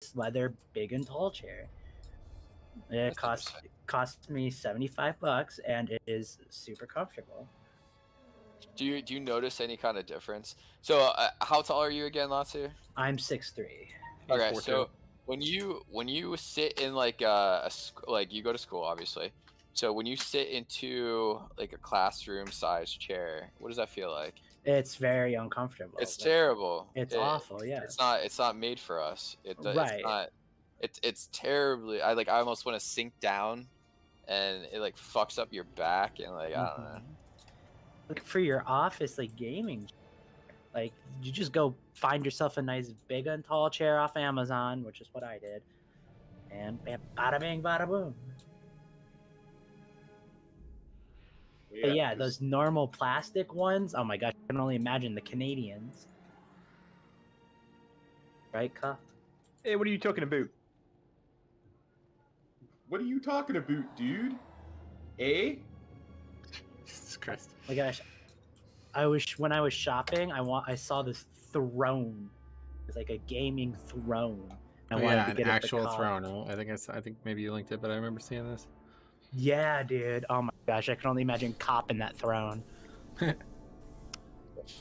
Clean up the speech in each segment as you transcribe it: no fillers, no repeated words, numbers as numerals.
this leather big and tall chair. It cost me $75, and it is super comfortable. Do you notice any kind of difference? So how tall are you again, Latsu? I'm 6'3". Okay, so when you sit in like like you go to school, obviously. So when you sit into like a classroom sized chair, what does that feel like? It's very uncomfortable. It's terrible. It's awful. Yeah. It's not made for us. Right. It's not. It's terribly. I almost want to sink down, and it like fucks up your back and like I don't know. Like for your office, like gaming, like you just go find yourself a nice big and tall chair off Amazon, which is what I did, and bada bing, bada boom. But yeah, those normal plastic ones. Oh my gosh, I can only imagine the Canadians. Right, Cuff? Hey, what are you talking about? What are you talking about, dude? Eh? Jesus Christ. Oh my gosh, when I was shopping, I saw this throne. It's like a gaming throne. I wanted to get an actual throne. I think maybe you linked it, but I remember seeing this. Yeah, dude. Oh my gosh, I can only imagine copping that throne.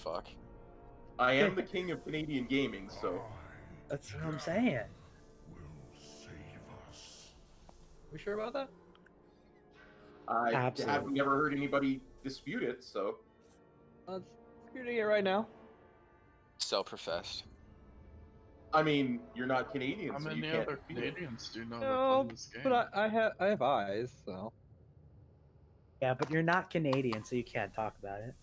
Fuck. I am the king of Canadian gaming, so. That's what I'm saying. We sure about that? I Absolutely. have never heard anybody dispute it, so. Let's disputing it right now. Self-professed. I mean, you're not Canadian, How so many you can't. other Canadians do know No, that this game? but I have eyes, so. Yeah, but you're not Canadian, so you can't talk about it.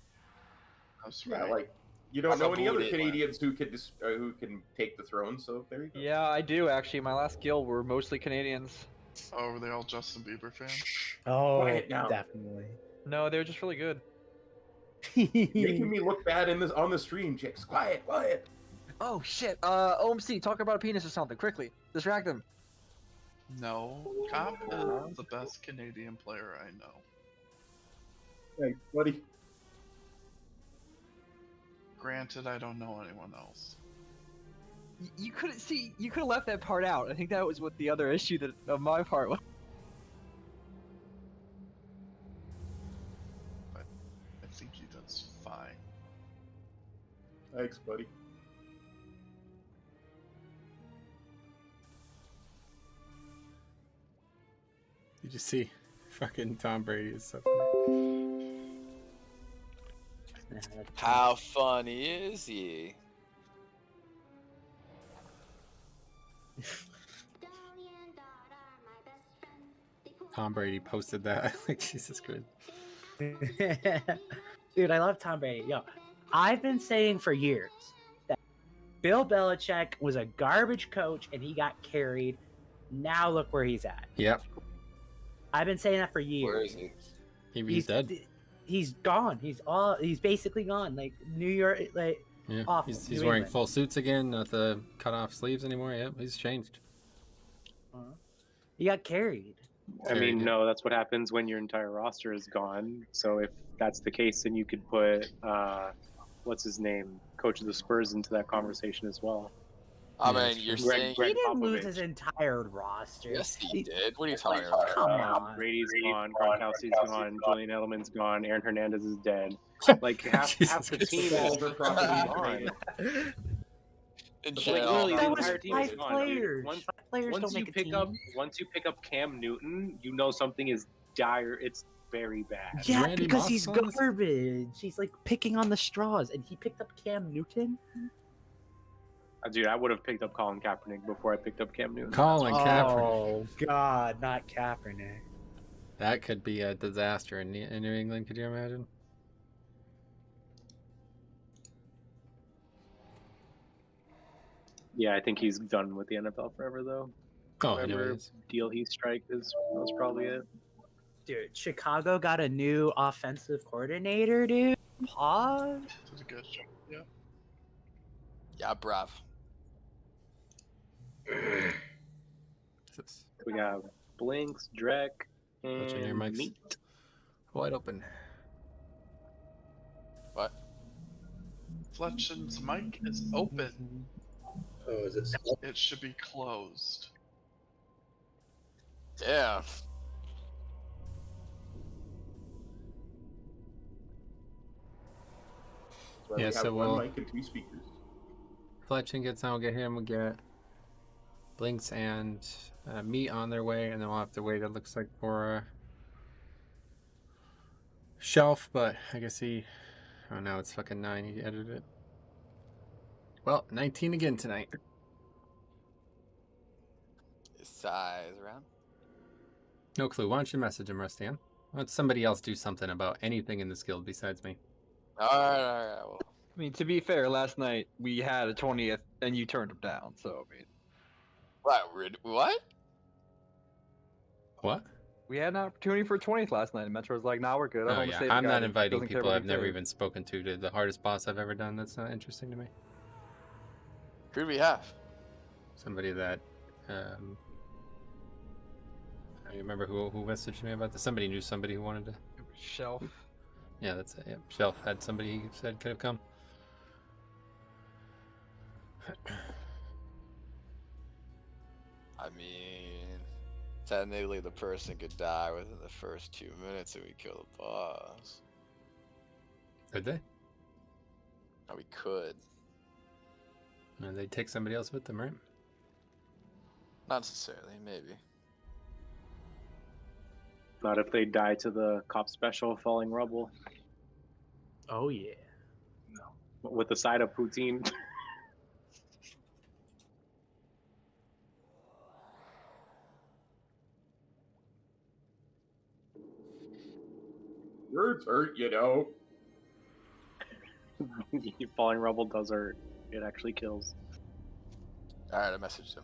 That's Yeah, right. like you don't know any other Unbelievable. Canadians who can take the throne. So there you go. Yeah, I do actually. My last guild were mostly Canadians. Oh, were they all Justin Bieber fans? Oh, Quiet now. definitely. No, they were just really good. Making me look bad on the stream, chicks. Quiet, quiet. Oh shit! OMC, talk about a penis or something quickly. Distract them. No, Cop is the best Canadian player I know. Thanks, buddy. Granted, I don't know anyone else. You couldn't see. You could have left that part out. I think that was what the other issue of my part was. I think he does fine. Thanks, buddy. Did you see fucking Tom Brady is so funny. How funny is he? Tom Brady posted that. Like, Jesus Christ. Dude, I love Tom Brady. Yo, I've been saying for years that Bill Belichick was a garbage coach and he got carried. Now look where he's at. Yep. I've been saying that for years. Where is he? He's dead. He's gone. He's basically gone. Like New York, like Yeah. awful. He's New wearing England. full suits again, not the cut off sleeves anymore. Yep, he's changed. He got carried. I mean, no, that's what happens when your entire roster is gone. So if that's the case, then you could put what's his name, coach of the Spurs, into that conversation as well. I mean, you're saying He didn't Popovich. lose his entire roster. yes, he did. What are you talking about? Come on. Brady's gone, Gronkowski's gone, Julian Edelman's gone, Aaron Hernandez is dead. Like half the team is gone. In Like general, literally, That the was entire team is 5 gone. players. Dude. Once, 5 players once don't you make a pick team. up, once you pick up Cam Newton, you know something is dire. It's very bad. Yeah, Randy because Moss he's on this? garbage. He's like picking on the straws, and he picked up Cam Newton. Dude, I would have picked up Colin Kaepernick before I picked up Cam Newton. Colin Kaepernick. Oh God, not Kaepernick. That could be a disaster in New England. Could you imagine? Yeah, I think he's done with the NFL forever, though. Oh, Whatever anyways. deal he striked was probably it. Dude, Chicago got a new offensive coordinator, dude. PoV. Did a good job. Yeah. yeah, bruv. Jesus. We got Blinks, Drek, Bunch of near and mics. Meat. Wide open. What? Fletchen's mic is open. Oh, is it? It should be closed. Damn. So Yeah, we have so one we'll- mic and 2 speakers. Fletching gets on, we'll get him, we'll get Blinks and Meat on their way, and then we'll have to wait, it looks like, for Shelf, but I guess oh, now it's fucking 9, he edited it. Well, 19 again tonight. Size around. No clue. Why don't you message him, Rustian? Let somebody else do something about anything in this guild besides me. All right. Well, I mean, to be fair, last night we had a 20th and you turned them down. So I mean, what? What? we had an opportunity for a 20th last night, and Metro was like, "Nah, we're good. I Oh, don't yeah. save a I'm guy not that inviting doesn't care people about I've never third." even spoken to the hardest boss I've ever done. That's not interesting to me. Who do we have? Somebody that, I remember who messaged me about this. Somebody knew somebody who wanted to. It was Shelf. Yeah, that's it. Yep. Shelf had somebody he said could have come. I mean, technically the person could die within the first 2 minutes and we kill the boss. Did they? Or we could. And they take somebody else with them, right? Not necessarily, maybe. Not if they die to the cop special falling rubble Oh yeah. with the side of poutine. Words hurt, you know. Falling rubble does hurt. It actually kills. Alright, I messaged him.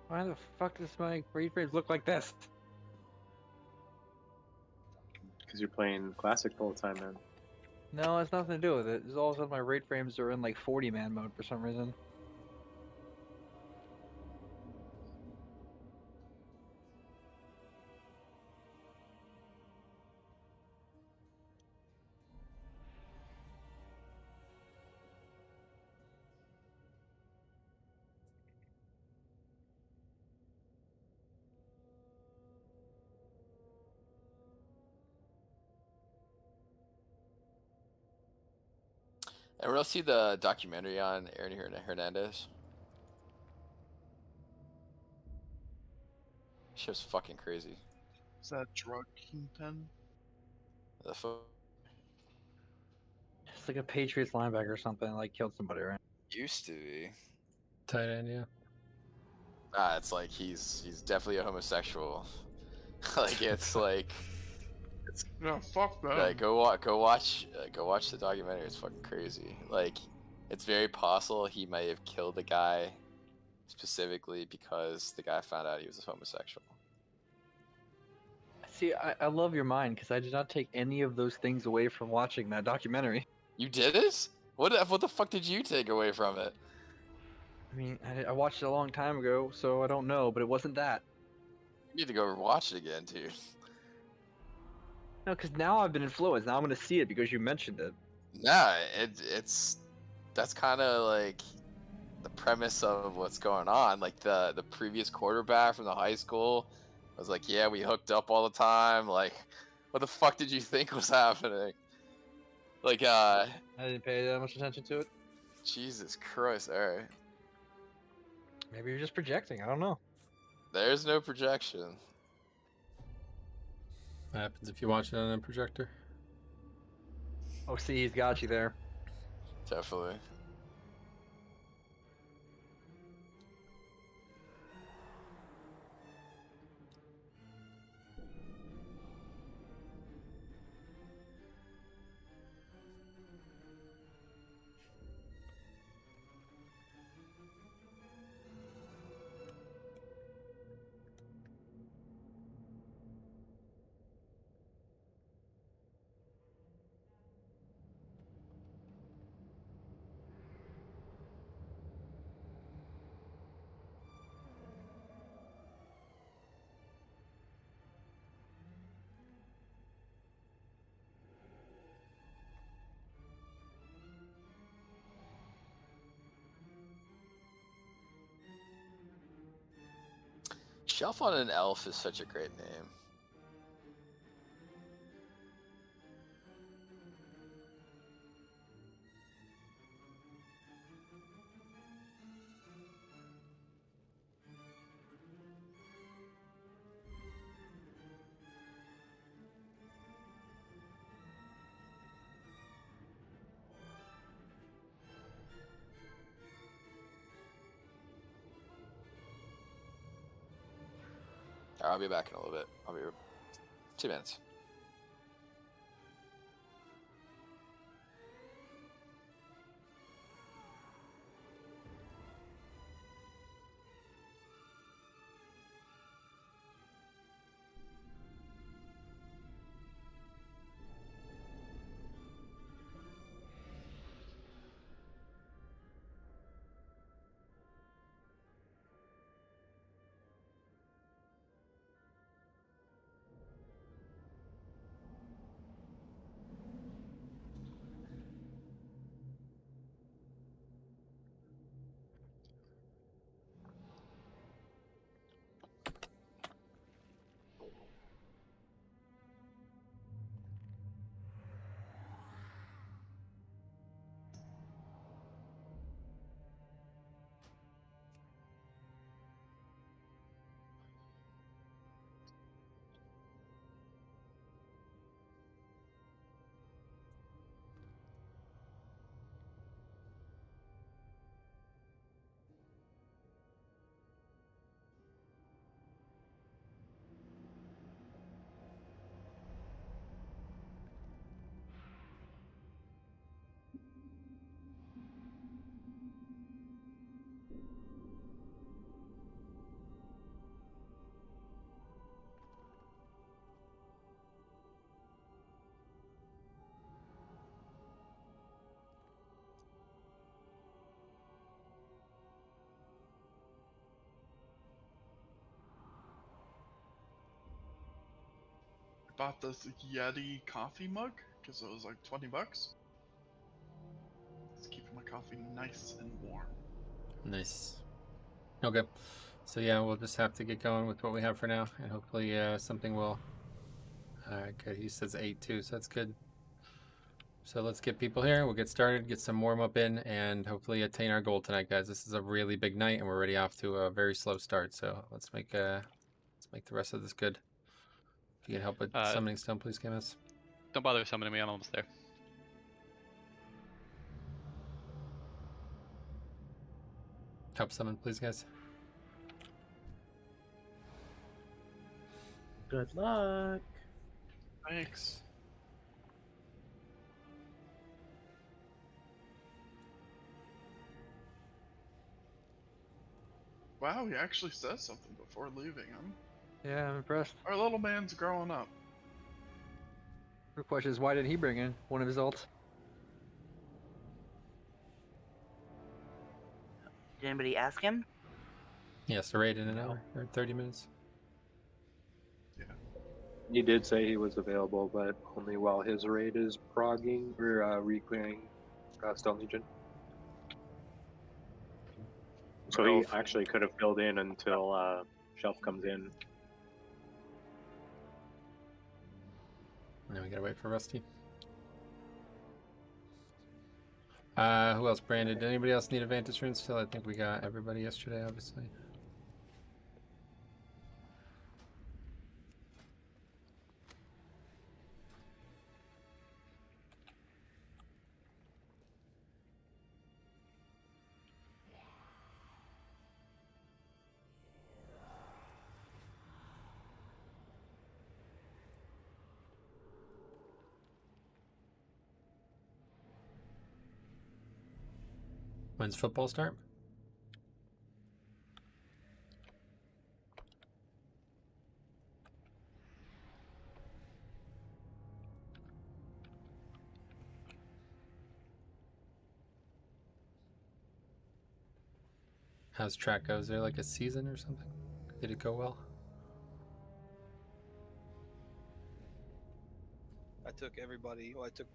Why the fuck does my grade frames look like this? Because you're playing classic the whole time, man. No, it's nothing to do with it. It's all of a sudden my raid frames are in like 40-man mode for some reason. And we'll see the documentary on Aaron Hernandez. Shit's fucking crazy. Is that drug kingpin? The It's like a Patriots linebacker or something, like killed somebody, right? used to be. Tight end, yeah. It's like he's definitely a homosexual. Like it's like No, fuck that. like go watch the documentary. It's fucking crazy. Like it's very possible he might have killed the guy specifically because the guy found out he was a homosexual. See, I love your mind because I did not take any of those things away from watching that documentary. You did it? What the fuck did you take away from it? I mean, I watched it a long time ago, so I don't know, but it wasn't that. You need to go watch it again, dude. No, because now I've been influenced. Now I'm going to see it because you mentioned it. Nah, that's kind of like the premise of what's going on. Like the previous quarterback from the high school was like, yeah, we hooked up all the time. Like, what the fuck did you think was happening? Like, I didn't pay that much attention to it. Jesus Christ, alright. Maybe you're just projecting. I don't know. There's no projection. What happens if you watch it on a projector? Oh, see, he's got you there. Definitely. Shelf on an elf is such a great name. Alright, I'll be back in a little bit. I'll be 2 minutes. Bought this Yeti coffee mug because it was like 20 bucks. It's keeping my coffee nice and warm. Nice. Okay. So yeah, we'll just have to get going with what we have for now, and hopefully something will. Alright, good. He says 8 too, so that's good. So let's get people here. We'll get started, get some warm up in, and hopefully attain our goal tonight, guys. This is a really big night, and we're already off to a very slow start. So let's make the rest of this good. If you can help with summoning stone, please, Camus. Don't bother summoning me. I'm almost there. Help summon, please, guys. Good luck. Thanks. Wow, he actually says something before leaving him. Yeah, I'm impressed. Our little man's growing up. The question is, why did he bring in one of his ults? Did anybody ask him? Yes, the raid in an hour or 30 minutes. He did say he was available, but only while his raid is progging or reclearing Stone Legion. So he actually could have filled in until Shelf comes in. Now we gotta wait for Rusty. Who else? Brandon. Did anybody else need a Vantage Rune still? I think we got everybody yesterday, obviously. When's football start? How's track go? Is there like a season or something? Did it go well? I took everybody. Well, I took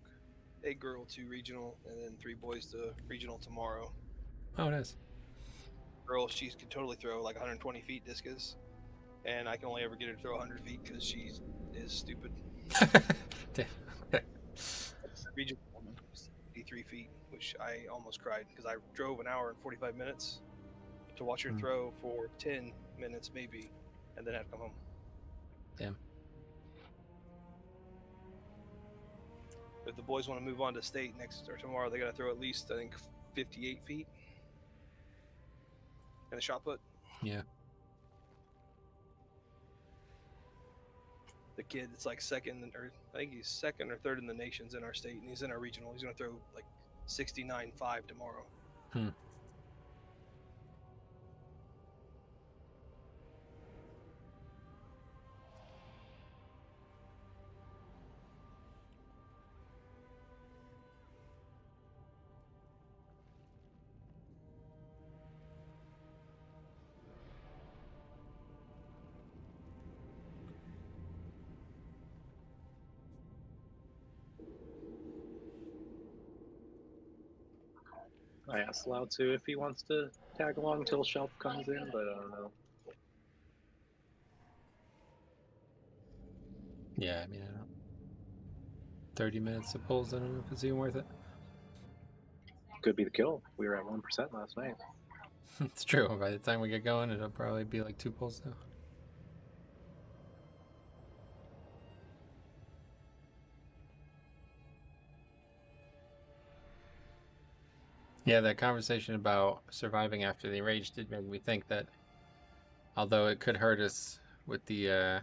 a girl to regional and then 3 boys to regional tomorrow. Oh, nice. Girl, she can totally throw like 120 feet discus. and I can only ever get her to throw 100 feet because she is stupid. Damn. Region 83 feet, which I almost cried because I drove an hour and 45 minutes to watch her throw for 10 minutes maybe, and then I'd come home. Damn. If the boys want to move on to state next or tomorrow, they got to throw at least, I think, 58 feet in a shot put. Yeah. The kid, it's like second, or I think he's second or third in the nations in our state, and he's in our regional. He's going to throw like 69.5 tomorrow. I asked Lau to if he wants to tag along until Shelf comes in, but I don't know. Yeah, I mean, I don't. 30 minutes of pulls, I don't know if it's even worth it. Could be the kill. We were at 1% last night. It's true. By the time we get going, it'll probably be like 2 pulls now. Yeah, that conversation about surviving after the rage did make me think that although it could hurt us with the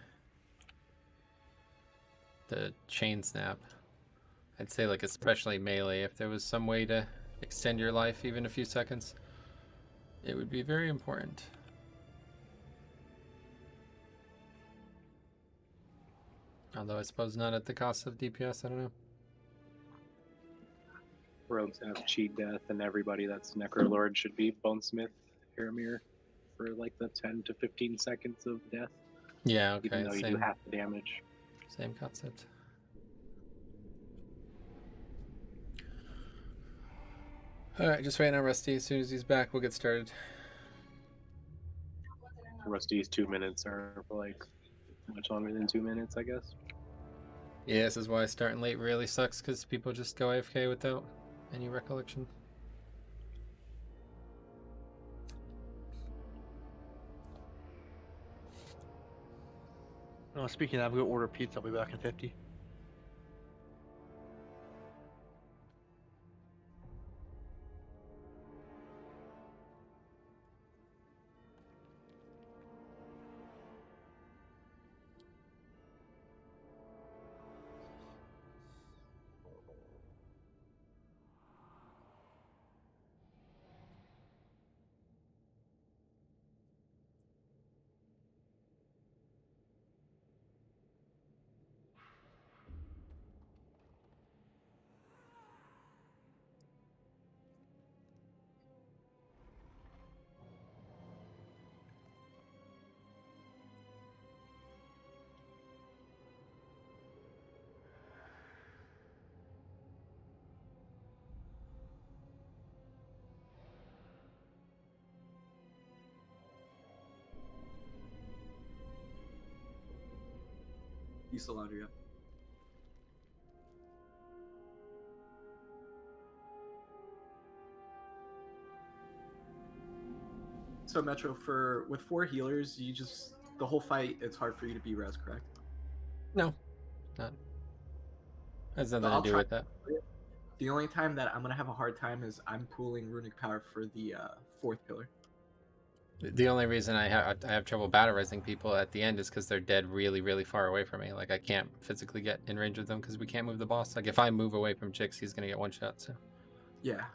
chain snap, I'd say like especially melee, if there was some way to extend your life even a few seconds, it would be very important. Although I suppose not at the cost of DPS, I don't know. Rogues have cheat death, and everybody that's Necrolord should be Bonesmith Aramir for like the 10 to 15 seconds of death. Yeah, okay. Even though you do half the damage. Same concept. Alright, just waiting on Rusty. As soon as he's back, we'll get started. Rusty's 2 minutes are like much longer than 2 minutes, I guess. Yeah, this is why starting late really sucks, because people just go AFK without any recollection. Oh, speaking of, I'm going to order pizza. I'll be back in 50. Salandria. So Metro, with 4 healers, you just the whole fight. It's hard for you to be res, correct? No, not. Has nothing to do with that. The only time that I'm gonna have a hard time is I'm pooling runic power for the 4th pillar. The only reason I have trouble battle resing people at the end is because they're dead really, really far away from me. Like, I can't physically get in range of them because we can't move the boss. Like, if I move away from Chicks, he's going to get one shot, so. Yeah.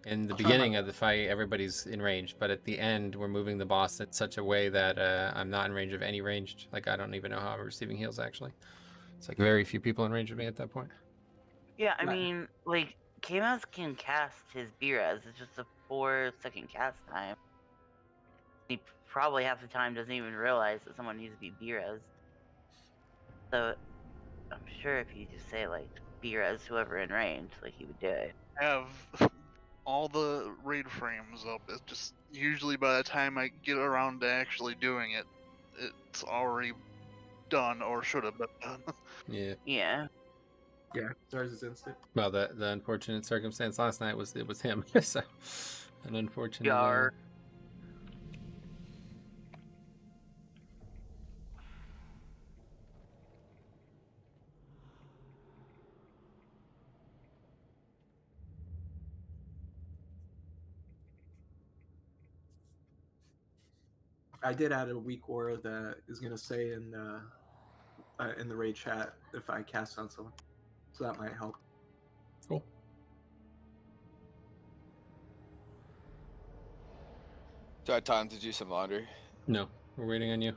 In the beginning of the fight, everybody's in range, but at the end, we're moving the boss in such a way that I'm not in range of any ranged. Like, I don't even know how I'm receiving heals, actually. It's like very few people in range of me at that point. Yeah, I mean, like, K-Mouse can cast his B-Res. It's just a 4-second cast time. He probably half the time doesn't even realize that someone needs to be B-Res. So, I'm sure if you just say, like, B-Res whoever in range, like, he would do it. I have all the raid frames up. It's just usually by the time I get around to actually doing it, it's already done or should have been done. Yeah. Yeah. Yeah, ours is instant. Well, the unfortunate circumstance last night was it was him. So an unfortunate. Yar. I did add a weak aura that is gonna say in the raid chat if I cast on someone, so that might help. Cool. Do I have time to do some laundry? No, we're waiting on you.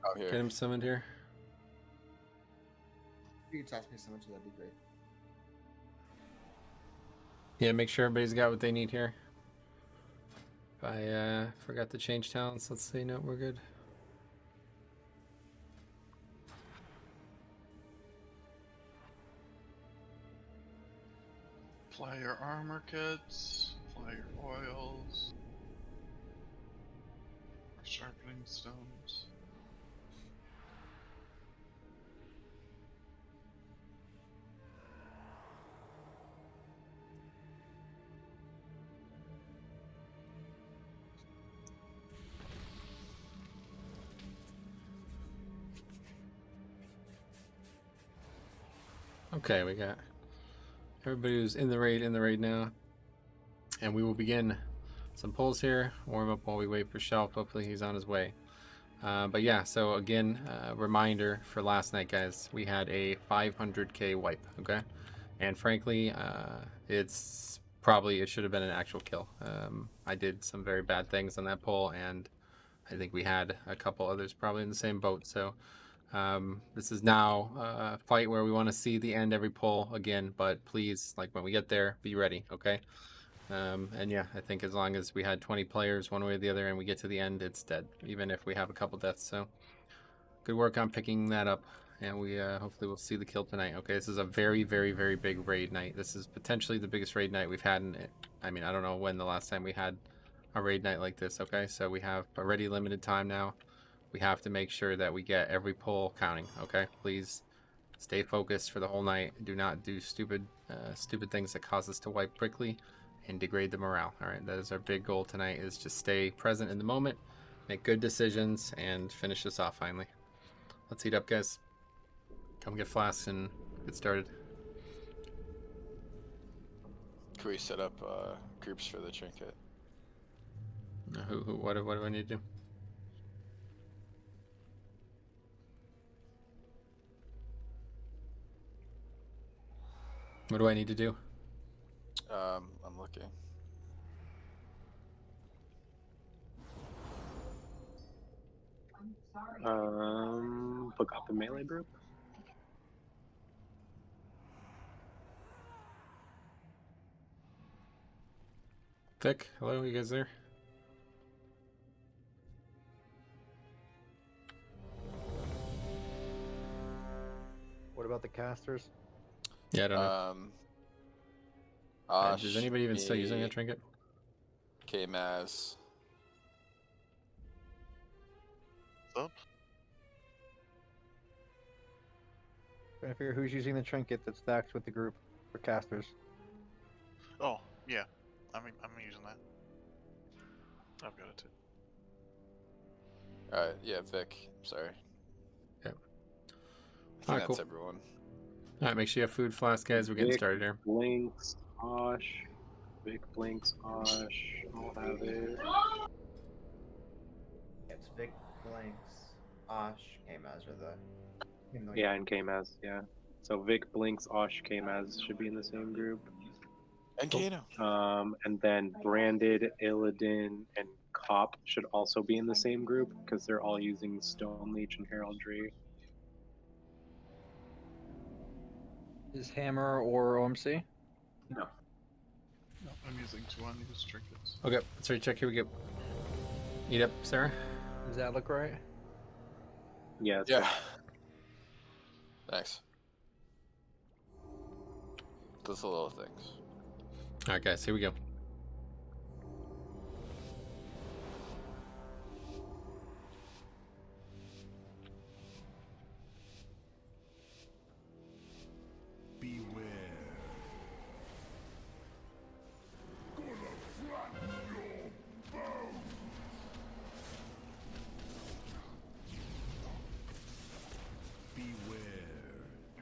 Oh, here. Get him summoned here. If you could toss me so much, that'd be great. Yeah, make sure everybody's got what they need here. If I forgot to change talents, let's say no, we're good. Apply your armor kits, apply your oils, sharpening stones. Okay, we got everybody who's in the raid now. And we will begin some pulls here, warm up while we wait for Shelf. Hopefully he's on his way. But yeah, so again, reminder for last night, guys, we had a 500k wipe, okay? And frankly, it should have been an actual kill. I did some very bad things on that pull, and I think we had a couple others probably in the same boat. So this is now a fight where we want to see the end every pull again, but please, like when we get there, be ready, okay? And yeah, I think as long as we had 20 players one way or the other and we get to the end, it's dead, even if we have a couple deaths. So good work on picking that up, and we hopefully we'll see the kill tonight. Okay, this is a very, very, very big raid night. This is potentially the biggest raid night we've had in it. I mean, I don't know when the last time we had a raid night like this. Okay, so we have already limited time now. We have to make sure that we get every pull counting. Okay, please stay focused for the whole night. Do not do stupid things that cause us to wipe quickly and degrade the morale. All right, that is our big goal tonight, is just stay present in the moment, make good decisions, and finish this off finally. Let's heat up, guys. Come get flasks and get started. Can we set up groups for the trinket? What do I need to do? What do I need to do? I'm looking. Book up the melee group. Vic, hello, you guys there? What about the casters? Yeah, I don't know. Is anybody even still using that trinket? K-Maz. What's up? Trying to figure who's using the trinket that stacks with the group for casters. Oh, yeah. I'm using that. I've got it too. Alright, yeah, Vic. Sorry. Yep. I think that's everyone. Alright, make sure you have food flasks, guys. We're getting started here. Blinks, Osh. Vic, Blinks, Osh. I'll have it. It's Vic, Blinks, Osh, K-Maz are the... Yeah, and K-Maz, yeah. So Vic, Blinks, Osh, K-Maz should be in the same group. And Kano. And then Branded, Illidan, and Cop should also be in the same group because they're all using Stone Leech and Heraldry. Is Hammer or OMC? No. No, I'm using 2 unused trinkets. Okay, let's recheck. Here we go. Eat up, Sarah. Does that look right? Yeah. Yeah. Thanks. Those little things. Alright, guys, here we go.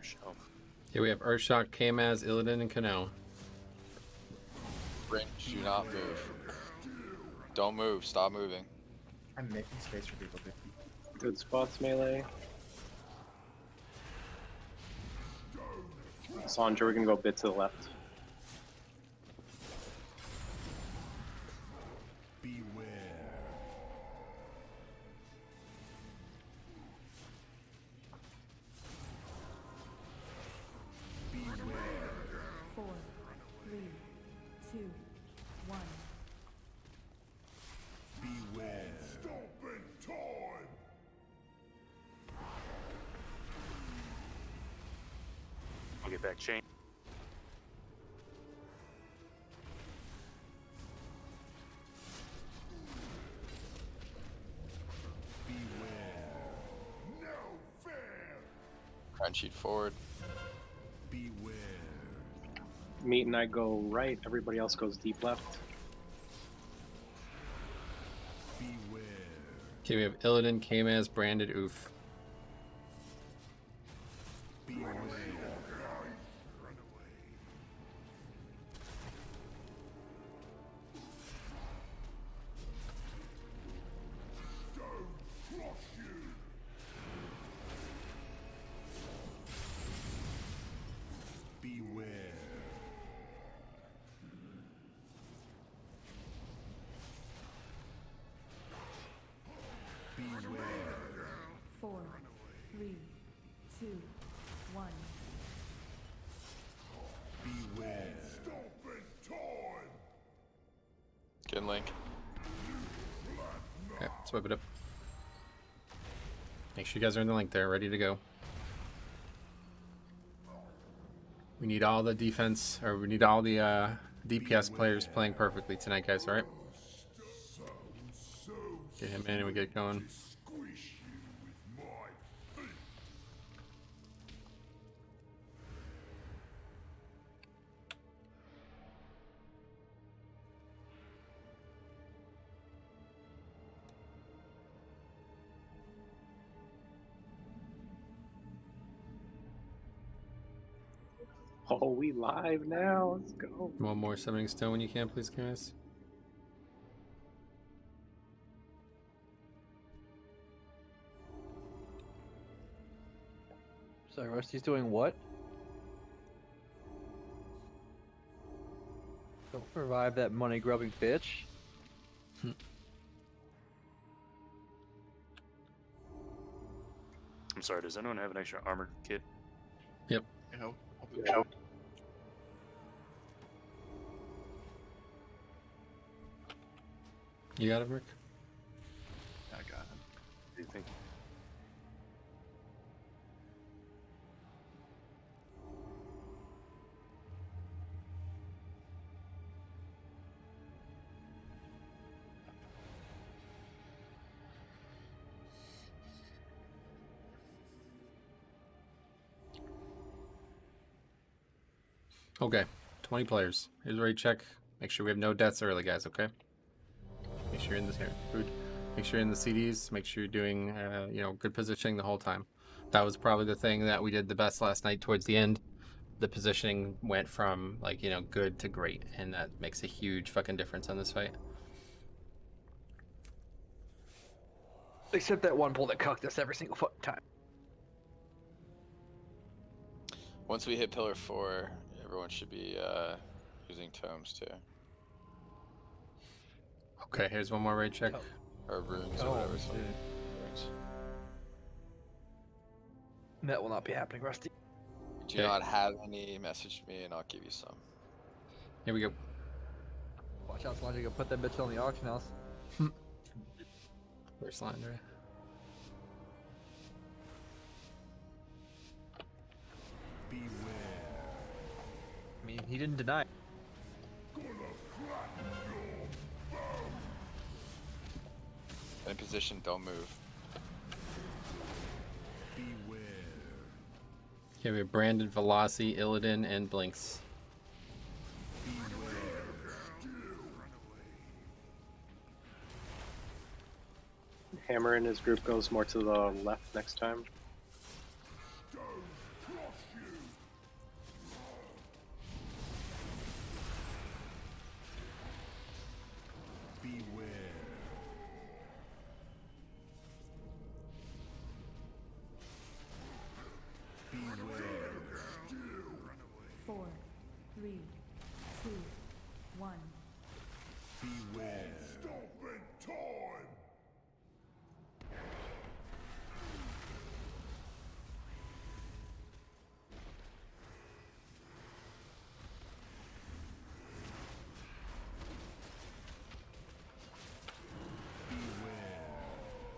show. Here we have Urshok, Kamaz, Illidan, and Kano. Brink, do not move. Don't move. Stop moving. I'm making space for people to. Good spots, melee. Sandra, we're gonna go a bit to the left. I'll get back chain. Crunch sheet forward. Meat and I go right, everybody else goes deep left. Okay, we have Illidan, Kamaz, Branded, Oof. Four, three, two, one. Good link. Okay, let's whip it up. Make sure you guys are in the link there, ready to go. We need all the defense, or we need all the DPS players playing perfectly tonight, guys, alright? Get him in and we get going. Oh, we live now. Let's go. One more summoning stone when you can, please, guys. Sorry, Rusty's doing what? Don't revive that money grubbing bitch. I'm sorry, does anyone have an extra armor kit? Yep. You know, You got it, Rick? I got him. What do you think? Okay, 20 players. Here's a raid check. Make sure we have no deaths early, guys, okay? Make sure you're in this here. Food. Make sure you're in the CDs. Make sure you're doing, good positioning the whole time. That was probably the thing that we did the best last night towards the end. The positioning went from, good to great, and that makes a huge fucking difference on this fight. Except that one pull that cucked us every single fucking time. Once we hit pillar 4, everyone should be using tomes too. Okay, here's one more raid check. Or runes or whatever. Runes. That will not be happening, Rusty. Do not have any, message me and I'll give you some. Here we go. Watch out, Sludge, you can put that bitch on the auction house. Where's Landry? I mean, he didn't deny. In position, don't move. Okay, we have Brandon, Velocity, Illidan, and Blinks. Hammer and his group goes more to the left next time. 3, 2, 1. Beware. Stomping time.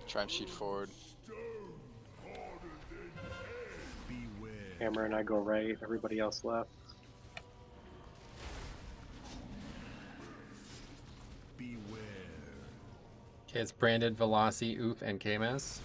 Try and shoot forward. Hammer and I go right, everybody else left. Okay, it's Branded, Velocity, Oof, and KMS.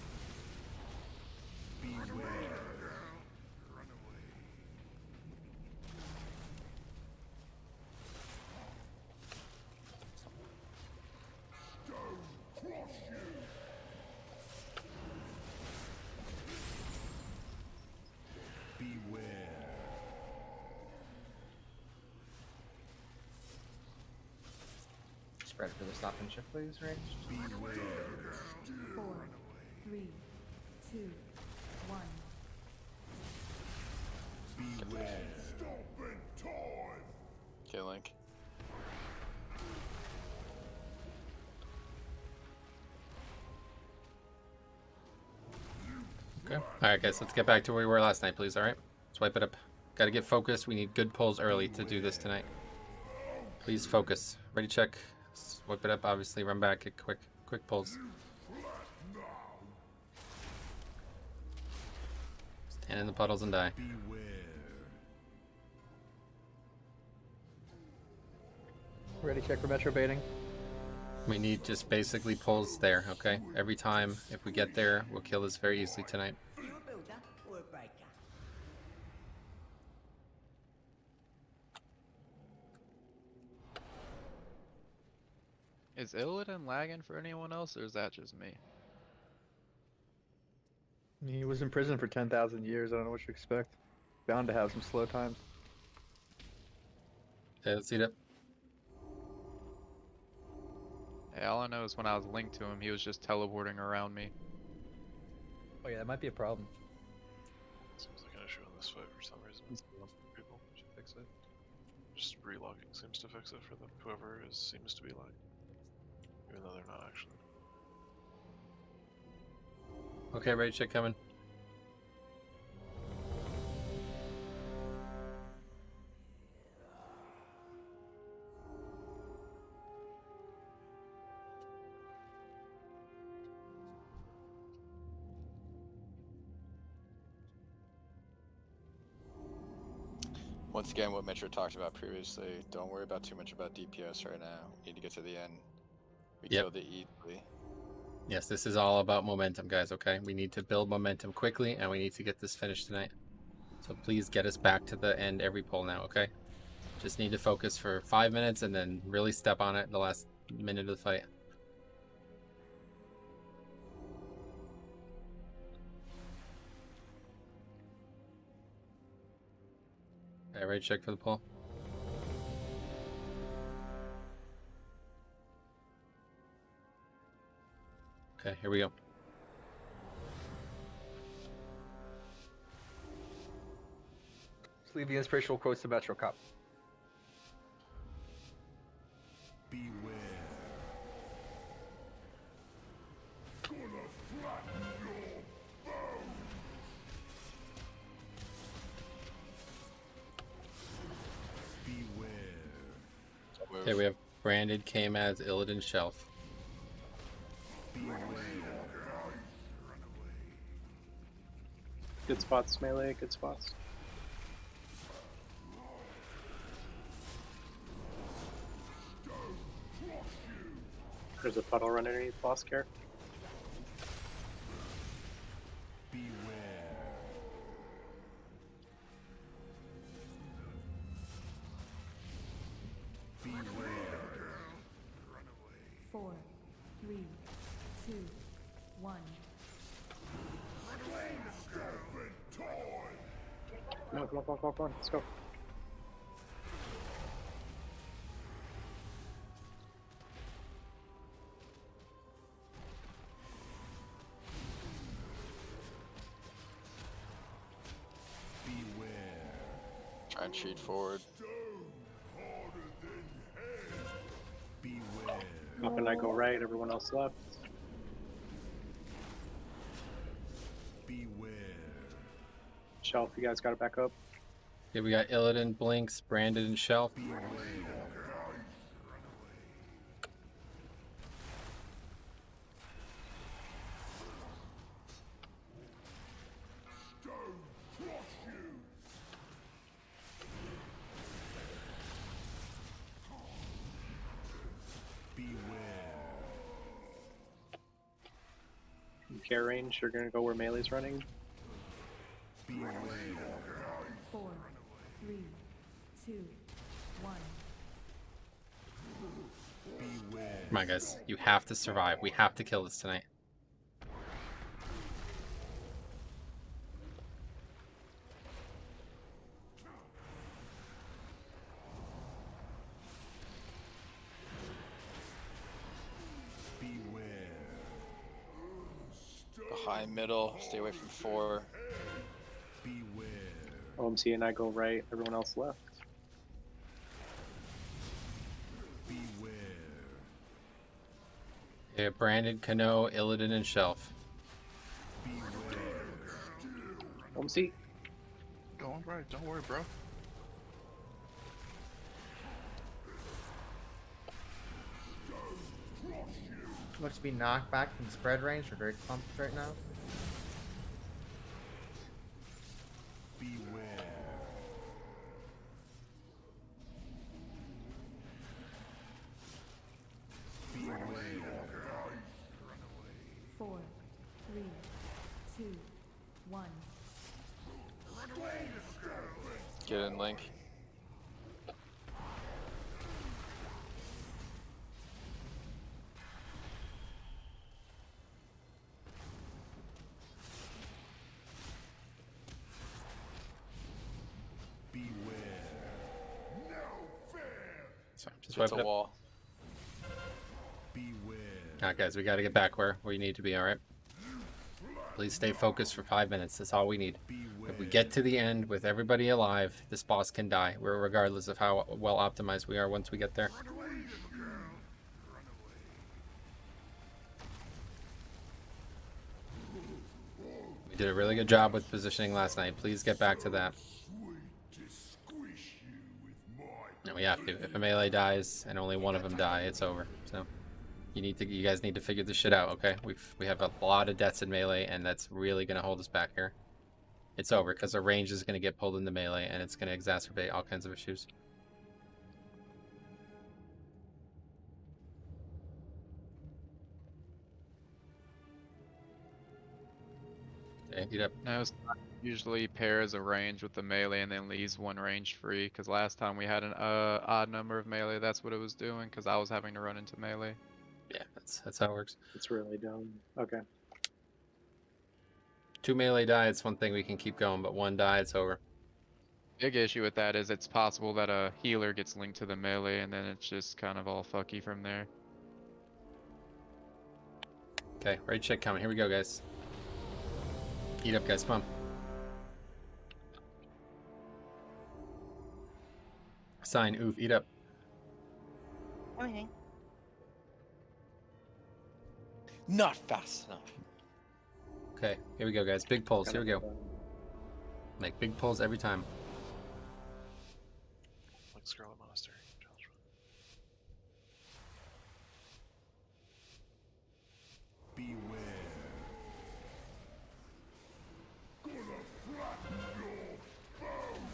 Spread for the stop and shift, please, Ranged. 4, 3, 2, 1. Stomping time. Okay, Link. Okay. Alright, guys, let's get back to where we were last night, please. Alright? Swipe it up. Gotta get focused. We need good pulls early to do this tonight. Please focus. Ready, check. Swipe it up, obviously. Run back. Get quick pulls. Stand in the puddles and die. Ready, check for metro baiting. We need just basically pulls there, okay? Every time, if we get there, we'll kill this very easily tonight. Is Illidan lagging for anyone else, or is that just me? He was in prison for 10,000 years. I don't know what you expect. Bound to have some slow times. Okay, let's eat it. Hey, all I know is when I was linked to him, he was just teleporting around me. Oh yeah, that might be a problem. Seems like an issue in this fight for some reason. People should fix it. Just relogging seems to fix it for them. Whoever is seems to be lagging. Even though they're not actually. Okay, ready, check coming. Once again, what Metro talked about previously, don't worry about too much about DPS right now. We need to get to the end. We killed it easily. Yes, this is all about momentum, guys, okay? We need to build momentum quickly, and we need to get this finished tonight. So please get us back to the end every pull now, okay? Just need to focus for 5 minutes and then really step on it in the last minute of the fight. Okay, ready to check for the pull? Okay, here we go. Just leave the inspirational quotes to Metro Cop. Beware. Gonna flatten your bones. Beware. Okay, we have Branded, Kmaz, Illidan, Shelf. Good spots, melee, good spots. There's a puddle running underneath boss care. Beware. 4, 3, 2, 1. Come on, come on, let's go. Try and shoot forward. Up and I go right, everyone else left. Beware. Shelf, you guys got to back up. Okay, we got Illidan, Blinks, Brandon, and Shelf. Care range, you're gonna go where Melee's running. 4, 3, 2, 1. Come on, guys. You have to survive. We have to kill this tonight. Behind middle, stay away from 4. OMC and I go right, everyone else left. Yeah, Brandon, Kano, Illidan, and Shelf. OMC. Going right, don't worry, bro. Looks to be knocked back from spread range or very pumped right now. Beware. 4, 3, 2, 1. Get in, Link. So, just It's wipe a it up. wall. Alright, guys, we gotta get back where you need to be, alright? Please stay focused for 5 minutes. That's all we need. If we get to the end with everybody alive, this boss can die. We're regardless of how well optimized we are once we get there. We did a really good job with positioning last night. Please get back to that. And we have to. If a melee dies and only one of them die, it's over. So you guys need to figure this shit out, okay? We have a lot of deaths in melee, and that's really gonna hold us back here. It's over because our range is gonna get pulled into melee, and it's gonna exacerbate all kinds of issues. Okay, eat up. No, it's not usually pairs a range with the melee and then leaves one range free. Because last time we had an odd number of melee, that's what it was doing. Because I was having to run into melee. Yeah, that's how it works. It's really dumb. Okay. 2 melee die, it's one thing we can keep going, but 1 die, it's over. Big issue with that is it's possible that a healer gets linked to the melee and then it's just kind of all fucky from there. Okay, right check coming. Here we go, guys. Eat up, guys. Come on. Sign, oof, eat up. Okay. Not fast enough. Okay, here we go, guys. Big pulls. Here we go. Make big pulls every time. Like Scarlet Monastery. Challenge Run. Beware. Gonna flatten your bones.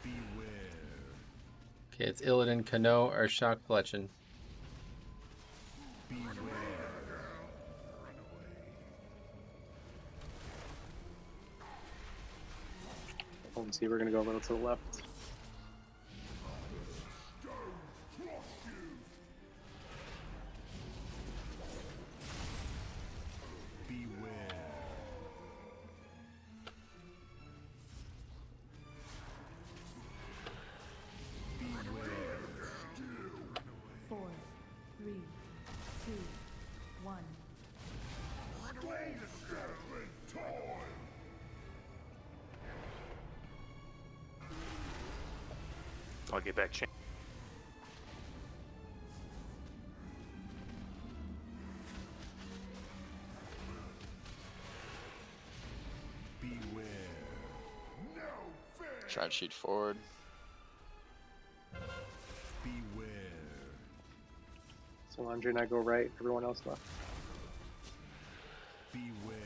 Beware. Okay, it's Illidan, Kano, or Shock Fletchin. OMC, we're gonna go a little to the left. Beware. 4, 3, 2, 1. Skeleton time. I'll get back chain. Beware. Try and shoot forward. Beware. So Andre and I go right, everyone else left. Beware.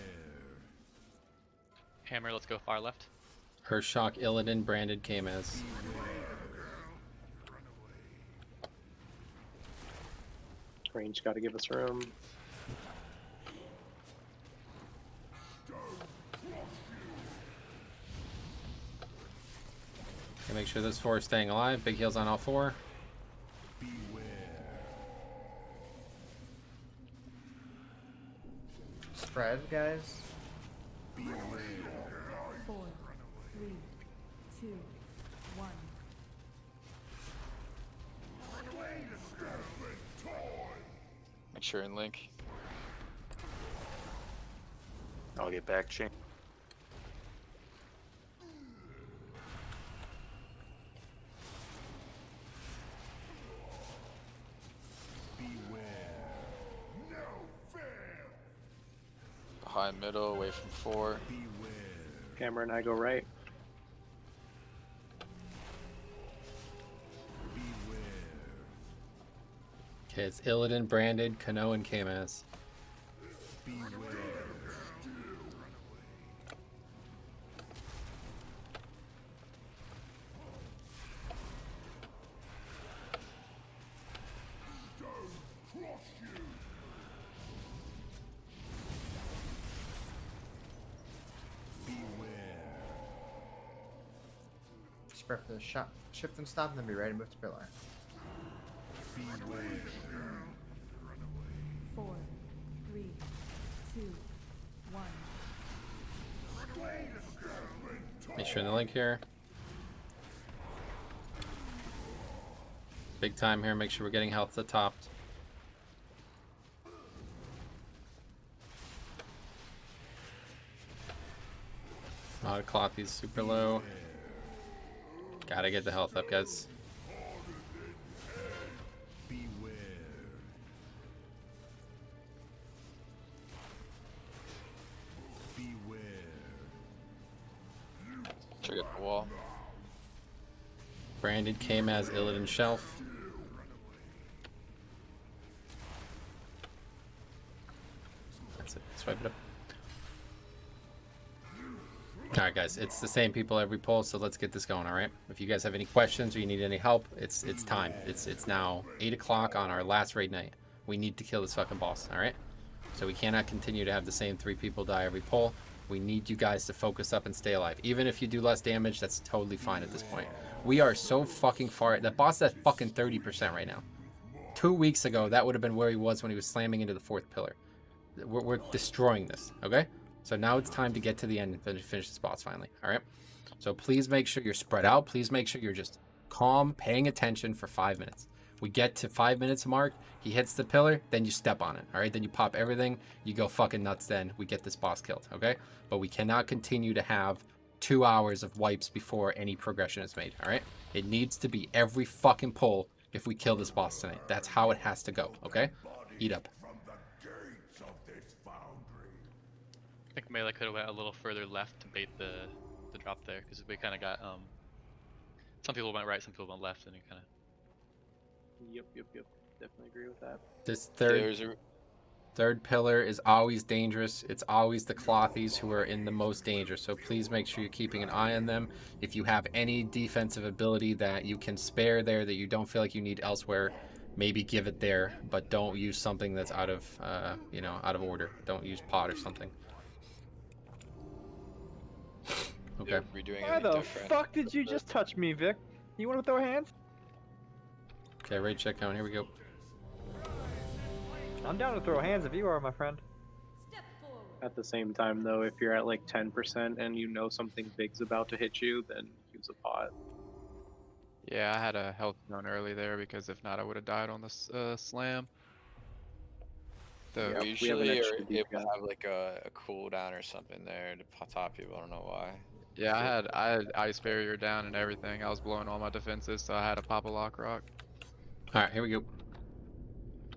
Hammer, let's go far left. Hershock, Illidan, branded Kamaz. Range got to give us room. Okay, make sure those 4 are staying alive. Big heals on all 4. Spread, guys. 4, 3, 2, 1. Make sure and link. I'll get back chain. Behind middle, away from 4. Camera and I go right. Okay, it's Illidan, branded, Kano, and Kamaz. Spread for the shot. Shift and stop, and then be ready to move to pillar. 4, 3, 2, 1. Make sure the link here. Big time here. Make sure we're getting health to the top. Lot of Clothy's super low. Gotta get the health up, guys. Trigger the wall. Branded Kamaz, Illidan, Shelf. That's it. Swipe it up. Alright guys, it's the same people every poll, so let's get this going, alright? If you guys have any questions or you need any help, it's time. It's now 8 o'clock on our last raid night. We need to kill this fucking boss, alright? So we cannot continue to have the same 3 people die every poll. We need you guys to focus up and stay alive. Even if you do less damage, that's totally fine at this point. We are so fucking far. That boss is at fucking 30% right now. 2 weeks ago, that would have been where he was when he was slamming into the 4th pillar. We're destroying this, okay? So now it's time to get to the end and finish this boss finally, all right? So please make sure you're spread out. Please make sure you're just calm, paying attention for 5 minutes. We get to 5 minutes mark, he hits the pillar, then you step on it, all right? Then you pop everything, you go fucking nuts, then we get this boss killed, okay? But we cannot continue to have 2 hours of wipes before any progression is made, all right? It needs to be every fucking pull if we kill this boss tonight. That's how it has to go, okay? Eat up. I think Melee could have went a little further left to bait the drop there, because we kind of got some people went right, some people went left, and it kind of. Yep. Definitely agree with that. This third pillar is always dangerous. It's always the Clothies who are in the most danger. So please make sure you're keeping an eye on them. If you have any defensive ability that you can spare there that you don't feel like you need elsewhere, maybe give it there. But don't use something that's out of out of order. Don't use pot or something. Okay. Why the fuck did you just touch me, Vic? You want to throw hands? Okay, raid check down. Here we go. I'm down to throw hands if you are, my friend. At the same time, though, if you're at like 10% and you know something big's about to hit you, then use a pot. Yeah, I had a health down early there because if not, I would have died on this slam. We usually are able to have like a cooldown or something there to top people. I don't know why. Yeah, I had ice barrier down and everything. I was blowing all my defenses, so I had to pop a lock rock. All right, here we go.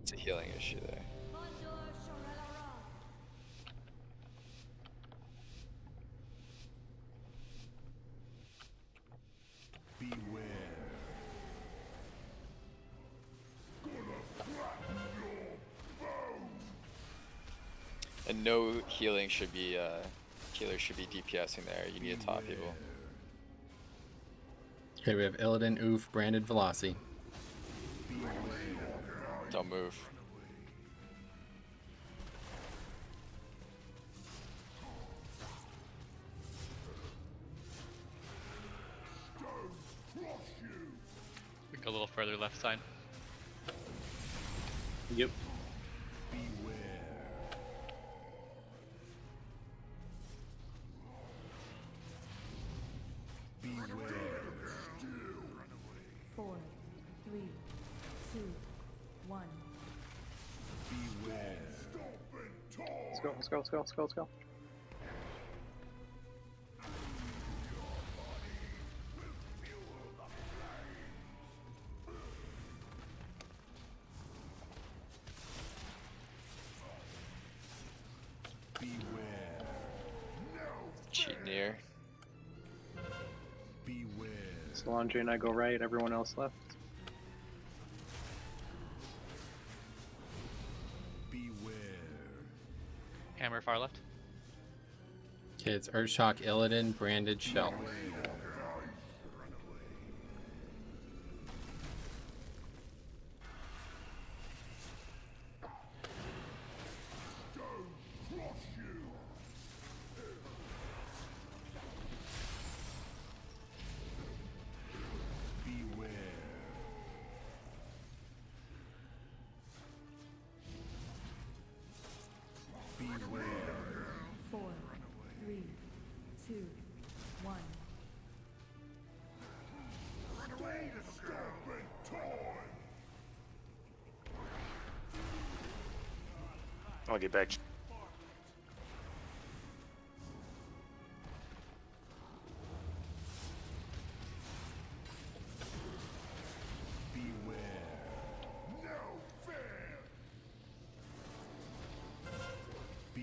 It's a healing issue there. Beware. And no healing should be, healer should be DPSing there. You need to top people. Okay, we have Illidan, Oof, Branded, Velocity. Don't move. We go a little further left side. Yep. Four, three, two, one. Let's go, let's go, let's go, let's go, let's go. Cheat near. Solange and I go right, everyone else left. Hammer far left. Okay, it's Earthshock, Illidan, Branded, Shell. Four, three, two, one. I'll get back.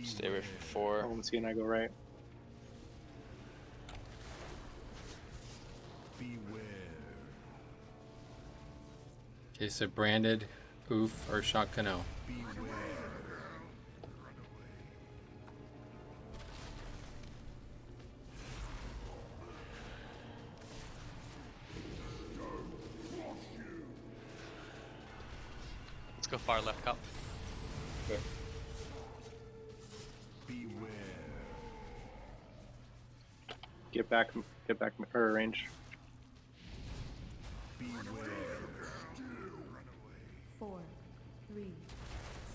Stay away from 4. Valencia and I go right. Okay, so Branded, Oof, Earthshock, Kano. Let's go far left, Cup. Okay. Get back, her range. Four, three,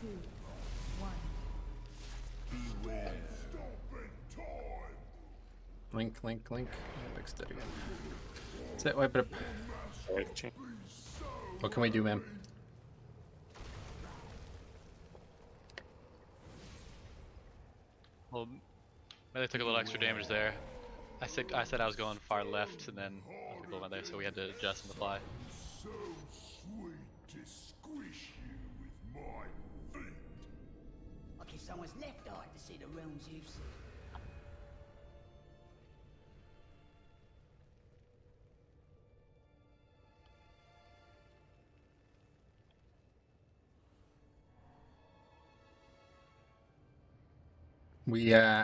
two, one. Link, link, link. Oh, mixed it again. That's it, wipe it up. What can we do, man? Well, Melee took a little extra damage there. I said I was going far left, and then other people went there, so we had to adjust on the fly. So sweet to squish you with my feet. Like if someone's left eye to see the realms you see.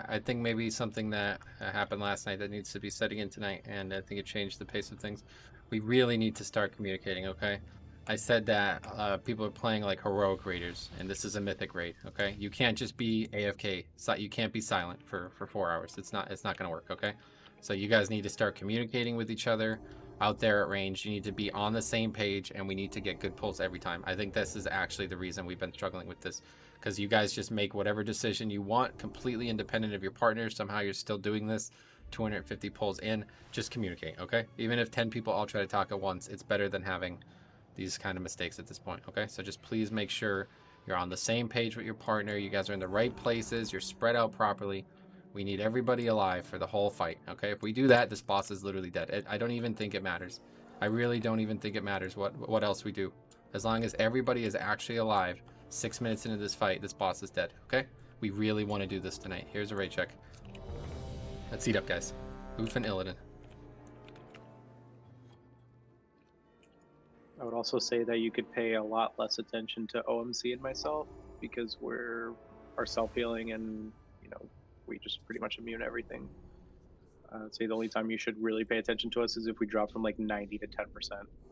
I think maybe something that happened last night that needs to be set again tonight, and I think it changed the pace of things. We really need to start communicating, okay? I said that people are playing like heroic raiders, and this is a mythic raid, okay? You can't just be AFK. You can't be silent for 4 hours. It's not gonna work, okay? So you guys need to start communicating with each other out there at range. You need to be on the same page, and we need to get good pulls every time. I think this is actually the reason we've been struggling with this, because you guys just make whatever decision you want, completely independent of your partners. Somehow you're still doing this. 250 pulls in. Just communicate, okay? Even if 10 people all try to talk at once, it's better than having these kind of mistakes at this point, okay? So just please make sure you're on the same page with your partner. You guys are in the right places. You're spread out properly. We need everybody alive for the whole fight, okay? If we do that, this boss is literally dead. I don't even think it matters. I really don't even think it matters what else we do. As long as everybody is actually alive, 6 minutes into this fight, this boss is dead, okay? We really want to do this tonight. Here's a raid check. Let's eat up, guys. Oof and Illidan. I would also say that you could pay a lot less attention to OMC and myself because our self-healing and, we just pretty much immune everything. I'd say the only time you should really pay attention to us is if we drop from like 90 to 10%.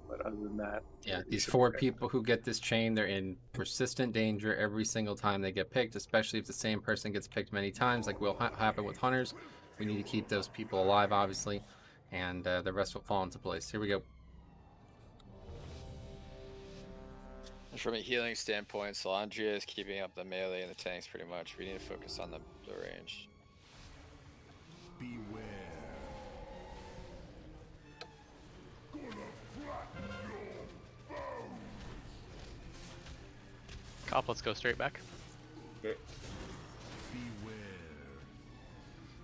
But other than that, yeah, these 4 people who get this chain, they're in persistent danger every single time they get picked, especially if the same person gets picked many times, like will happen with hunters. We need to keep those people alive, obviously, and the rest will fall into place. Here we go. From a healing standpoint, Sludgefist is keeping up the melee and the tanks pretty much. We need to focus on the range. Beware. Cop, let's go straight back. Okay.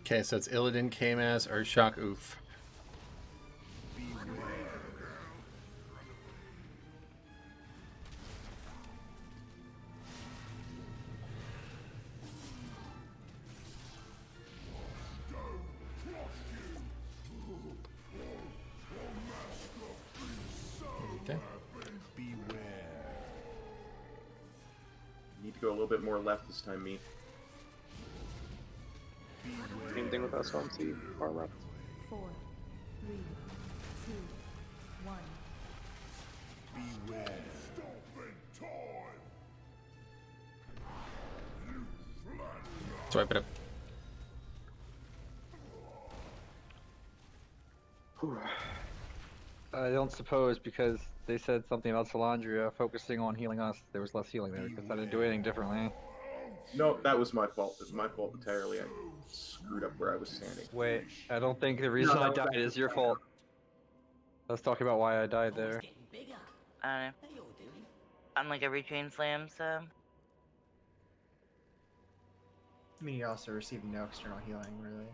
Okay, so it's Illidan, Kmaz, Urshok, Oof. Okay. Need to go a little bit more left this time, me. Same thing with us, OMC, far left. 4, 3, 2, 1. Beware. Stopping time. Swipe it up. I don't suppose because they said something about Salandria focusing on healing us, there was less healing there because I didn't do anything differently. No, that was my fault. It was my fault entirely. I screwed up where I was standing. Wait, I don't think the reason No, I died is your fault. Let's talk about why I died there. I don't know. On like every chain slam, so. I mean, you're also receiving no external healing, really.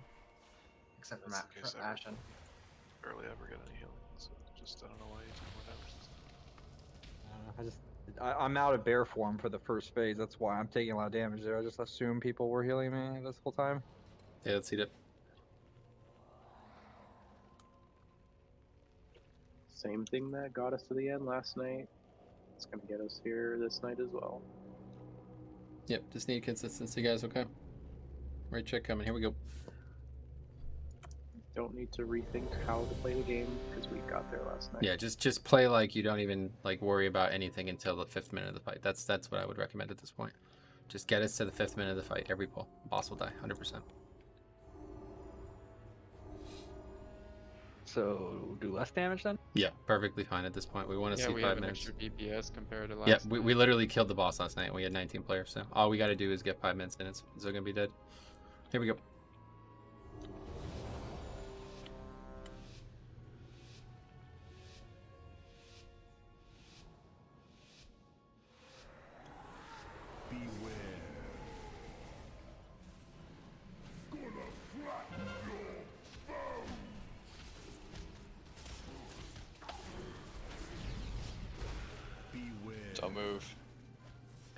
Except from That's the case, Ashen. Barely ever get any healing, so just I don't know why you took more damage. I'm out of bear form for the first phase. That's why I'm taking a lot of damage there. I just assumed people were healing me this whole time. Yeah, let's eat it. Same thing that got us to the end last night. It's gonna get us here this night as well. Yep, just need consistency, guys, okay? Right check coming. Here we go. Don't need to rethink how to play the game because we got there last night. Yeah, just play like you don't even like worry about anything until the 5th minute of the fight. That's what I would recommend at this point. Just get us to the 5th minute of the fight. Every pull, boss will die, 100%. So do less damage then? Yeah, perfectly fine at this point. We want to see we 5 have an minutes. extra DPS compared to last Yeah, night. we literally killed the boss last night. We had 19 players, so all we got to do is get 5 minutes in. It's still gonna be dead. Here we go. Don't move.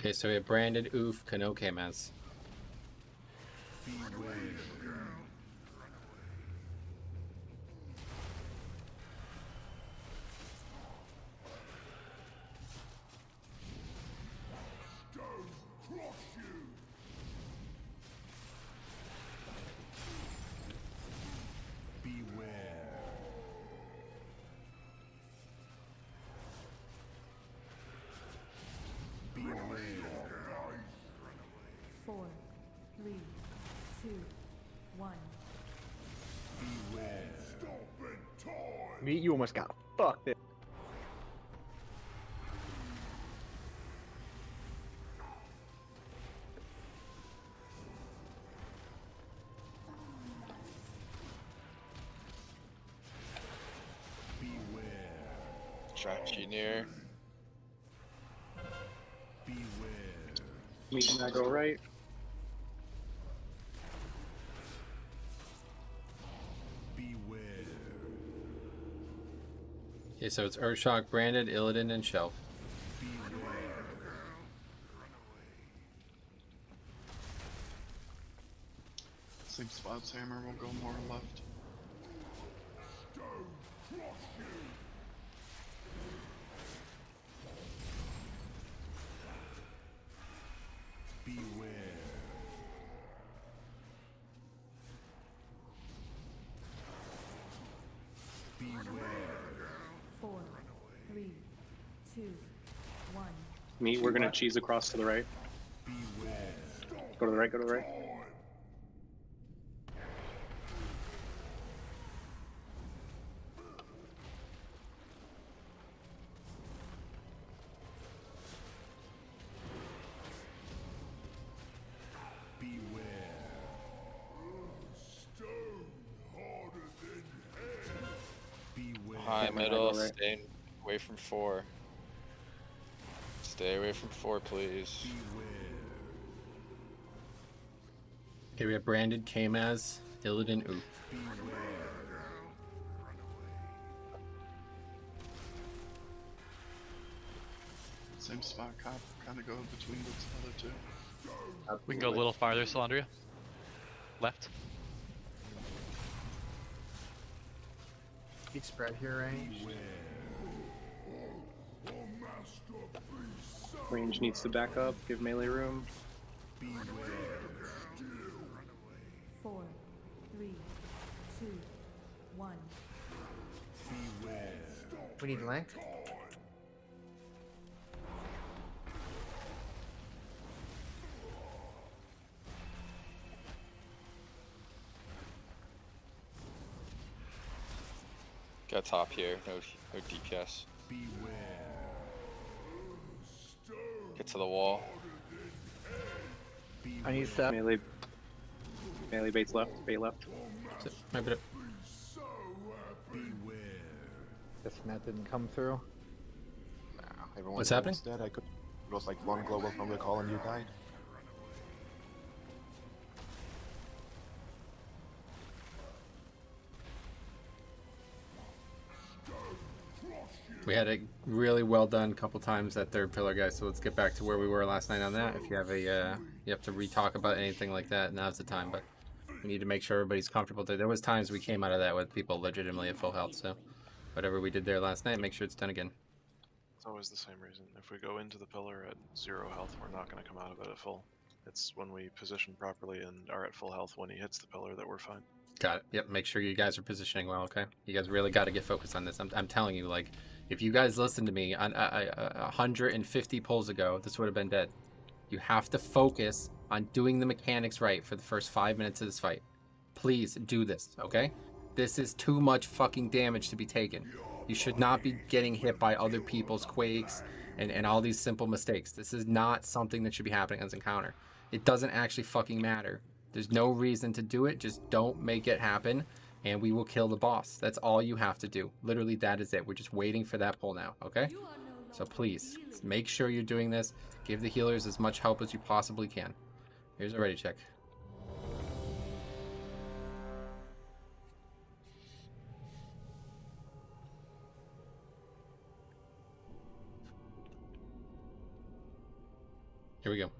Okay, so we have Brandon, Oof, Kano, Kmaz. Four, 3, 2, 1. Me, you almost got fucked it. Strategy near. Meeting that go right. Okay, so it's Urshock, Branded, Illidan, and Shelf. Same spots, Hammer will go more left. Beware. Beware. 4, 3, 2, 1. Me, we're gonna cheese across to the right. Beware. Go to the right, go to the right. Beware. Stone harder than hell. Beware. High, Hammer, middle, go right. stay away from 4. Stay away from 4, please. Okay, we have Branded, Kamaz, Illidan, Oop. Same spot, kind of go between the other two. We can go a little farther, Salandria. Left. Big spread here, range. Range needs to back up, give melee room. 4, 3, 2, 1. We need link. Got top here, no DPS. Get to the wall. I need step. Melee baits left, bait left. Maybe Guess that didn't come through. Everyone What's died happening? Instead, I could. It was like one global from the call and you died. We had a really well done couple times that third pillar, guys. So let's get back to where we were last night on that. If you have a, you have to re-talk about anything like that, now's the time. But we need to make sure everybody's comfortable there. There was times we came out of that with people legitimately at full health. So whatever we did there last night, make sure it's done again. It's always the same reason. If we go into the pillar at 0 health, we're not going to come out of it at full. It's when we position properly and are at full health when he hits the pillar that we're fine. Got it. Yep. Make sure you guys are positioning well. Okay. You guys really got to get focused on this. I'm telling you, like, if you guys listened to me on 150 pulls ago, this would have been dead. You have to focus on doing the mechanics right for the first 5 minutes of this fight. Please do this. Okay. This is too much fucking damage to be taken. You should not be getting hit by other people's quakes and all these simple mistakes. This is not something that should be happening on this encounter. It doesn't actually fucking matter. There's no reason to do it. Just don't make it happen, and we will kill the boss. That's all you have to do. Literally, that is it. We're just waiting for that pull now, okay? So please, make sure you're doing this. Give the healers as much help as you possibly can. Here's a ready check. Here we go.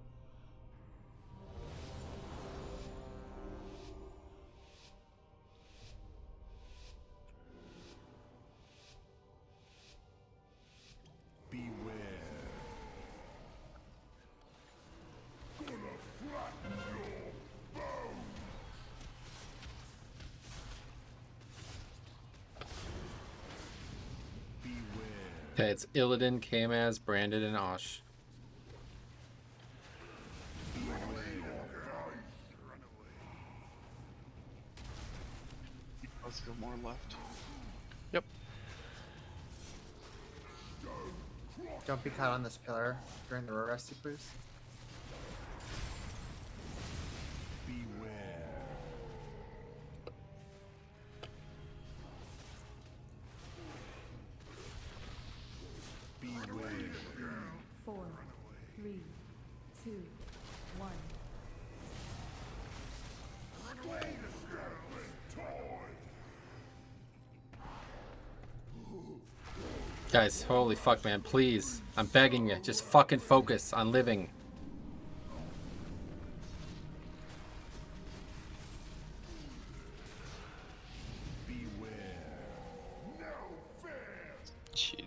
Okay, it's Illidan, Kamaz, Branded, and Osh. Let's go more left. Yep. Don't be caught on this pillar during the row resty, please. Beware. 4, 3, 2, 1. Guys, holy fuck, man, please. I'm begging you, just fucking focus on living. Cheat.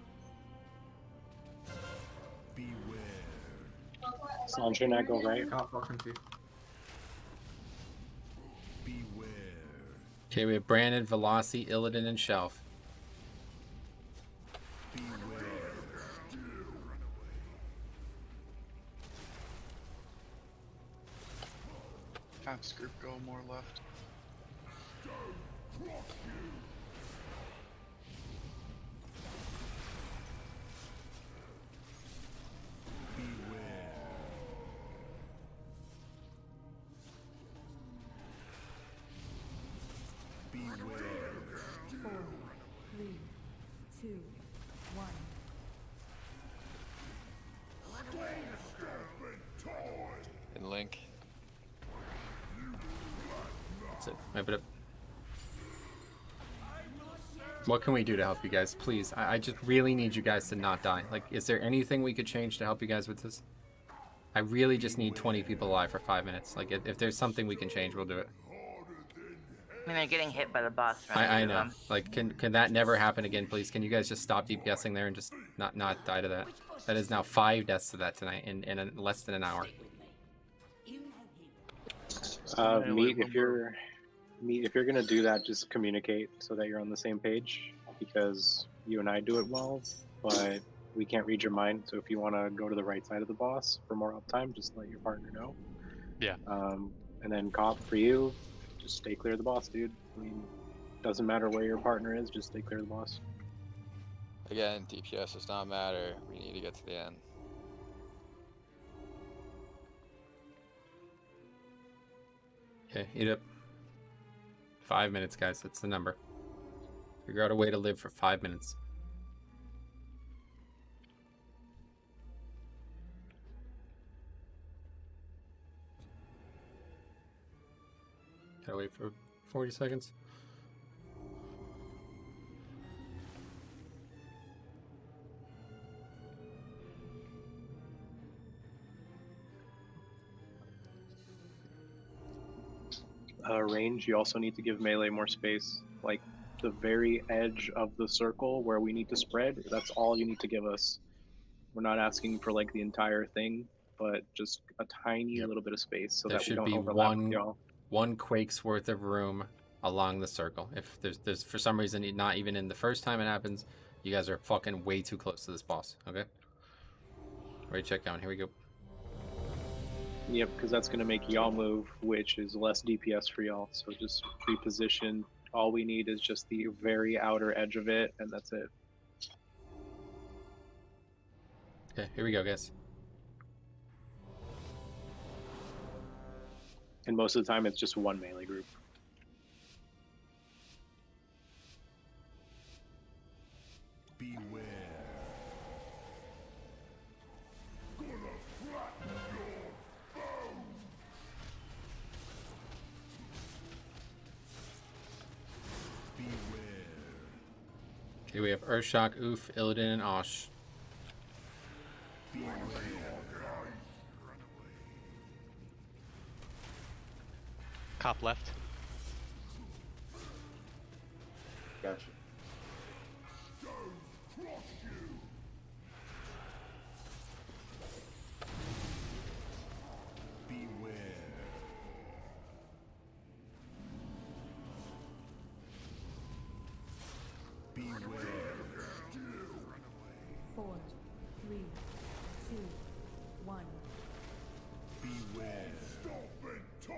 Sanjay and I go right. Oh, fucking too. Okay, we have Brandon, Velocity, Illidan, and Shelf. Have Scoop go more left. Four, three, two, one. And Link. That's it. Wrap it up. What can we do to help you guys? Please, I just really need you guys to not die. Like, is there anything we could change to help you guys with this? I really just need 20 people alive for 5 minutes. Like, if there's something we can change, we'll do it. I mean, they're getting hit by the boss. I know. Like, can that never happen again, please? Can you guys just stop DPSing there and just not die to that? That is now 5 deaths to that tonight in less than an hour. Meat, if you're gonna do that, just communicate so that you're on the same page, because you and I do it well, but we can't read your mind. So if you want to go to the right side of the boss for more uptime, just let your partner know. Yeah. And then cop for you, just stay clear of the boss, dude. I mean, doesn't matter where your partner is, just stay clear of the boss. Again, DPS does not matter. We need to get to the end. Okay, eat up. 5 minutes, guys. That's the number. Figure out a way to live for 5 minutes. Gotta wait for 40 seconds. Range, you also need to give melee more space. Like, the very edge of the circle where we need to spread, that's all you need to give us. We're not asking for, like, the entire thing, but just a tiny little bit of space so There that we should don't be overlap with y'all. one Quake's worth of room along the circle. If there's for some reason not even in the first time it happens, you guys are fucking way too close to this boss. Okay. Ready, check down. Here we go. Yep, because that's going to make y'all move, which is less DPS for y'all. So just reposition. All we need is just the very outer edge of it, and that's it. Okay, here we go, guys. And most of the time, it's just one melee group. Beware. Okay, we have Urshok, Oof, Illidan, and Osh. Cop left. Gotcha. Four, three, two, one. Beware. Stopping time.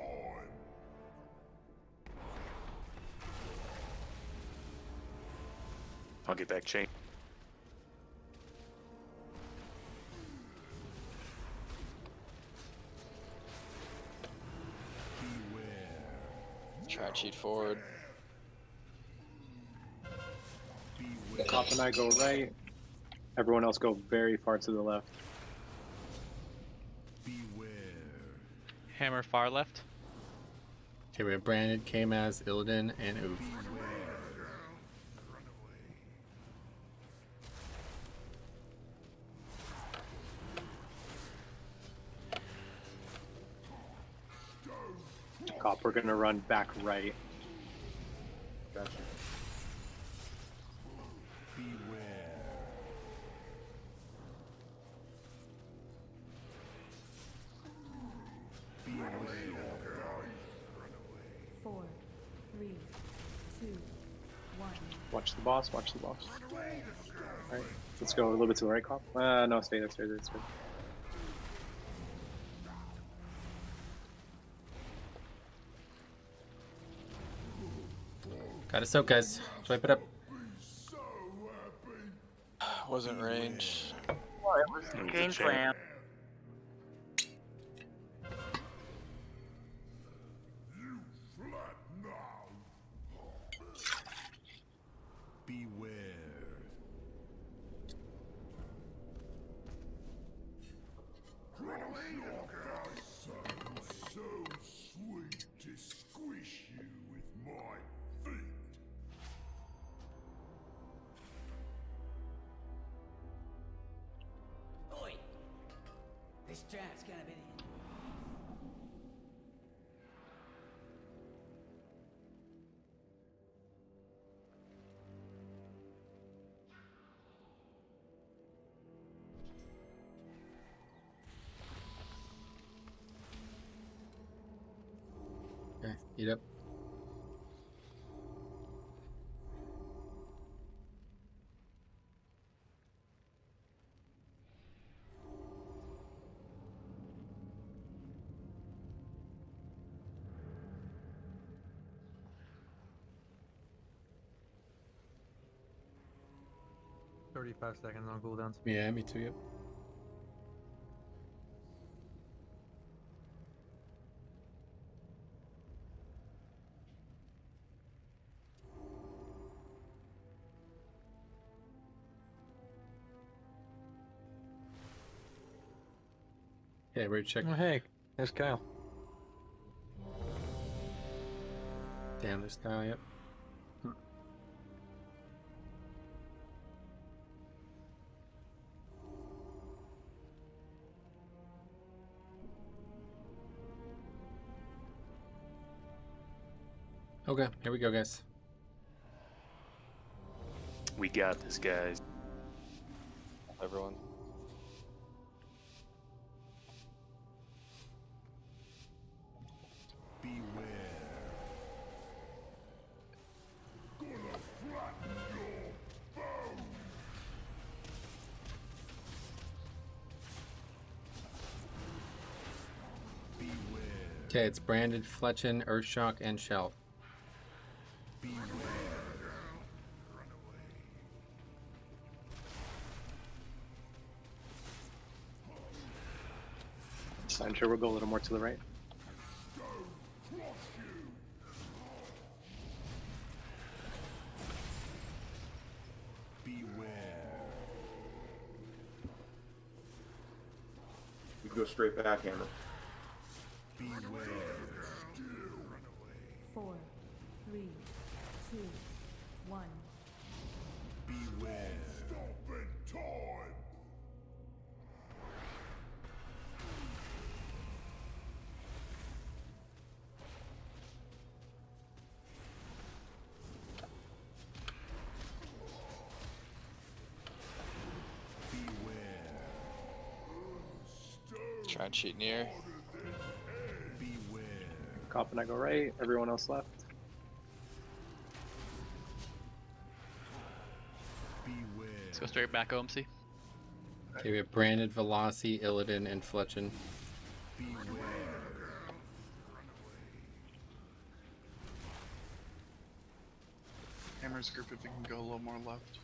I'll get back chain. Try to cheat forward. Cop and I go right. Everyone else go very far to the left. Hammer far left. Okay, we have Brandon, K-Maz, Illidan, and Oof. cop, we're gonna run back right. Gotcha. Four, three, two, one. Watch the boss, watch the boss. Alright, let's go a little bit to the right, cop. No, stay there, stay there, stay there. Got us out, guys. Swipe it up. Wasn't range. Well, it was chain slam. Oi! This giant's gonna be the Okay, eat up. Seconds on cooldowns. Yeah, me too. Yep. Okay, raid check. Oh, hey, there's Kyle. Damn, this guy. Yep. Okay, here we go, guys. We got this, guys. Everyone. Okay, it's branded Fletchin, Earthshock, and Shell. I'm sure we'll go a little more to the right. We go straight back, Hammer. Four, three, two, one. Try and cheat near. Cop and I go right, everyone else left. Let's go straight back OMC. Okay, we have branded Velocity, Illidan, and Fletchin. Hammer's group if you can go a little more left.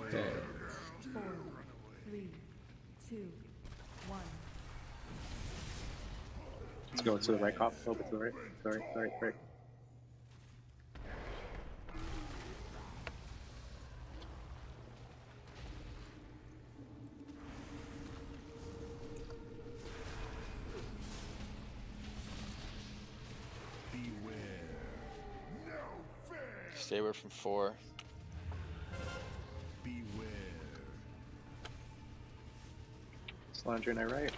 Okay. 4, 3, 2, 1. Let's go to the right, cop. Go to the right. Sorry, right. Stay away from 4. Slander and I right.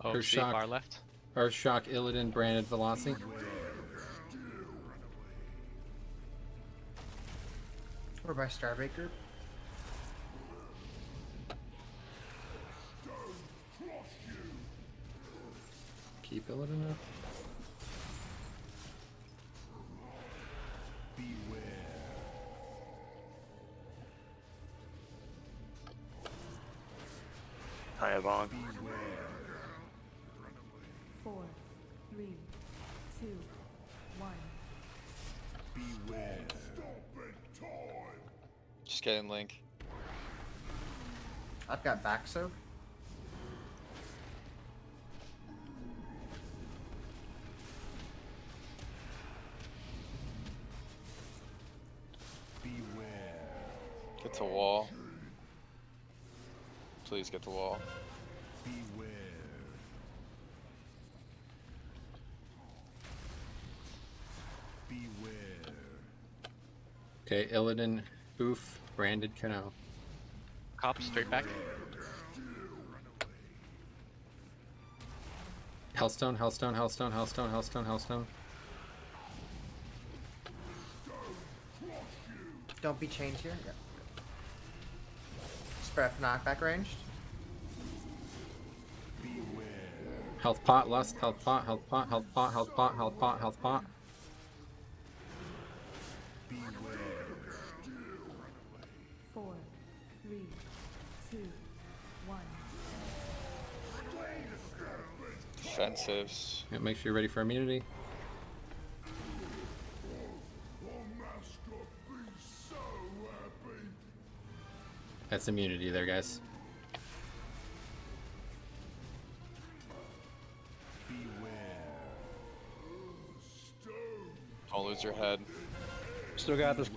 Oh, see, Earthshock. far left. Earthshock, Illidan, branded Velocity. Or by Starbait Group. Keep Illidan up. Hi, Avon. 4, 3, 2, 1. Just get in Link. I've got back soak. Get to wall. Please get the wall. Okay, Illidan, Oof, branded Kano. Cop straight back. Hellstone, Hellstone, Hellstone, Hellstone, Hellstone, Hellstone. Don't be chained here. Yeah. Spread knockback ranged. Health pot, lust, health pot, health pot, health pot, health pot, health pot, health pot. Four, 3, 2, 1. Defensives. Yeah, make sure you're ready for immunity. That's immunity there, guys. Don't lose your head. Still got this.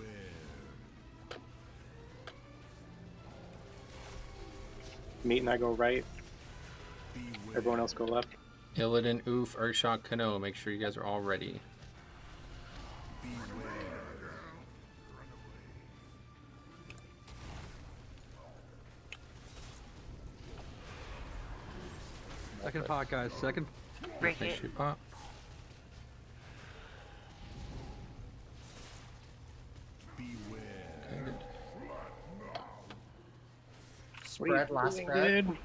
Meat and I go right. Everyone else go left. Illidan, Oof, Earthshock, Kano. Make sure you guys are all ready. Second pot, guys. Second. Break Make it. sure you pop. Okay, good. Spread, last spread.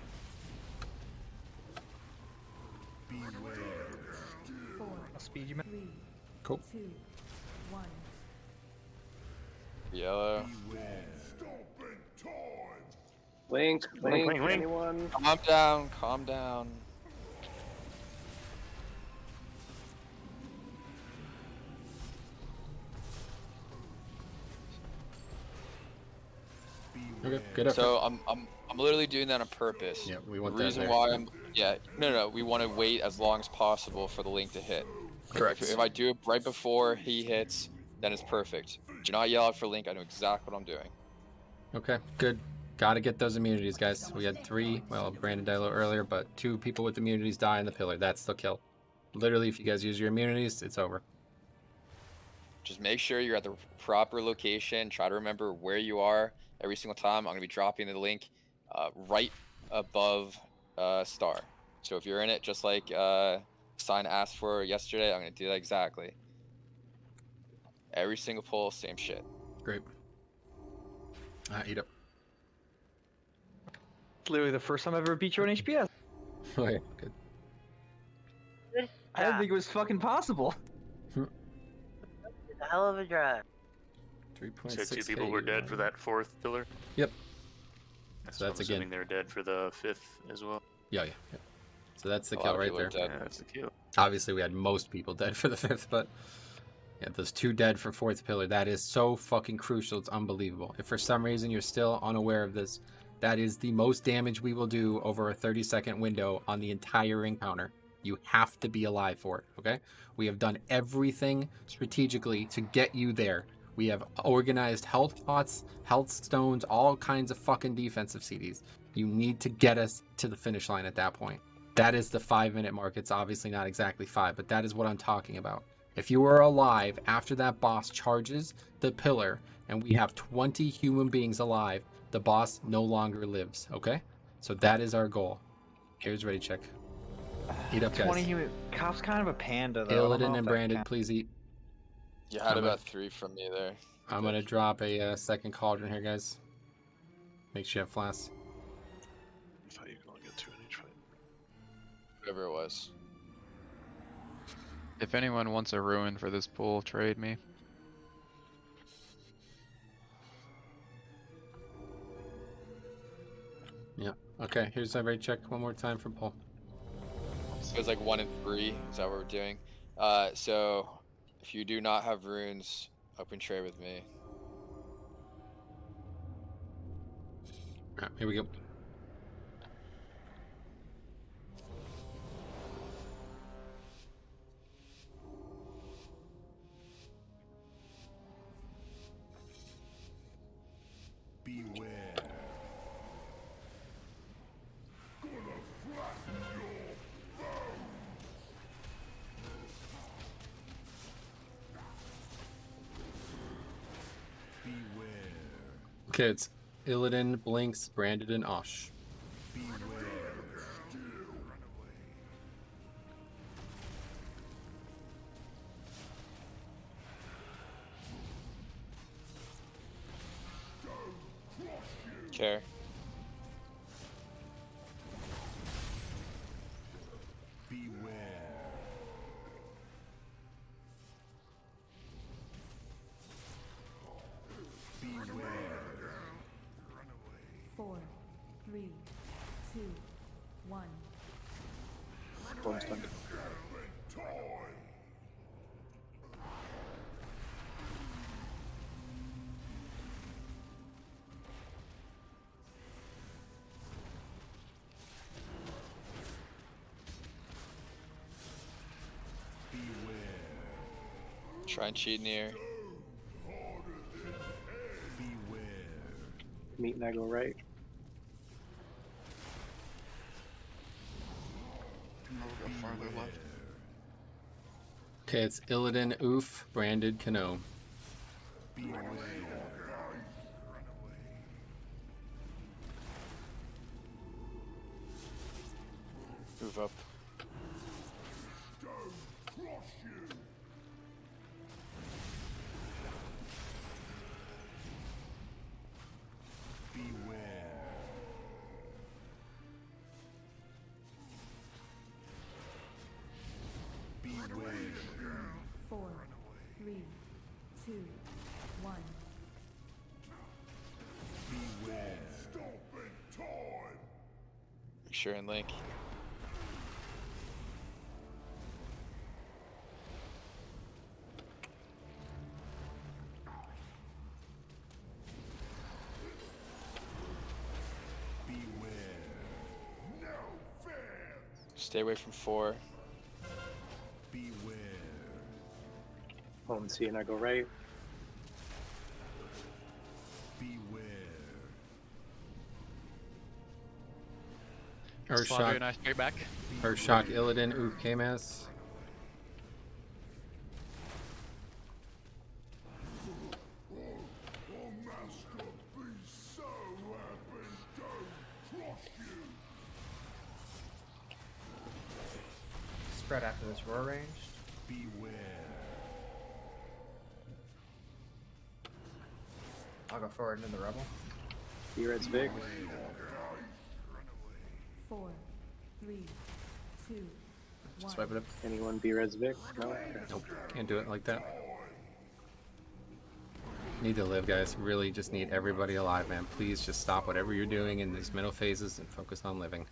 Four, Speed you, man. 3, Cool. 2, 1. Yellow. Link, Link, Link. anyone? Calm down, calm down. Okay, good effort. So I'm literally doing that on purpose. Yeah, we want the that reason there. why no, we want to wait as long as possible for the Link to hit. Correct. If I do it right before he hits, then it's perfect. Do not yell out for Link. I know exactly what I'm doing. Okay, good. Gotta get those immunities, guys. We had 3, well, Brandon died a little earlier, but 2 people with immunities die in the pillar. That's the kill. Literally, if you guys use your immunities, it's over. Just make sure you're at the proper location. Try to remember where you are every single time. I'm going to be dropping the Link right above Star. So if you're in it, just like Sign asked for yesterday, I'm going to do that exactly. Every single pull, same shit. Great. Eat up. It's literally the first time I've ever beat you on HPS. Okay, good. I didn't think it was fucking possible. It's a hell of a drive. 3.6. So 2 people were dead for that 4th pillar? Yep. So that's assuming they're dead for the 5th as well? Yeah. So that's the kill right there. Yeah, that's the kill. Obviously, we had most people dead for the 5th, but yeah, those 2 dead for 4th pillar. That is so fucking crucial. It's unbelievable. If for some reason you're still unaware of this, that is the most damage we will do over a 30-second window on the entire encounter. You have to be alive for it, okay? We have done everything strategically to get you there. We have organized health pots, health stones, all kinds of fucking defensive CDs. You need to get us to the finish line at that point. That is the 5-minute mark. It's obviously not exactly 5, but that is what I'm talking about. If you are alive after that boss charges the pillar and we have 20 human beings alive, the boss no longer lives, okay? So that is our goal. Here's ready check. Eat up, 20 guys. human. Cop's kind of a panda, though. I don't know Illidan if and that Brandon, counts. please eat. You had I'm about 3 from me there. I'm going to drop a second cauldron here, guys. Make sure you have flasks. I thought you could only get 2 in each fight. Whatever it was. If anyone wants a ruin for this pool, trade me. Yeah. Okay, here's a rate check one more time from Paul. It was like 1 and 3. Is that what we're doing? So if you do not have runes, open trade with me. Alright, here we go. Beware. Gonna flatten your bones. Beware. Okay, it's Illidan, Blinks, Brandon, and Osh. Beware. Still run away. Don't cross you. Care. Beware. Beware. 4, 3, 2, 1. Storm's done. Toy. Try and cheat in here. Meet and I go right. And we'll go farther left. Okay, it's Illidan, Oof, Branded, Kano. Move up. Beware. 4, 3, 2, 1. Beware. Stopping time. Make sure and link. Stay away from 4. Home C and I go right. Slaughter and I straight back. Earthshock, Illidan, Oof, Kmas. Spread after this roar ranged. Beware. I'll go forward into the rebel. B-Red's big. 4, 3, 2, 1. Swipe it up. Anyone B-Red's Vic? No? Nope, can't do it like that. Need to live, guys. Really just need everybody alive, man. Please just stop whatever you're doing in these middle phases and focus on living.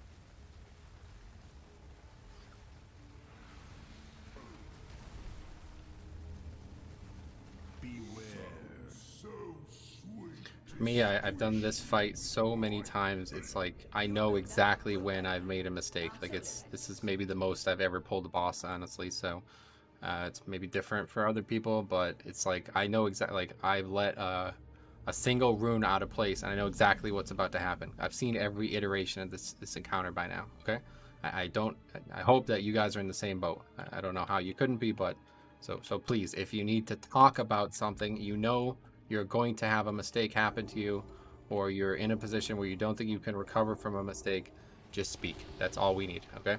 For me, I've done this fight so many times. It's like I know exactly when I've made a mistake. Like this is maybe the most I've ever pulled a boss, honestly. So it's maybe different for other people, but it's like I know exactly. Like I've let a single rune out of place, and I know exactly what's about to happen. I've seen every iteration of this encounter by now. Okay, I hope that you guys are in the same boat. I don't know how you couldn't be, but so please, if you need to talk about something, you know you're going to have a mistake happen to you, or you're in a position where you don't think you can recover from a mistake, just speak. That's all we need, okay?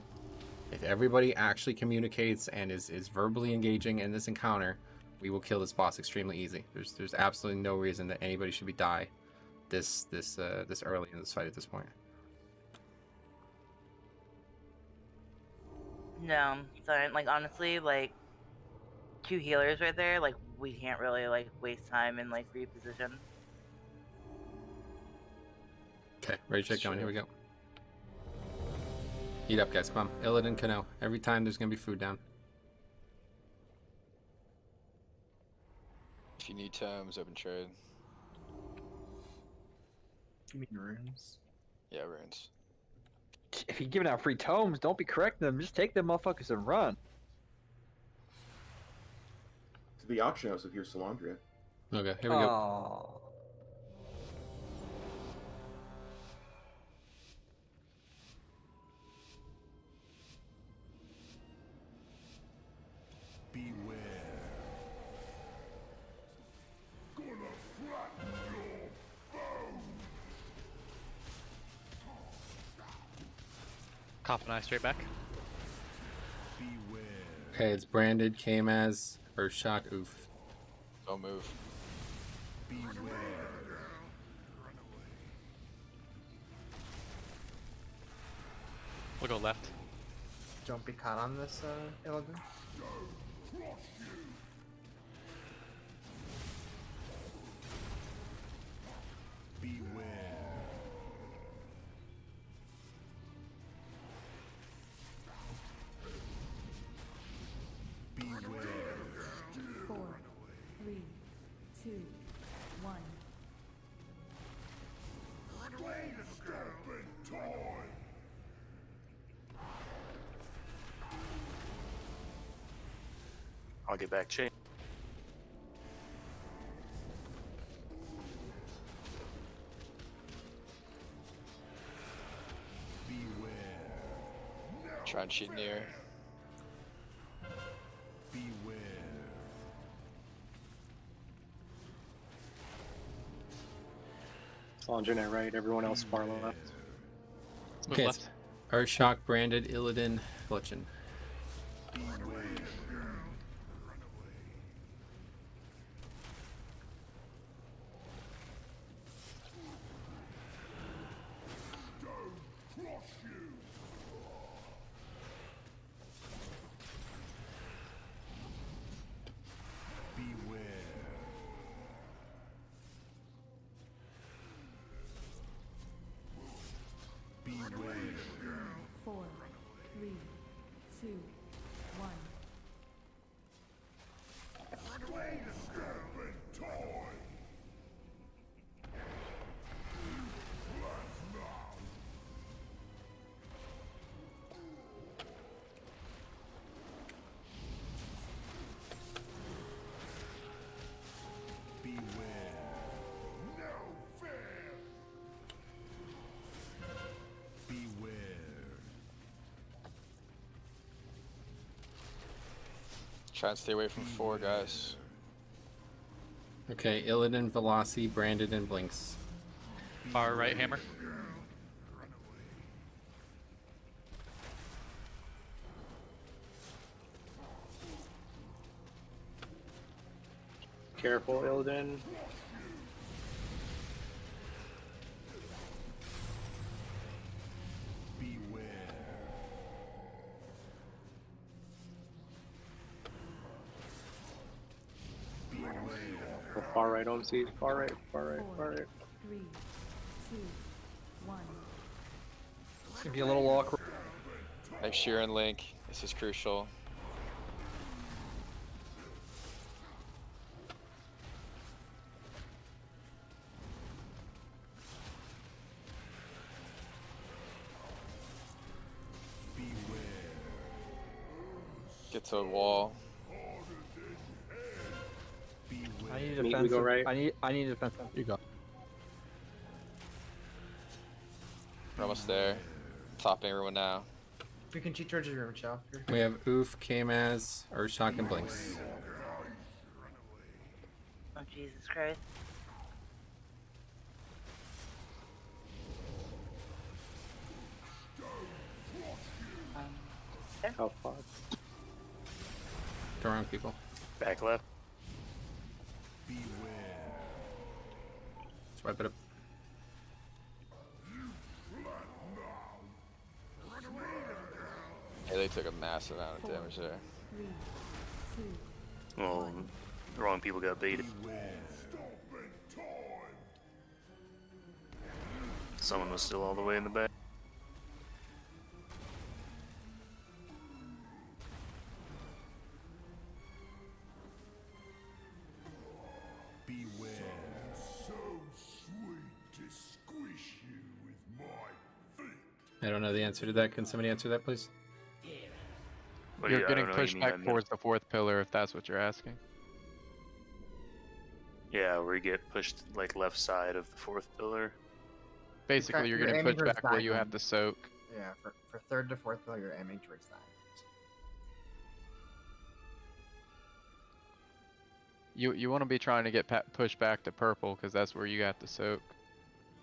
If everybody actually communicates and is verbally engaging in this encounter, we will kill this boss extremely easy. There's absolutely no reason that anybody should die this early in this fight at this point. No, sorry. Like honestly, like 2 healers right there. Like we can't really like waste time and like reposition. Okay, ready to check going. Here we go. Eat up, guys. Come on. Illidan, Kano. Every time there's going to be food down. If you need tomes, open trade. You mean runes? Yeah, runes. If you're giving out free tomes, don't be correcting them. Just take them motherfuckers and run. To the auction house if you're Salandria. Okay, here we go. Beware. Gonna flatten your bones. Cop and I straight back. Beware. Okay, it's branded, came as Earthshock, oof. Don't move. Beware. We'll go left. Don't be caught on this, Illidan. Beware. Beware. 4, 3, 2, 1. I'll get back chain. Try and shoot near. Beware. Solandrana right, everyone else far left. Okay, it's Earthshock, branded, Illidan, Glitchin. Beware. 4, 3, 2, 1. Try and stay away from 4 guys. Okay, Illidan, Velocity, branded, and Blinks. Far right hammer. Careful, Illidan. Far right, OMC. Far right, far right, far right. 3, 2, 1. It's gonna be a little awkward. Make sure you're in link. This is crucial. Get to a wall. I need a We defensive. go right. I need a defensive. You go. We're almost there. Topping everyone now. We can cheat towards your room, Chell. We have Oof, Kamaz, Urshock, and Blinks. Oh Jesus Christ. How far? Go around, people. Back left. Swipe it up. Yeah, they took a massive amount of damage there. Well, the wrong people got baited. Someone was still all the way in the back. I don't know the answer to that. Can somebody answer that, please? But You're yeah, I getting don't know, pushed you mean back towards the fourth pillar, if that's what you're asking. Yeah, where you get pushed like left side of the fourth pillar. Basically, you're You're getting aiming pushed towards back where you have diamond. to soak. Yeah, for third to fourth pillar, you're aiming towards that. You want to be trying to get pushed back to purple, because that's where you have to soak.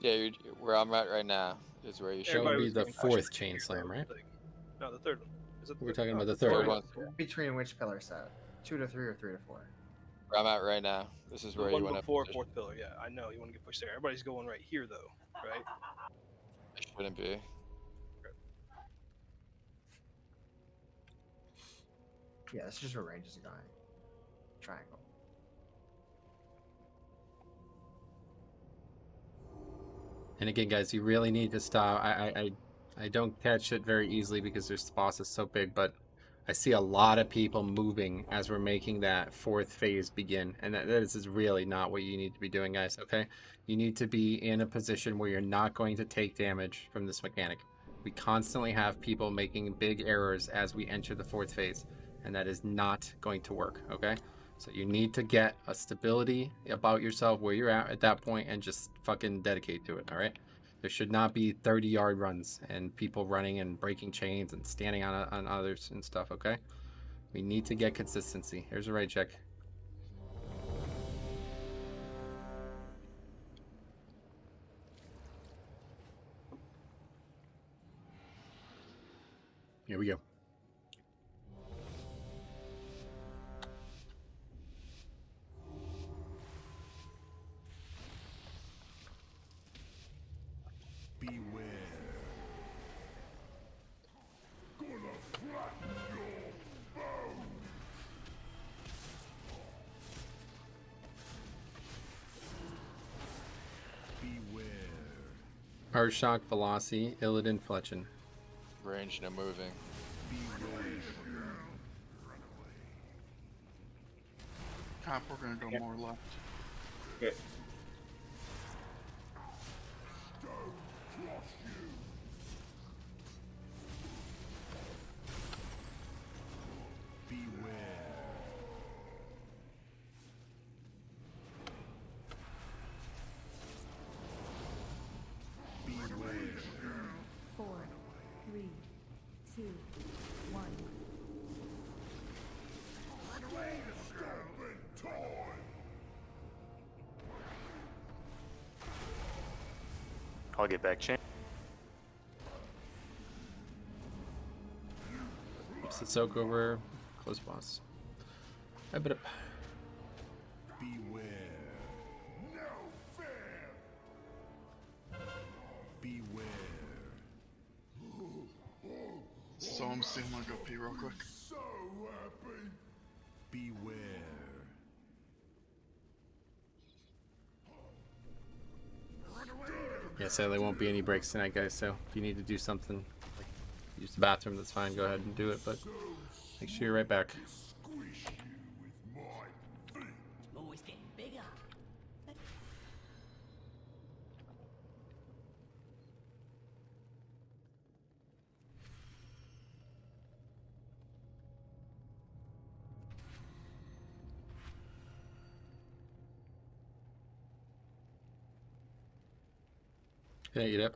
Yeah, where I'm at right now is where you should That would be was the getting pushed fourth back chain here, slam, right? No, the third one. Is it the We're third? talking No, about the Third third one. Between which pillar set? 2 to 3 or 3 to 4? Where I'm at right now. This is The where one you want to. before fourth pillar. Yeah, I know you want to get pushed there. Everybody's going right here though, right? It shouldn't be. Yeah, that's just where ranges are going. Triangle. And again, guys, you really need to stop. I don't catch it very easily because this boss is so big, but I see a lot of people moving as we're making that fourth phase begin. And this is really not what you need to be doing, guys, okay? You need to be in a position where you're not going to take damage from this mechanic. We constantly have people making big errors as we enter the fourth phase, and that is not going to work, okay? So you need to get a stability about yourself where you're at that point and just fucking dedicate to it, all right? There should not be 30-yard runs and people running and breaking chains and standing on others and stuff, okay? We need to get consistency. Here's a right check. Here we go. Urshock, Velocity, Illidan, Fletchin. Range, no moving. Cop, we're gonna go more left. Okay. Four, three, two, one. I'll get back chain. Keeps the soak over close boss. I bet up. So I'm seeing my go pee real quick. So happy. Beware. Yeah, sadly won't be any breaks tonight, guys, so if you need to do something, like use the bathroom, that's fine, go ahead and do it, but make sure you're right back. Always getting bigger. Can I eat up?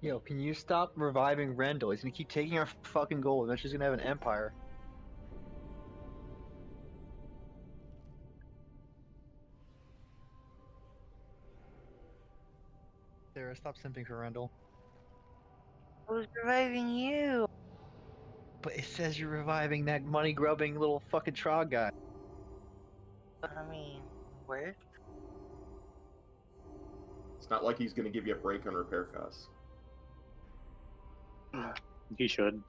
Yo, can you stop reviving Rendell? He's gonna keep taking our fucking gold, and then she's gonna have an empire. Sarah, stop simping for Rendell. Who's reviving you? But it says you're reviving that money-grubbing little fucking trog guy. I mean, where? It's not like he's gonna give you a break on repair costs. He should.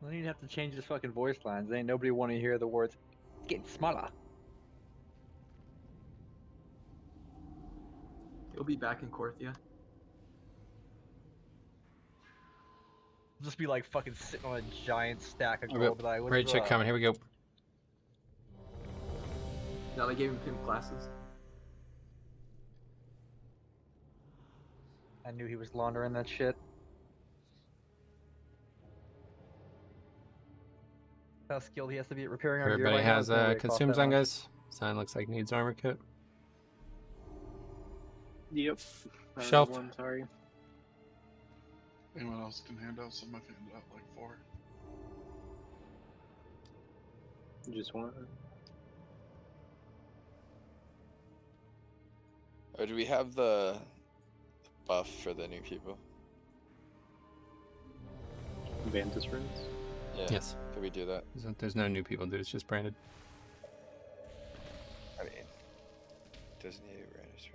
Then you'd have to change his fucking voice lines. Ain't nobody want to hear the words "getting smaller." He'll be back in Korthia. Just be like fucking sitting on a giant stack of Okay. gold. Like, Raid check coming. Here we go. No, they gave him pimp classes. I knew he was laundering that shit. How skilled he has to be at repairing our gear. Everybody right now has is gonna really cost consumes that on, much. guys. Sign looks like needs armor kit. Yep. Shelf. One, sorry. Anyone else can hand out some? I've handed out like 4. Just one. Oh, do we have the buff for the new people? Vantis runes? Yeah. Yes. Could we do that? There's no new people, dude. It's just branded. I mean, doesn't need a register.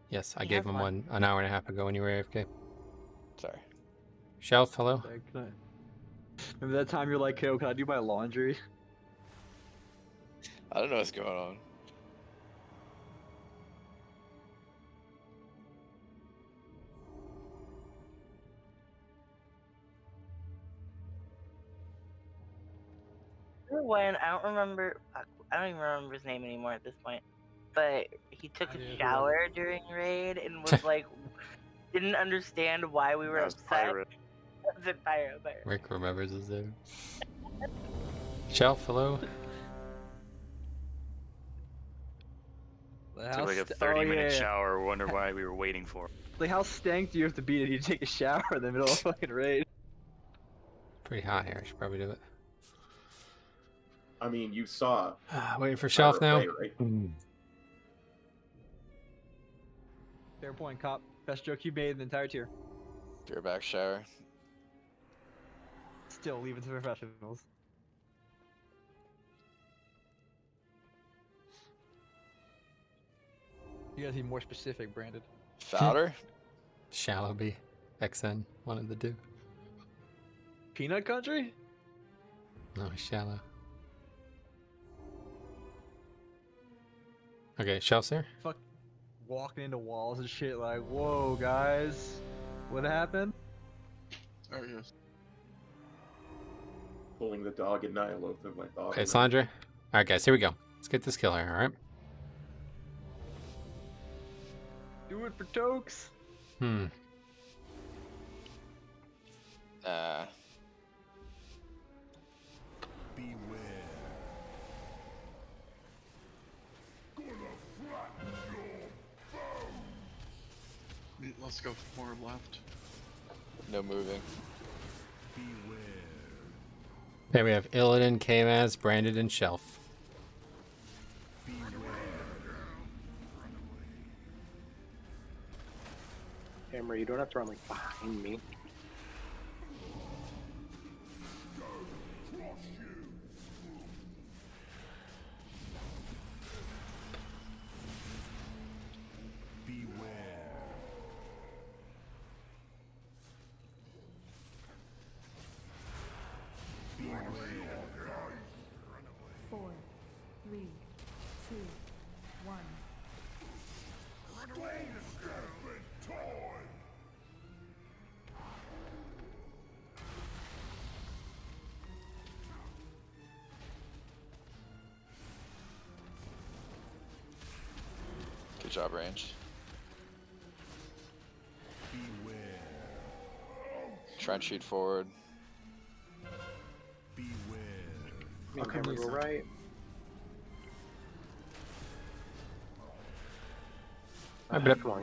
Yes, I We gave have him one. one an hour and a half ago when you were AFK. Sorry. Shelf, hello. Remember that time you're like, "Yo, can I do my laundry?" I don't know what's going on. When I don't remember, fuck, I don't even remember his name anymore at this point. But he took I do. a shower during raid and was like, didn't understand why we were That was upset. pirate. Was it Pyro? Rick remembers is there. Shelf, hello. Took like a 30-minute shower. Wonder why we were waiting for. Like, how stank do you have to be to take a shower in the middle of fucking raid? Pretty hot here. I should probably do it. I mean, you saw. Waiting for Shelf now. Play, right? Fair point, cop. Best joke you made in the entire tier. Beer back shower. Still, leave it to professionals. You gotta be more specific, Brandon. Fowler? Shallow B. XN wanted to do. Peanut Country? No, shallow. Okay, Shelf's here. Fuck. Walking into walls and shit like, whoa, guys. What happened? Oh, yes. Pulling the dog and Nyloth of my dog. Okay, Sandra. Alright, guys, here we go. Let's get this kill here, alright? Do it for Tokes. Let's go more left. No moving. There we have Illidan, Kmaz, Branded, and Shelf. Camera, you don't have to run like behind me. Four, three, two, one. Good job, range. Try and shoot forward. Camera, go right.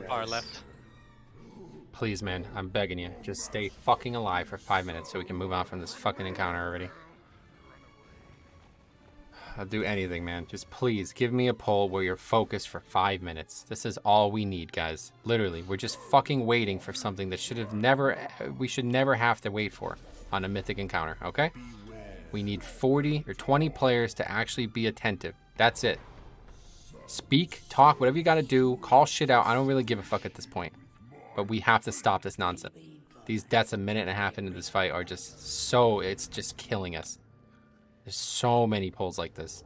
Far left. Please, man, I'm begging you. Just stay fucking alive for 5 minutes so we can move on from this fucking encounter already. I'll do anything, man. Just please give me a poll where you're focused for 5 minutes. This is all we need, guys. Literally, we're just fucking waiting for something that we should never have to wait for on a mythic encounter, okay? We need 40 or 20 players to actually be attentive. That's it. Speak, talk, whatever you gotta do. Call shit out. I don't really give a fuck at this point. But we have to stop this nonsense. These deaths a minute and a half into this fight are just so... It's just killing us. There's so many polls like this.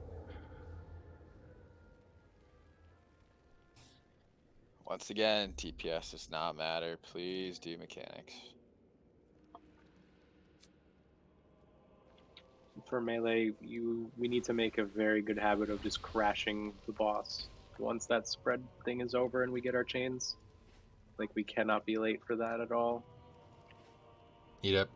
Once again, TPS does not matter. Please do mechanics. For melee, we need to make a very good habit of just crashing the boss once that spread thing is over and we get our chains. Like, we cannot be late for that at all. Eat up.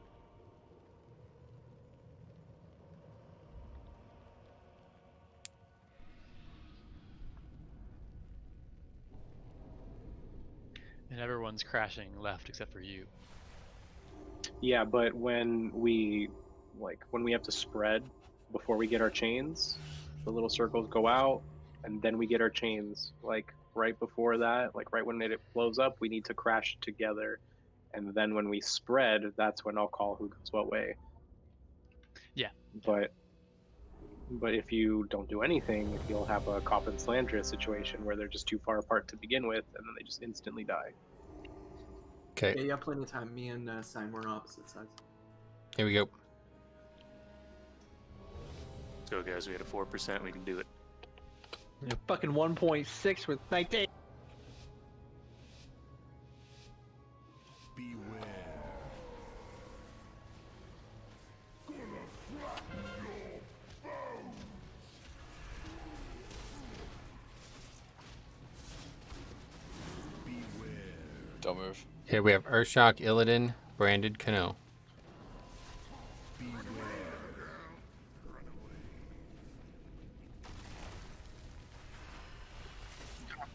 And everyone's crashing left except for you. Yeah, but when we have to spread before we get our chains, the little circles go out, and then we get our chains. Like, right before that, like right when it blows up, we need to crash together. And then when we spread, that's when I'll call who goes what way. Yeah. But if you don't do anything, you'll have a Cop and Slandria situation where they're just too far apart to begin with, and then they just instantly die. Okay. Yeah, you have plenty of time. Me and Sign were on opposite sides. Here we go. Let's go, guys. We had a 4%. We can do it. Yeah, fucking 1.6 with 19. Don't move. Here we have Urshok, Illidan, Branded Canoe.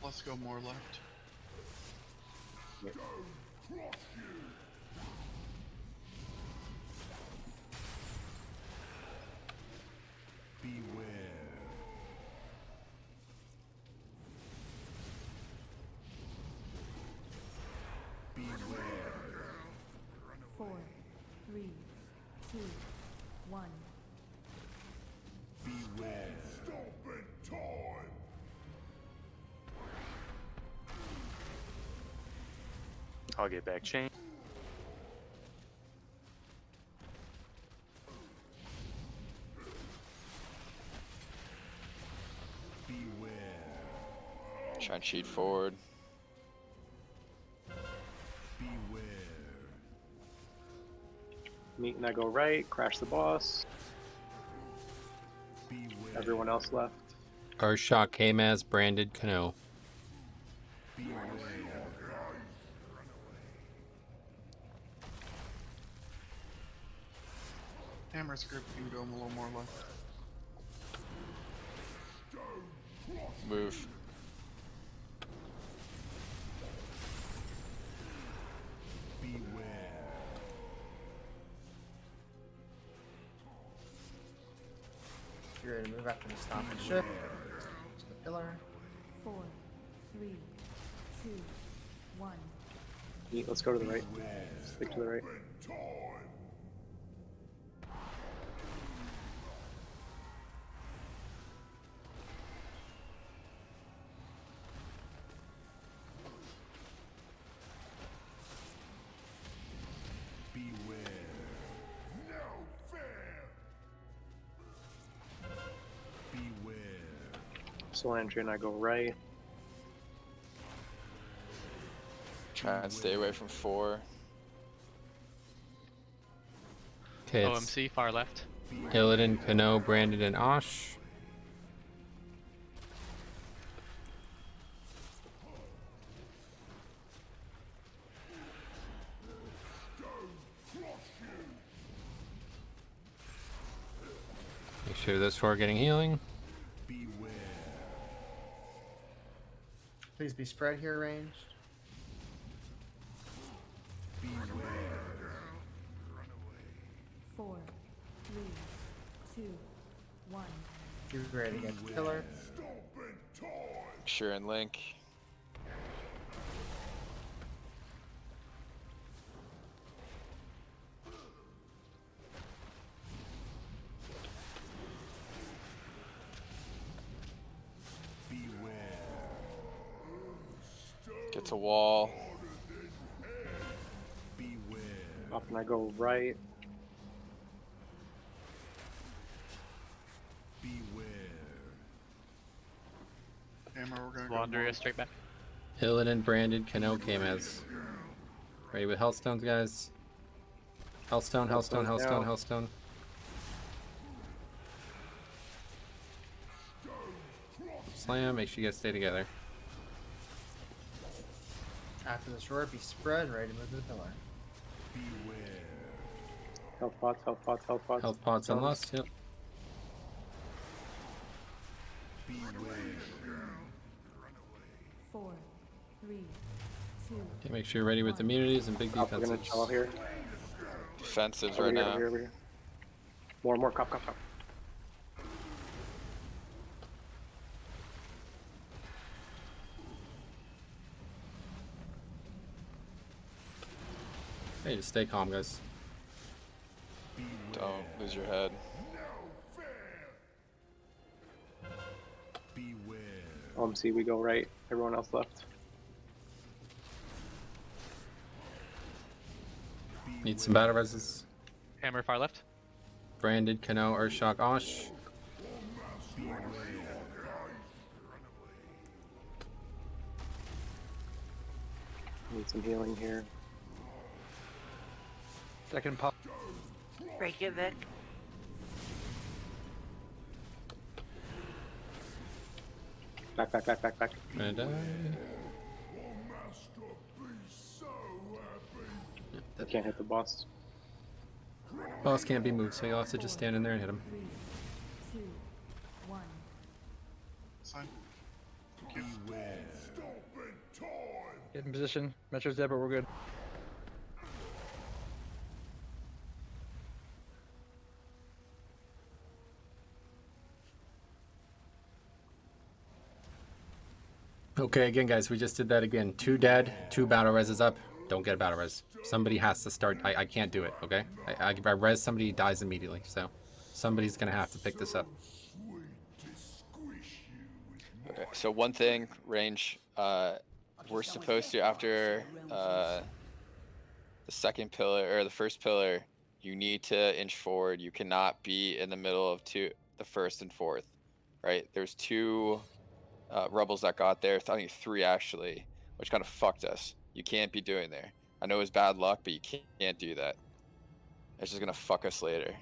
Let's go more left. Four, three, two, one. Beware. Stomping time. I'll get back chain. Try and cheat forward. Meet and I go right, crash the boss. Everyone else left. Urshok, Kamaz, Branded Canoe. Hammer's group can go a little more left. Move. You ready to move after the stop and shift? To the pillar. 4, 3, 2, 1. Meet, let's go to the right. Stick to the right. Slandria and I go right. Try and stay away from 4. Okay, it's OMC, far left. Illidan, Canoe, Branded, and Osh. Make sure those 4 are getting healing. Please be spread here, ranged. Beware. 4, 3, 2, 1. Be ready against pillar. Sure and Link. Get to wall. Up and I go right. Hammer, we're gonna Laundry straight back. Illidan, Branded, Kano, Kamez. Ready with Hellstones, guys. Hellstone, Hellstone, Hellstone, Hellstone. Slam, make sure you guys stay together. After this roar, be spread, ready to move to the pillar. Health pots, health pots, health pots. Health pots and lust, yep. 4, 3, 2. Okay, make sure you're ready with immunities and big We're gonna defenses. chill here. Defensives Over right here, now. over here, over here. More, cop. Hey, just stay calm, guys. Don't lose your head. OMC, we go right. Everyone else left. Need some battle reses. Hammer far left. Branded, Kano, Urshok, Osh. Need some healing here. Second pop. Break it, Vic. Back. Gonna die. I can't hit the boss. Boss can't be moved, so you'll have to just stand in there and hit him. 3, 2, 1. Sign. Get in position. Metro's dead, but we're good. Okay, again, guys, we just did that again. 2 dead, 2 battle reses up. Don't get a battle res. Somebody has to start. I can't do it, okay? I res somebody, dies immediately, so somebody's gonna have to pick this up. Okay, so one thing, range, we're supposed to, after the second pillar, or the first pillar, you need to inch forward. You cannot be in the middle of the first and fourth, right? There's 2 rebels that got there, I think 3 actually, which kind of fucked us. You can't be doing there. I know it was bad luck, but you can't do that. It's just gonna fuck us later.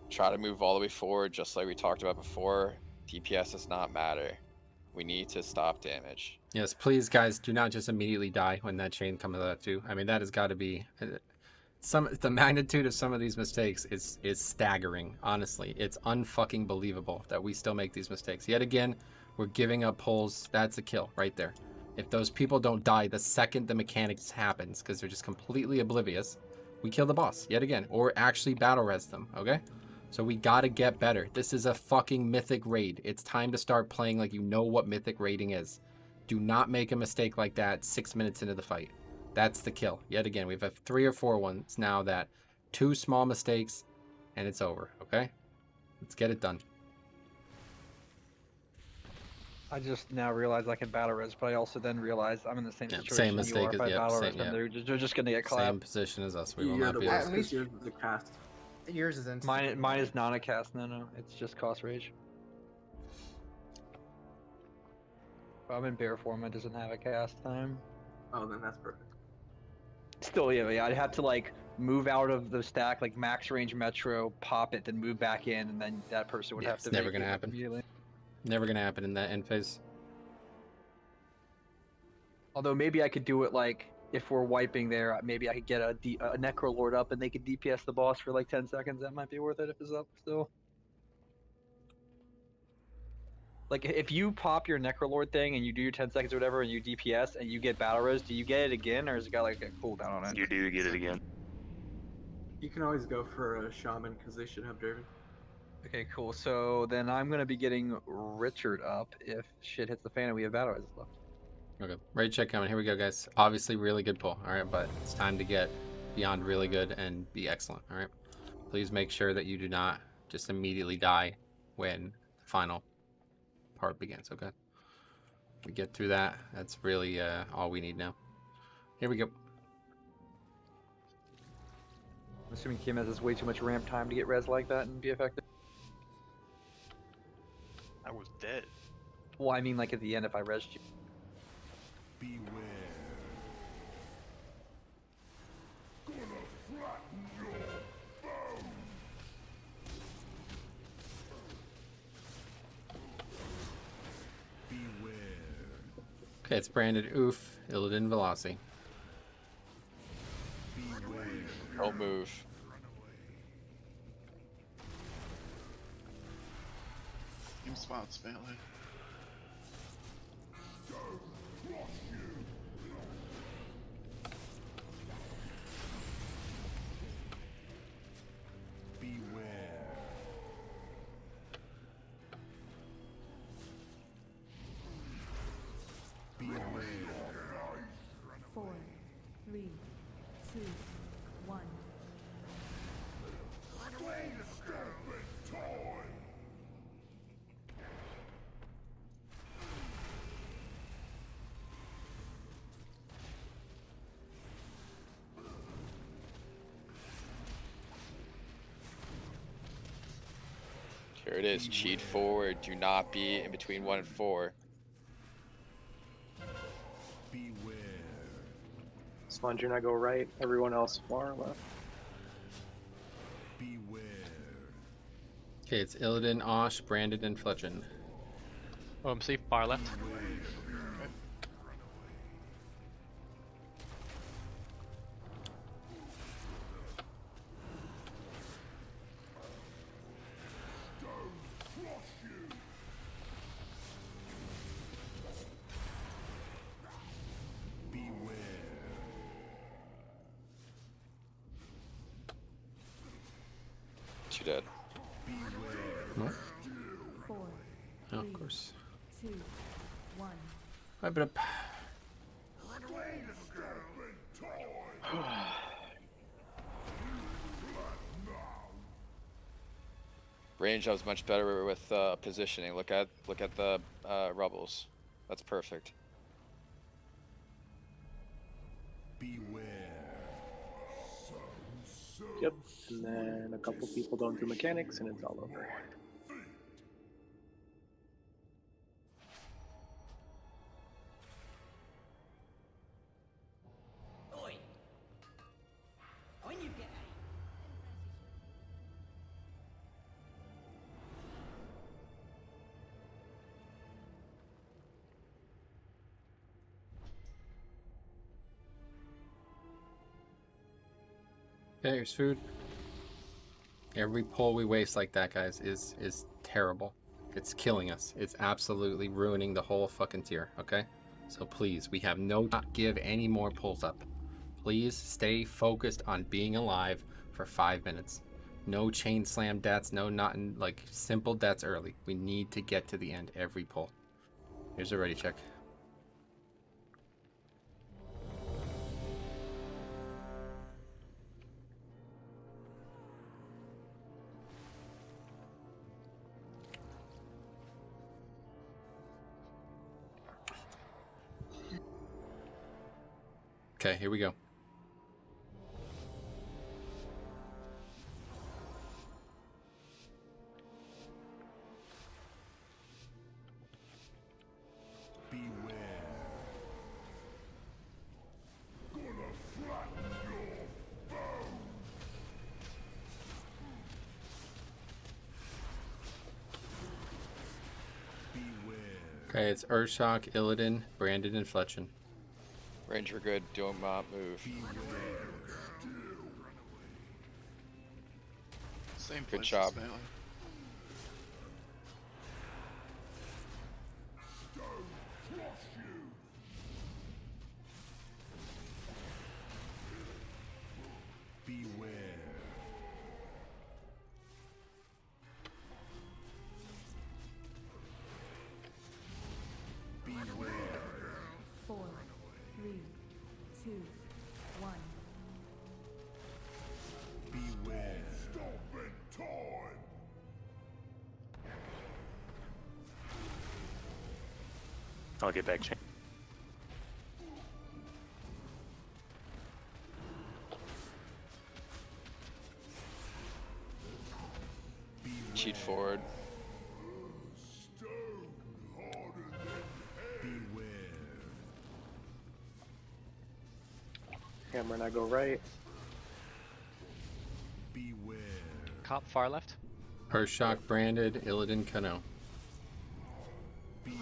Try to move all the way forward, just like we talked about before. DPS does not matter. We need to stop damage. Yes, please, guys, do not just immediately die when that chain comes out too. I mean, that has got to be the magnitude of some of these mistakes is staggering. Honestly, it's unfucking believable that we still make these mistakes. Yet again, we're giving up pulls. That's a kill right there. If those people don't die the second the mechanics happens, because they're just completely oblivious, we kill the boss yet again, or actually battle res them. Okay. So we gotta get better. This is a fucking mythic raid. It's time to start playing like you know what mythic raiding is. Do not make a mistake like that 6 minutes into the fight. That's the kill. Yet again, we've had 3 or 4 ones now that 2 small mistakes and it's over, okay? Let's get it done. I just now realize I can battle res, but I also then realize I'm in the same situation same you mistake are. as If I yep, battle same, res, yeah. then they're just gonna get clapped. Same position as us. We will You're not the be worst able to. because you're the cast. Yours is instant. Mine is not a cast. No, it's just cost rage. If I'm in bear form, it doesn't have a cast time. Oh, then that's perfect. Still, yeah, I'd have to like move out of the stack, like max range metro, pop it, then move back in, and then that person would Yeah, have to. it's never gonna vacate happen. immediately. Never gonna happen in that end phase. Although maybe I could do it like if we're wiping there, maybe I could get a Necro Lord up and they could DPS the boss for like 10 seconds. That might be worth it if it's up still. Like if you pop your Necrolord thing and you do your 10 seconds or whatever and you DPS and you get battle res, do you get it again or has it got like a cooldown on it? You do get it again. You can always go for a shaman because they should have Derby. Okay, cool. So then I'm gonna be getting Richard up if shit hits the fan and we have battle res left. Okay, raid check coming. Here we go, guys. Obviously, really good pull. All right, but it's time to get beyond really good and be excellent. All right. Please make sure that you do not just immediately die when the final part begins. Okay. We get through that. That's really all we need now. Here we go. I'm assuming Kim has this way too much ramp time to get res like that and be effective. I was dead. Well, I mean like at the end if I resed you. Beware. Gonna flatten your foe. Beware. Okay, it's branded Oof, Illidan, Velocity. Beware. Don't move. Team spots, Bentley. Beware. 4, 3, 2, 1. Here it is. Cheat forward. Do not be in between 1 and 4. Beware. Sludge and I go right, everyone else far left. Beware. Okay, it's Illidan, Osh, Branded, and Fletchin. OMC, far left. Two dead. What? 4, Oh, 3, of course. 2, 1. Wipe it up. Range I was much better with positioning. Look at the rubbles. That's perfect. Beware. Yep, and then a couple people don't do mechanics and it's all over. Oi! When you get Okay, here's food. Every pull we waste like that, guys, is terrible. It's killing us. It's absolutely ruining the whole fucking tier, okay? So please, we have not give any more pulls up. Please stay focused on being alive for 5 minutes. No chain slam deaths, no nothing, like simple deaths early. We need to get to the end every pull. Here's a ready check. Okay, here we go. Beware. Gonna flatten your foe. Beware. Okay, it's Urshock, Illidan, Brandon, and Fletchin. Ranger good. Do not move. Same Good place job. as Bentley. 2, 1. Beware. Stomping time. I'll get back chain. Cheat forward. Hammer and I go right. Beware. Cop far left. Earthshock branded, Illidan Kano. Beware.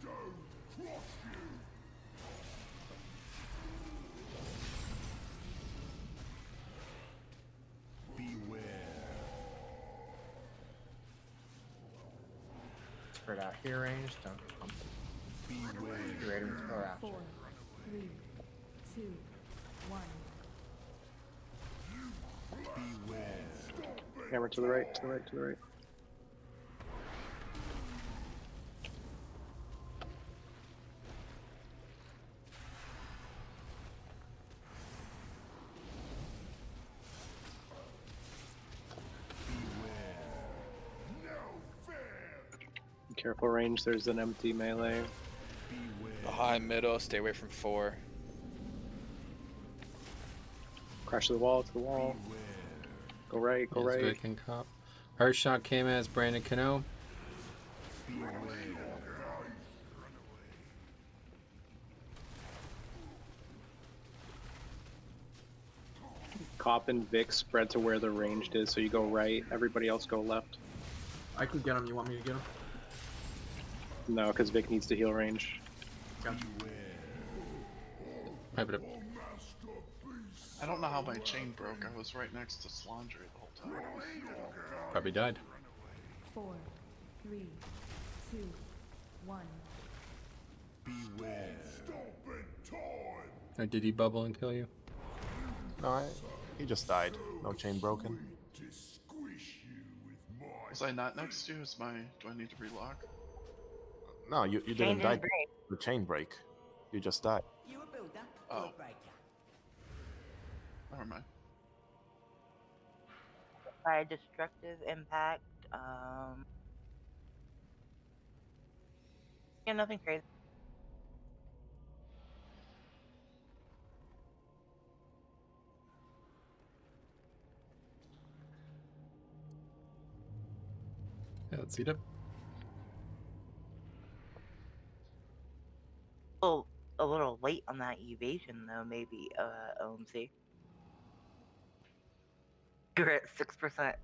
Stone crush you. Beware. Spread out here range. Don't get pumped. Beware. Be ready to throw out. 4, 3, 2, 1. Beware. Hammer to the right, to the right, to the right. Be careful range, there's an empty melee. Behind middle, stay away from 4. Crash to the wall, to the wall. Go right, go right. Vic and Cop. Earthshock came as Brandon Kano. Cop and Vic spread to where the ranged is, so you go right, everybody else go left. I can get him. You want me to get him? No, because Vic needs to heal range. Gotcha. I don't know how my chain broke. I was right next to Slondre the whole time. Probably died. 4, 3, 2, 1. Beware. Stomping time. Or did he bubble and kill you? No, he just died. No chain broken. To squish you with my. Was I not next to you? Do I need to relock? No, you didn't die. The chain break. You just died. You a builder or Oh. a breaker? Never mind. By destructive impact. Yeah, nothing crazy. Yeah, let's eat up. Oh, a little late on that evasion though, maybe, OMC. You're at 6%. Yeah.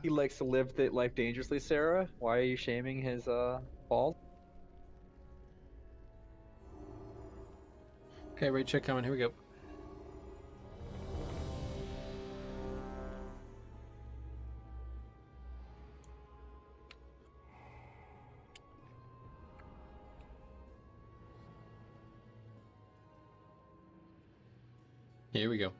He likes to live the life dangerously, Sarah. Why are you shaming his fault? Okay, raid check coming. Here we go. Here we go.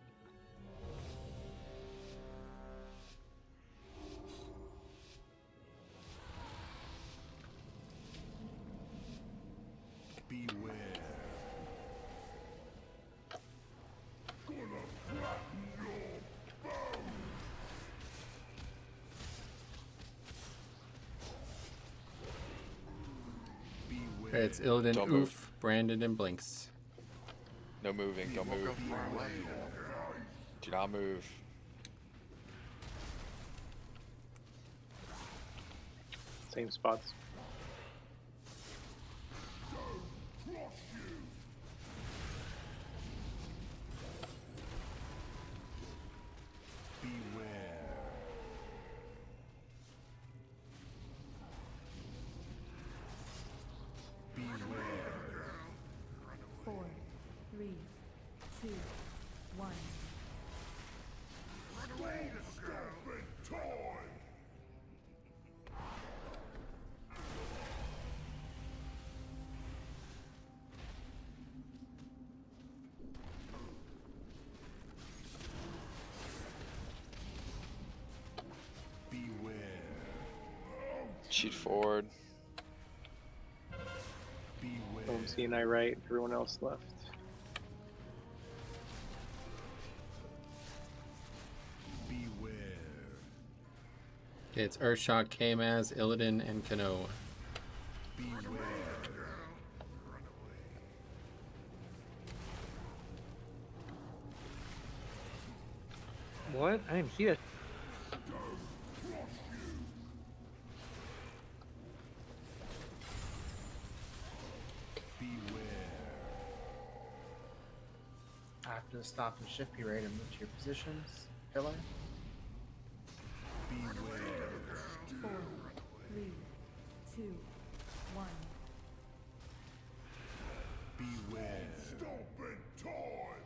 Beware. Gonna flatten your bones. Beware. Okay, it's Illidan, Don't Oof, move. Brandon, and Blinks. No moving. Don't move. Do not move. Same spots. Beware. 4, 3, 2, 1. Stomping time. sheet forward. OMC and I right, everyone else left. Okay, it's Urshot, Kamaz, Illidan, and Kano. What? I didn't see it. After the stop and shift, be ready to move to your positions. Pillar. 4, 3, 2, 1. Beware. Stomping time.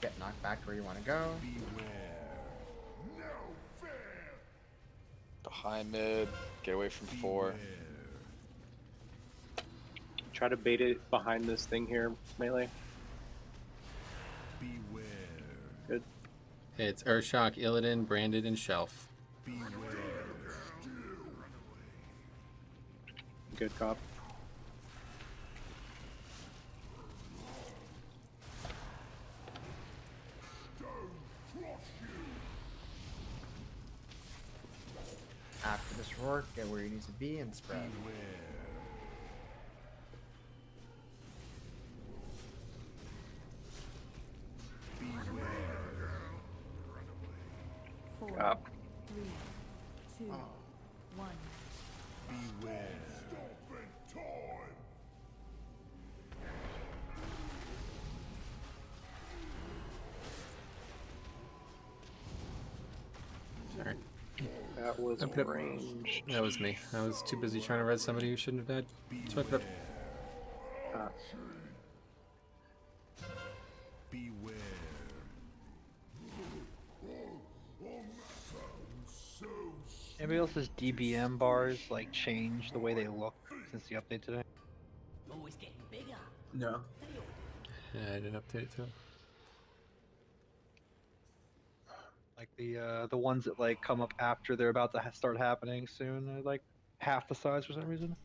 Get knocked back to where you want to go. Behind mid. Get away from 4. Try to bait it behind this thing here, melee. Good. Okay, it's Urshot, Illidan, Branded, and Shelf. Good cop. After this roar, get where you need to be and spread. Four, Up. 3, 2, 1. Beware. Stomping time. Alright. That was Up, up. range. That was me. I was too busy trying to res somebody who shouldn't have died. Swipe it up. Beware. Anybody else's DBM bars like change the way they look since the update today? Always getting bigger. No. Yeah, I didn't update it too. Like the ones that like come up after they're about to start happening soon, are like half the size for some reason.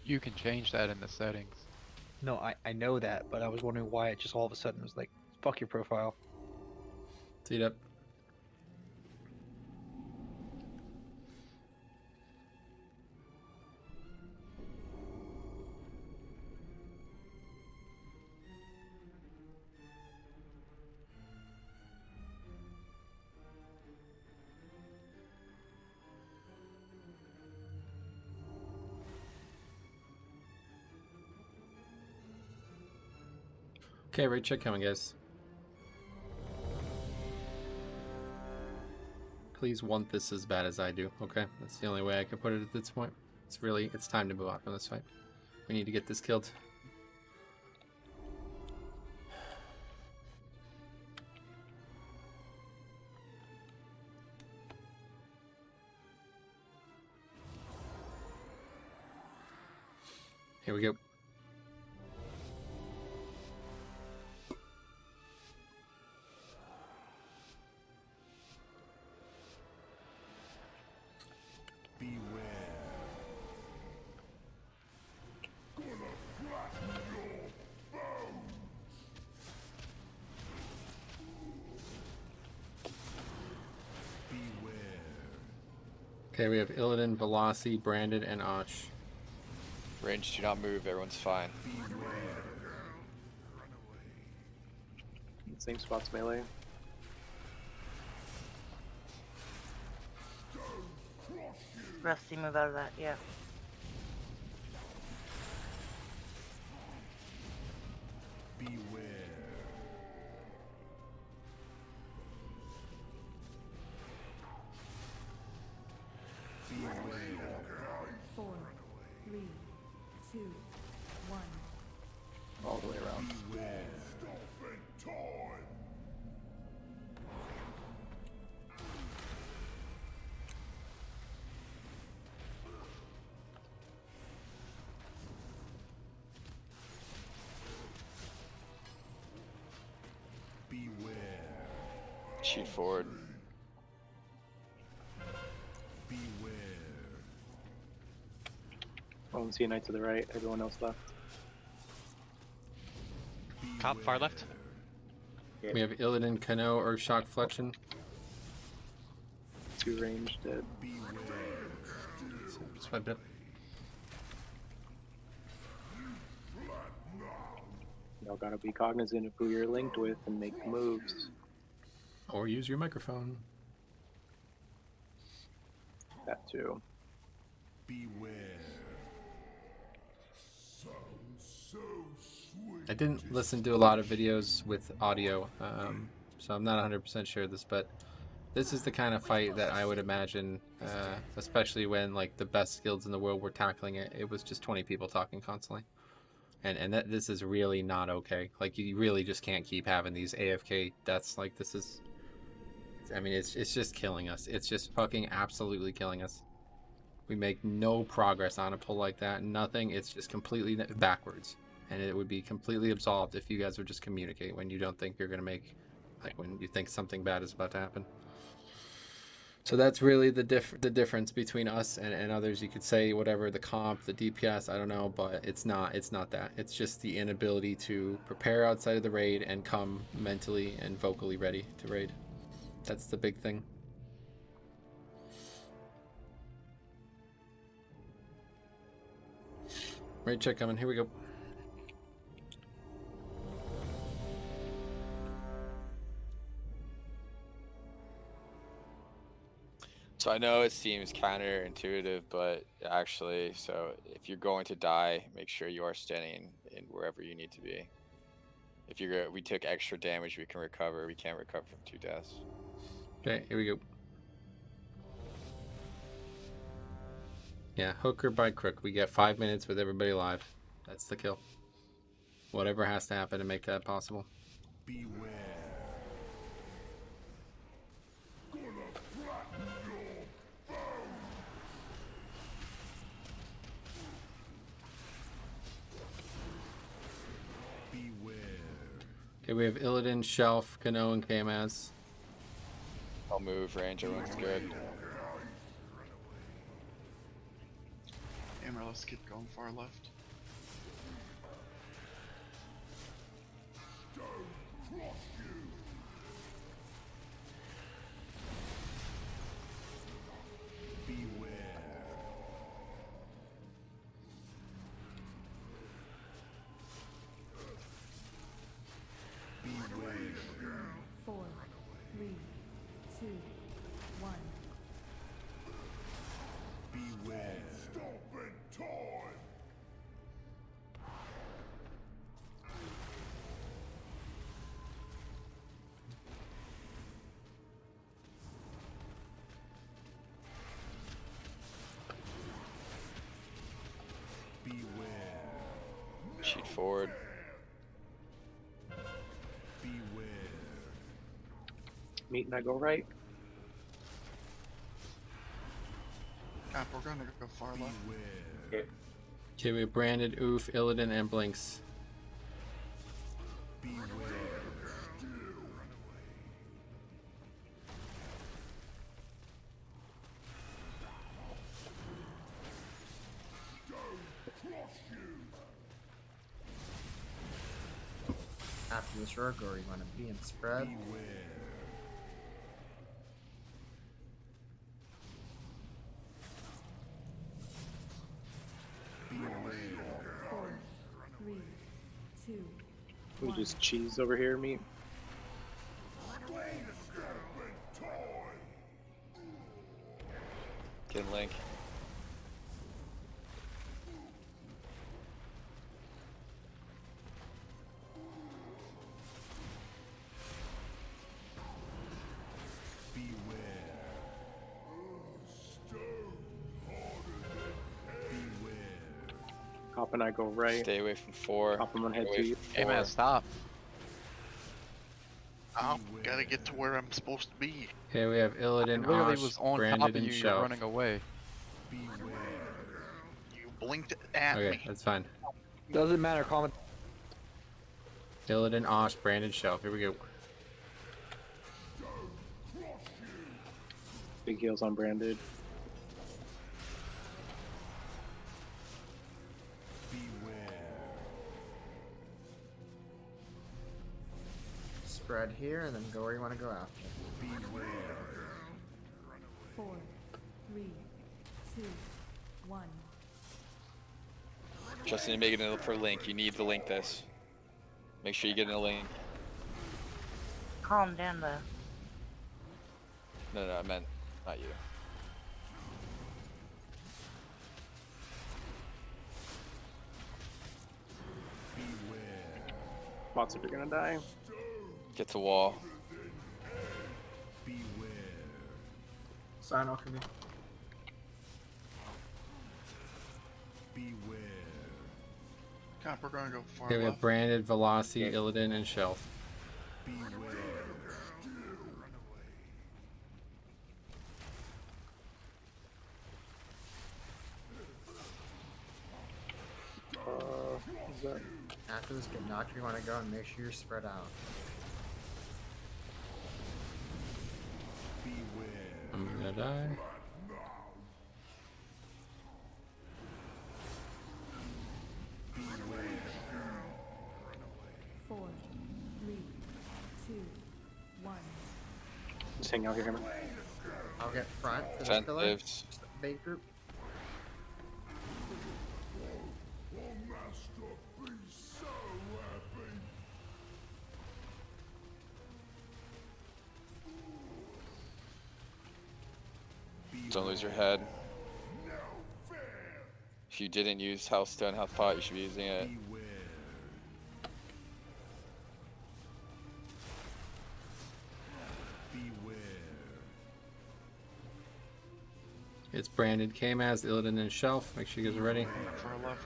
You can change that in the settings. No, I know that, but I was wondering why it just all of a sudden was like, fuck your profile. Teed up. Okay, raid check coming, guys. Please want this as bad as I do, okay? That's the only way I can put it at this point. It's time to move on from this fight. We need to get this killed. Here we go. Okay, we have Illidan, Velocity, Branded, and Osh. Range, do not move. Everyone's fine. Same spots, melee. Rusty, move out of that, yeah. Four, 3, 2, 1. All the way around. Shoot forward. OMC Knight to the right, everyone else left. Top, far left. We have Illidan, Kano, Earthshock, Flexion. 2 range dead. Swipe it. Y'all gotta be cognizant of who you're linked with and make the moves. Or use your microphone. That too. Beware. So sweet. I didn't listen to a lot of videos with audio, so I'm not 100% sure of this, but this is the kind of fight that I would imagine, especially when like the best guilds in the world were tackling it. It was just 20 people talking constantly, and this is really not okay. Like you really just can't keep having these AFK deaths. Like this is, I mean, it's just killing us. It's just fucking absolutely killing us. We make no progress on a pull like that. Nothing. It's just completely backwards. And it would be completely absolved if you guys would just communicate when you don't think you're going to make, like when you think something bad is about to happen. So that's really the difference between us and others. You could say whatever, the comp, the DPS, I don't know, but it's not that. It's just the inability to prepare outside of the raid and come mentally and vocally ready to raid. That's the big thing. Raid check coming. Here we go. So I know it seems counterintuitive, but actually, so if you're going to die, make sure you are standing in wherever you need to be. If we took extra damage, we can recover. We can't recover from 2 deaths. Okay, here we go. Yeah, hook or by crook. We get 5 minutes with everybody alive. That's the kill. Whatever has to happen to make that possible. Beware. Okay, we have Illidan, Shelf, Kano, and KMS. I'll move range, everyone's good. Hammer, let's keep going far left. Four, three, two, one. Beware. Stopping time. Beware. Shoot forward. Meet and I go right. Cap, we're gonna go far left. Okay, we have Branded, Oof, Illidan, and Blinks. After this rook, or you want to be in spread? Four, three, two, We one. just cheese over here, meet. Get Link. Hop and I go right. Stay away from 4. Hop and one head Stay to away you. from Hey 4. man, stop. Gotta get to where I'm supposed to be. Okay, we have Illidan, I literally Osh, was on Branded, top of and you, you're Shelf. running away. You blinked at Okay, me. that's fine. Doesn't matter, comment. Illidan, Osh, Branded, Shelf. Here we go. Big heals on branded. Spread here and then go where you want to go after. 4, 3, 2, 1. Justin, you make it for Link. You need to link this. Make sure you get in a link. Calm down, though. No, I meant not you. Lots of you are gonna die. Get to wall. Sign off for me. Cap, we're gonna go far Okay, we left. have Branded, Velocity, Illidan, and Shelf. After this get knocked, you want to go and make sure you're spread out. I'm gonna die. Four, 3, 2, 1. Just hang out here, Hammer. I'll get front for this pillar. Defensives. Bait group. Don't lose your head. If you didn't use Healthstone, Health Pot, you should be using it. It's Branded, K-Maz, Illidan, and Shelf. Make sure you guys are ready. Far left.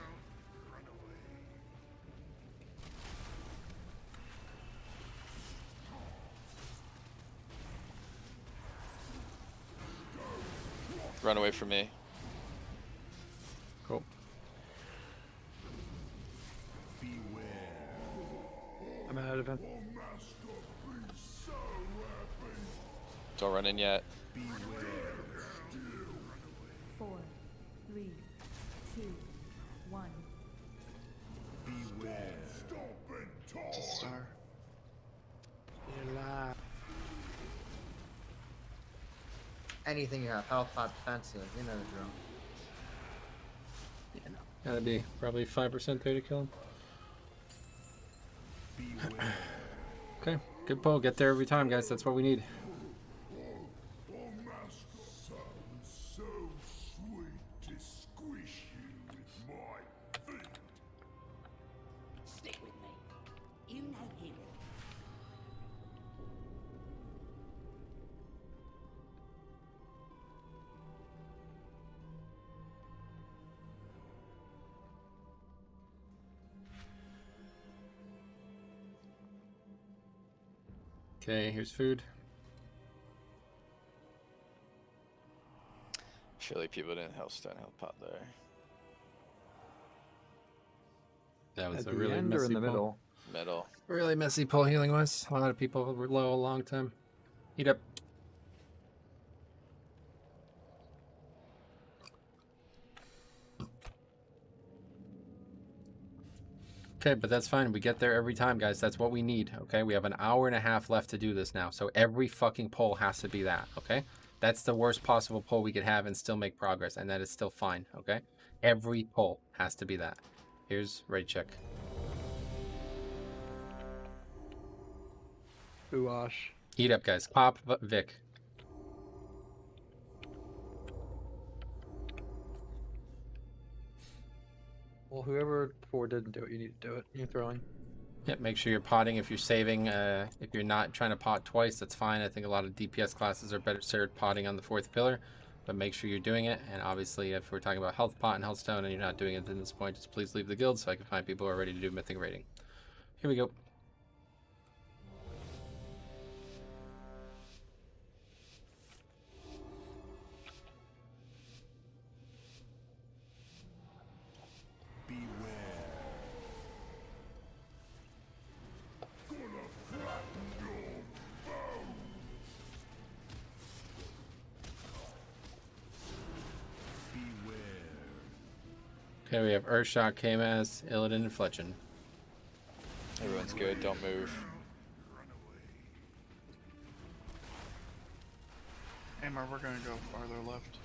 Run away from me. Cool. I'm ahead of him. Don't run in yet. 4, 3, 2, 1. It's a star. Anything you have, health, pot, defensive, you know the drill. That'd be probably 5% there to kill him. Okay, good pull. Get there every time, guys. That's what we need. So sweet to squish you with my feet. Stick with me. You know him. Okay, here's food. Surely people didn't Healthstone, Health Pot there. That was At a the really end or messy in the pull. middle? Middle. Really messy pull healing wise. A lot of people were low a long time. Heat up. Okay, but that's fine. We get there every time, guys. That's what we need, okay? We have an hour and a half left to do this now. So every fucking pull has to be that, okay? That's the worst possible pull we could have and still make progress, and that is still fine, okay? Every pull has to be that. Here's ready check. Ooash. Heat up, guys. Pop, Vic. Well, whoever before didn't do it, you need to do it. You're throwing. Yep, make sure you're potting if you're saving. If you're not trying to pot twice, that's fine. I think a lot of DPS classes are better served potting on the fourth pillar, but make sure you're doing it. And obviously, if we're talking about health pot and healthstone and you're not doing it at this point, just please leave the guild so I can find people who are ready to do mythic rating. Here we go. Okay, we have Urshot, Kamaz, Illidan, and Fletchin. Everyone's good. Don't move. Amar, we're gonna go farther left.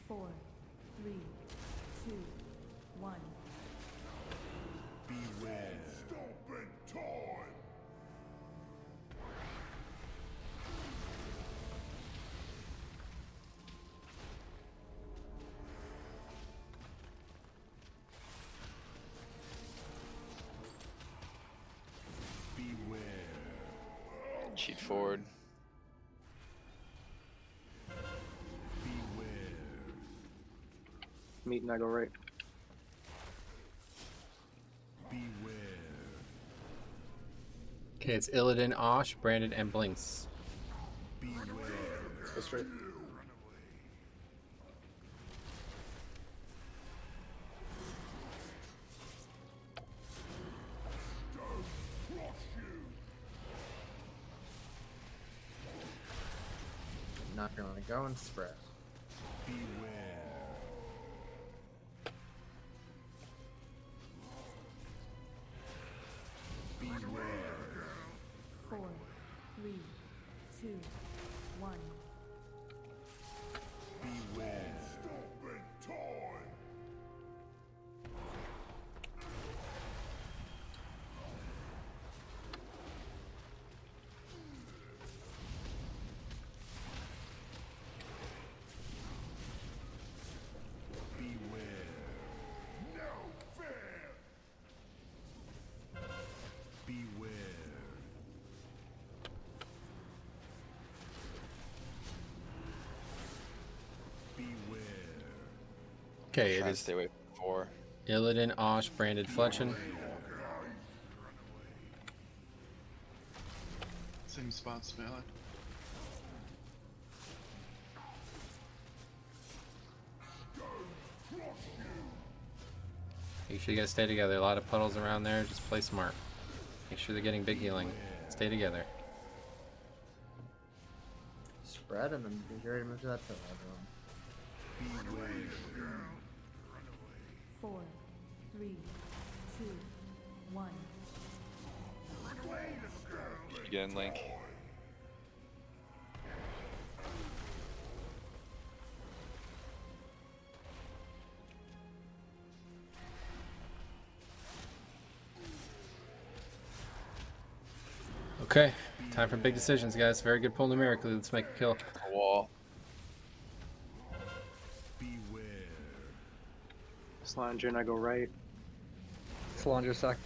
Four, three, two, one. Beware. Stomping time. Beware. Cheat forward. Meet and I go right. Okay, it's Illidan, Osh, Brandon, and Blinks. Let's go straight. Not gonna go and spread. Four, three, two, one. Beware. Stomping time. Beware. No fear. Beware. Okay, it Try to is stay away from 4. Illidan, Osh, Brandon, Fletchin. Same spots, Melee. Make sure you guys stay together. A lot of puddles around there. Just play smart. Make sure they're getting big healing. Stay together. Spread and then be ready to move to that pillar, everyone. Four, three, two, one. You get in, Link. Okay, time for big decisions, guys. Very good pull numerically. Let's make a kill. A wall. Slanger and I go right. Slanger sec.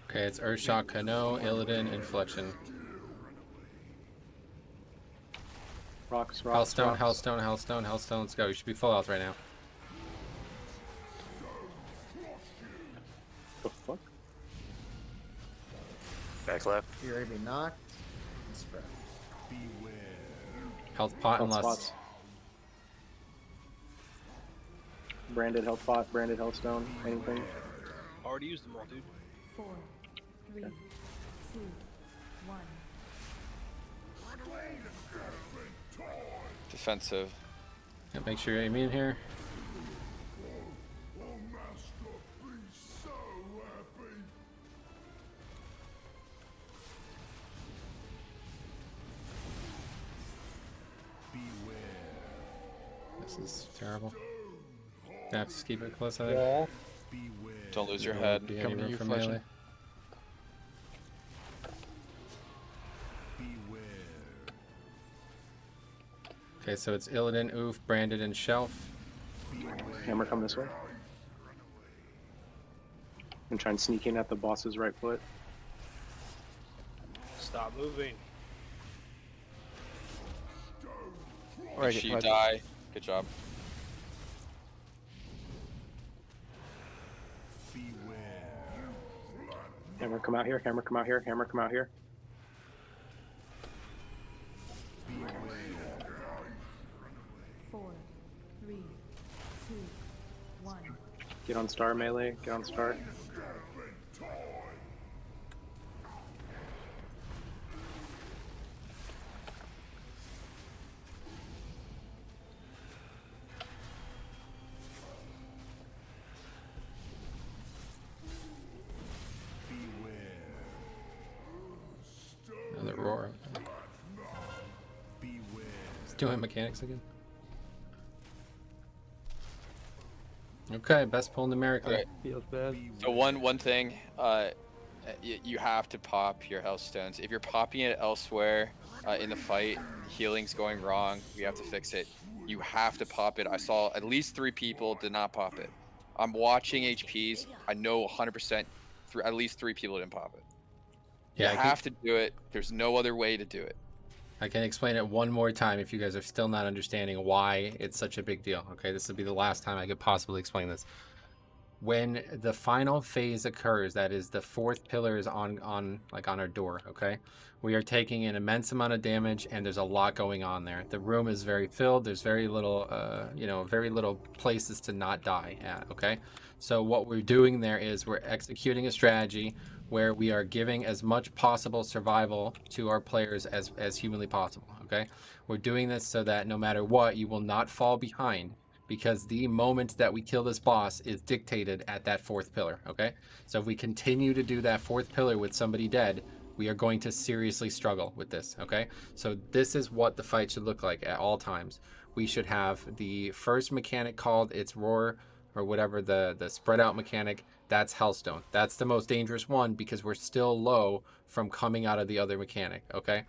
Okay, it's Urshot, Kano, Illidan, and Fletchin. Rocks, Hellstone, Hellstone, Hellstone, Hellstone. Let's go. You should be full health right now. The fuck? Back left. You're ready to be knocked and spread. Health pot and Health lust. spots. Branded health pot, branded healthstone, anything. Already used them all, dude. Four, three, two, one. Defensive. Yeah, make sure you're immune here. This is terrible. I have to keep it close, I think. Wall. Don't lose your head. Be any Coming to room you, for Fletchin. melee. Okay, so it's Illidan, Oof, Branded, and Shelf. Hammer, come this way. And try and sneak in at the boss's right foot. Stop moving. Make sure you die. Good job. Hammer, come out here. Hammer, come out here. Hammer, come out here. Four, three, two, one. Get on star melee. Get on star. Another roar. It's doing mechanics again. Okay, best pull numerically. Alright. Feels bad. So one thing, you have to pop your health stones. If you're popping it elsewhere in the fight, healing's going wrong. We have to fix it. You have to pop it. I saw at least 3 people did not pop it. I'm watching HPs. I know 100% at least 3 people didn't pop it. Yeah, you have to do it. There's no other way to do it. I can explain it one more time if you guys are still not understanding why it's such a big deal. Okay, this will be the last time I could possibly explain this. When the final phase occurs, that is the 4th pillar is on our door, okay? We are taking an immense amount of damage and there's a lot going on there. The room is very filled. There's very little, very little places to not die at, okay? So what we're doing there is we're executing a strategy where we are giving as much possible survival to our players as humanly possible, okay? We're doing this so that no matter what, you will not fall behind, because the moment that we kill this boss is dictated at that 4th pillar, okay? So if we continue to do that 4th pillar with somebody dead, we are going to seriously struggle with this, okay? So this is what the fight should look like at all times. We should have the first mechanic called its roar, or whatever, the spread out mechanic. That's Hellstone. That's the most dangerous one because we're still low from coming out of the other mechanic, okay?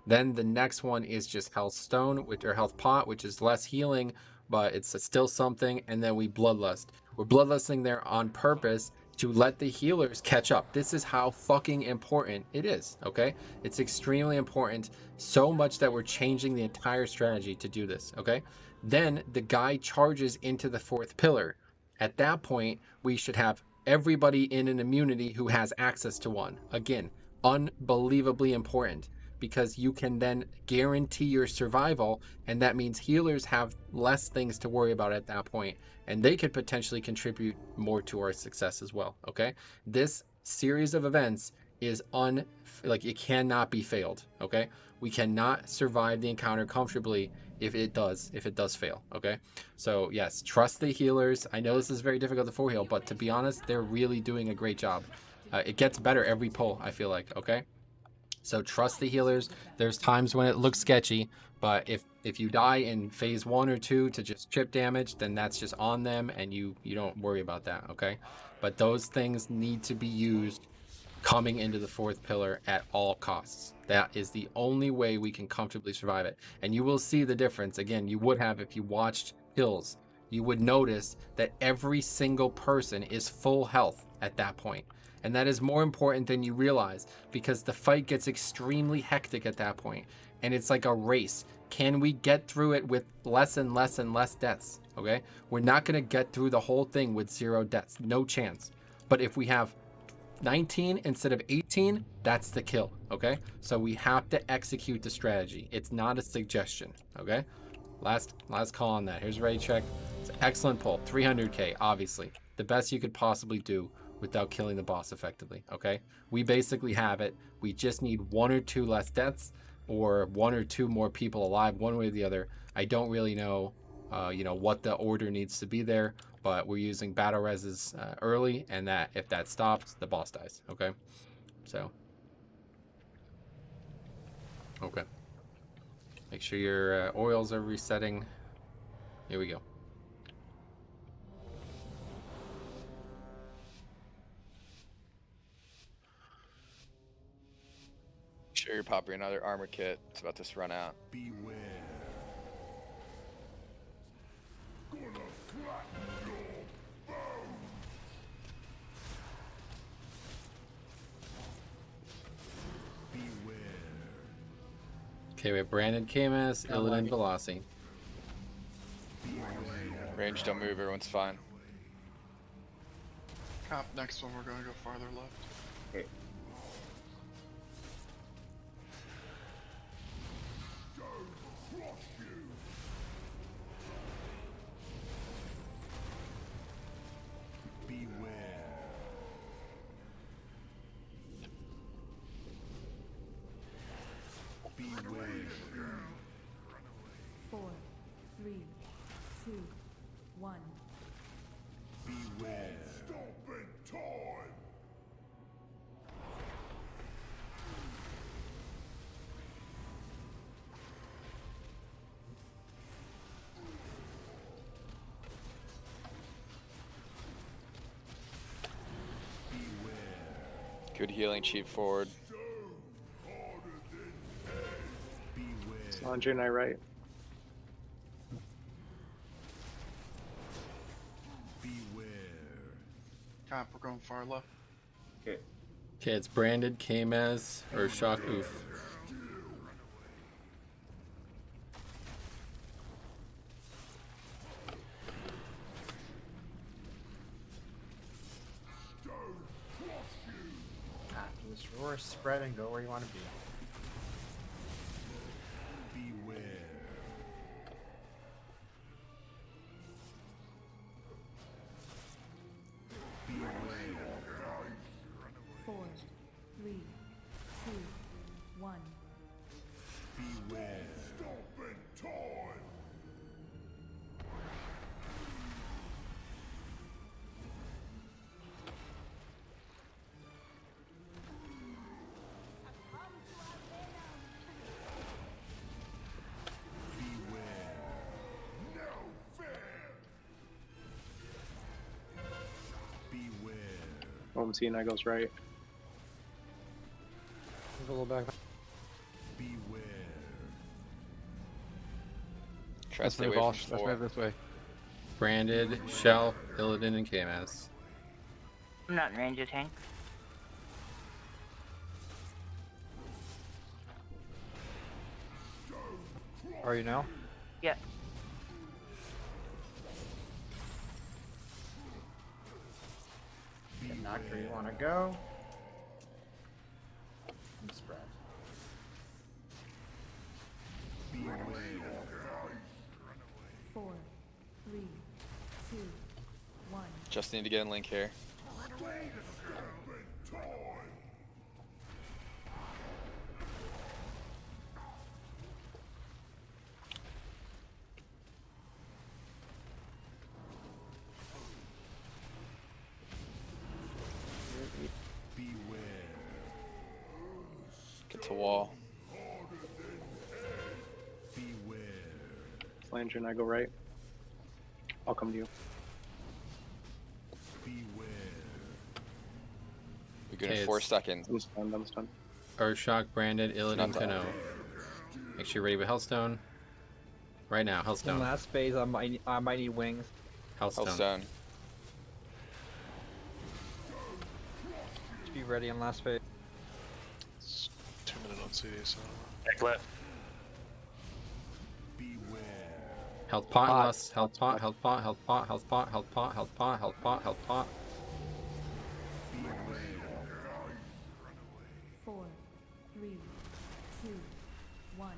Then the next one is just Hellstone, or Health Pot, which is less healing, but it's still something. And then we Bloodlust. We're Bloodlusting there on purpose to let the healers catch up. This is how fucking important it is, okay? It's extremely important, so much that we're changing the entire strategy to do this, okay? Then the guy charges into the 4th pillar. At that point, we should have everybody in an immunity who has access to one. Again, unbelievably important, because you can then guarantee your survival, and that means healers have less things to worry about at that point, and they could potentially contribute more to our success as well, okay? This series of events is it cannot be failed, okay? We cannot survive the encounter comfortably if it does fail, okay? So yes, trust the healers. I know this is very difficult to 4-heal, but to be honest, they're really doing a great job. It gets better every pull, I feel like, okay? So trust the healers. There's times when it looks sketchy, but if you die in phase 1 or 2 to just chip damage, then that's just on them, and you don't worry about that, okay? But those things need to be used coming into the 4th pillar at all costs. That is the only way we can comfortably survive it. And you will see the difference. Again, you would have if you watched kills. You would notice that every single person is full health at that point. And that is more important than you realize, because the fight gets extremely hectic at that point. And it's like a race. Can we get through it with less and less and less deaths? Okay? We're not going to get through the whole thing with 0 deaths. No chance. But if we have 19 instead of 18, that's the kill, okay? So we have to execute the strategy. It's not a suggestion, okay? Last call on that. Here's ready check. It's an excellent pull. 300k, obviously. The best you could possibly do without killing the boss effectively, okay? We basically have it. We just need 1 or 2 less deaths, or 1 or 2 more people alive, one way or the other. I don't really know, what the order needs to be there, but we're using battle reses early, and that if that stops, the boss dies, okay? So, okay. Make sure your oils are resetting. Here we go. Make sure you're popping another armor kit. It's about to run out. Beware. Gonna flatten your bones. Beware. Okay, we have Brandon, KMS, Illidan, Velocity. Range, don't move. Everyone's fine. Cap, next one we're gonna go farther left. Okay. 3, 2, 1. Beware. Stomping time. Good healing cheat forward. Andre and I right. Cap, we're going far left. Okay. Okay, it's branded, K-Mez, or Shock Oof. Just roar, spread, and go where you want to be. Beware. 4, 3, 2, 1. Beware. Stomping time. OMC and I goes right. Move a little back. Beware. Try to Let's stay move away off. from Let's four. move this way. Branded, Shell, Illidan, and K-Mez. I'm not in range of tanks. Are you now? Yep. Get knocked where you want to go. And spread. Beware. 4, 3, 2, 1. Just need to get in link here. Get to wall. Flanger and I go right. I'll come to you. You're good Okay, in 4 it's- seconds. I'm stunned. I'm stunned. Urshock, Branded, Illidan, Not done. Kano. Make sure you're ready with Hellstone. Right now, In Hellstone. last phase, I might need wings. Hellstone. Hellstone. Just be ready in last phase. It's 2 minutes on CD, so. Back left. Health pot, Pot. lust, health pot, health pot, health pot, health pot, health pot, health pot, health pot, health pot. 4, 3, 2, 1.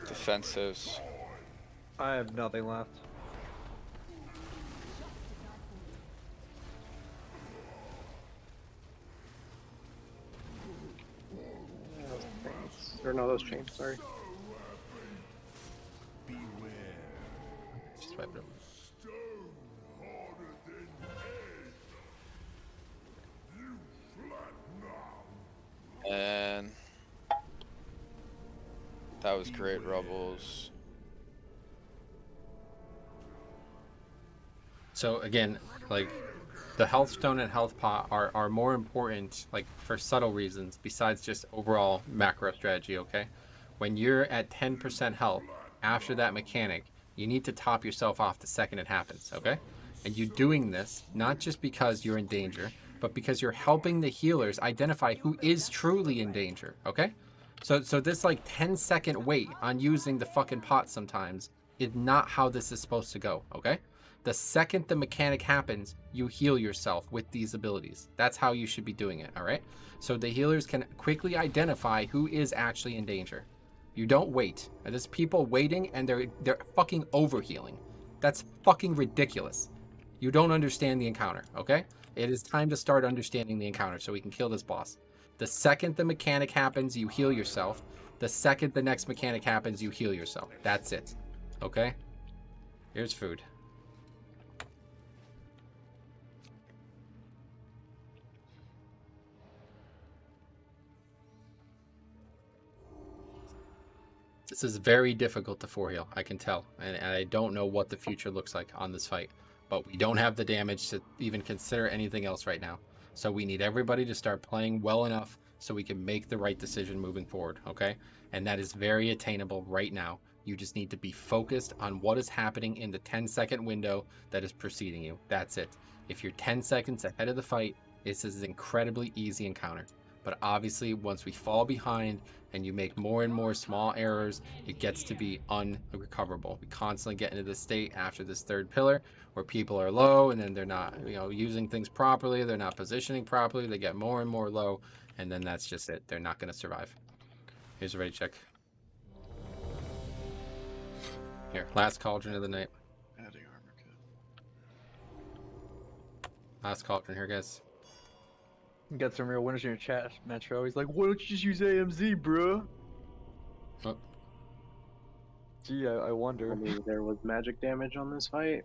Defensives. I have nothing left. Those chains. Or no, those chains. Sorry. Just wipe it up. And that was great, Rebels. So again, like the health stone and health pot are more important, like for subtle reasons besides just overall macro strategy. Okay, when you're at 10% health after that mechanic, you need to top yourself off the second it happens. Okay, and you're doing this not just because you're in danger, but because you're helping the healers identify who is truly in danger. Okay, so this like 10-second wait on using the fucking pot sometimes is not how this is supposed to go. Okay. The second the mechanic happens, you heal yourself with these abilities. That's how you should be doing it, all right? So the healers can quickly identify who is actually in danger. You don't wait. There's people waiting and they're fucking overhealing. That's fucking ridiculous. You don't understand the encounter, okay? It is time to start understanding the encounter so we can kill this boss. The second the mechanic happens, you heal yourself. The second the next mechanic happens, you heal yourself. That's it. Okay? Here's food. This is very difficult to 4-heal, I can tell. And I don't know what the future looks like on this fight. But we don't have the damage to even consider anything else right now. So we need everybody to start playing well enough so we can make the right decision moving forward, okay? And that is very attainable right now. You just need to be focused on what is happening in the 10-second window that is preceding you. That's it. If you're 10 seconds ahead of the fight, this is an incredibly easy encounter. But obviously, once we fall behind and you make more and more small errors, it gets to be unrecoverable. We constantly get into this state after this third pillar where people are low and then they're not, using things properly. They're not positioning properly. They get more and more low, and then that's just it. They're not going to survive. Here's a ready check. Here, last cauldron of the night. Adding armor kit. Last cauldron here, guys. You got some real winners in your chat, Metro. He's like, why don't you just use AMZ, bro? Oh. Gee, I wonder. I mean, there was magic damage on this fight.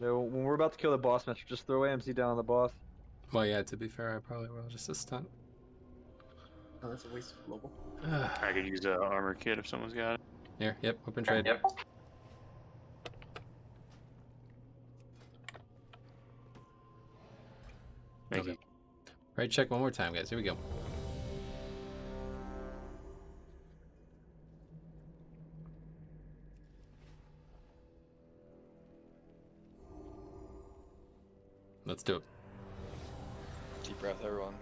No, when we're about to kill the boss, Metro, just throw AMZ down on the boss. Well, yeah, to be fair, I probably will. Just a stunt. Oh, that's a waste of global. I could use an armor kit if someone's got it. Here, yep, open trade. Yep. Thank you. Right, check one more time, guys. Here we go. Let's do it. Deep breath, everyone.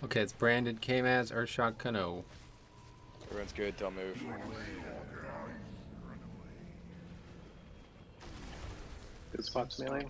Okay, it's branded K-Maz, Earthshock, Kano. Everyone's good, don't move. Good spots, melee.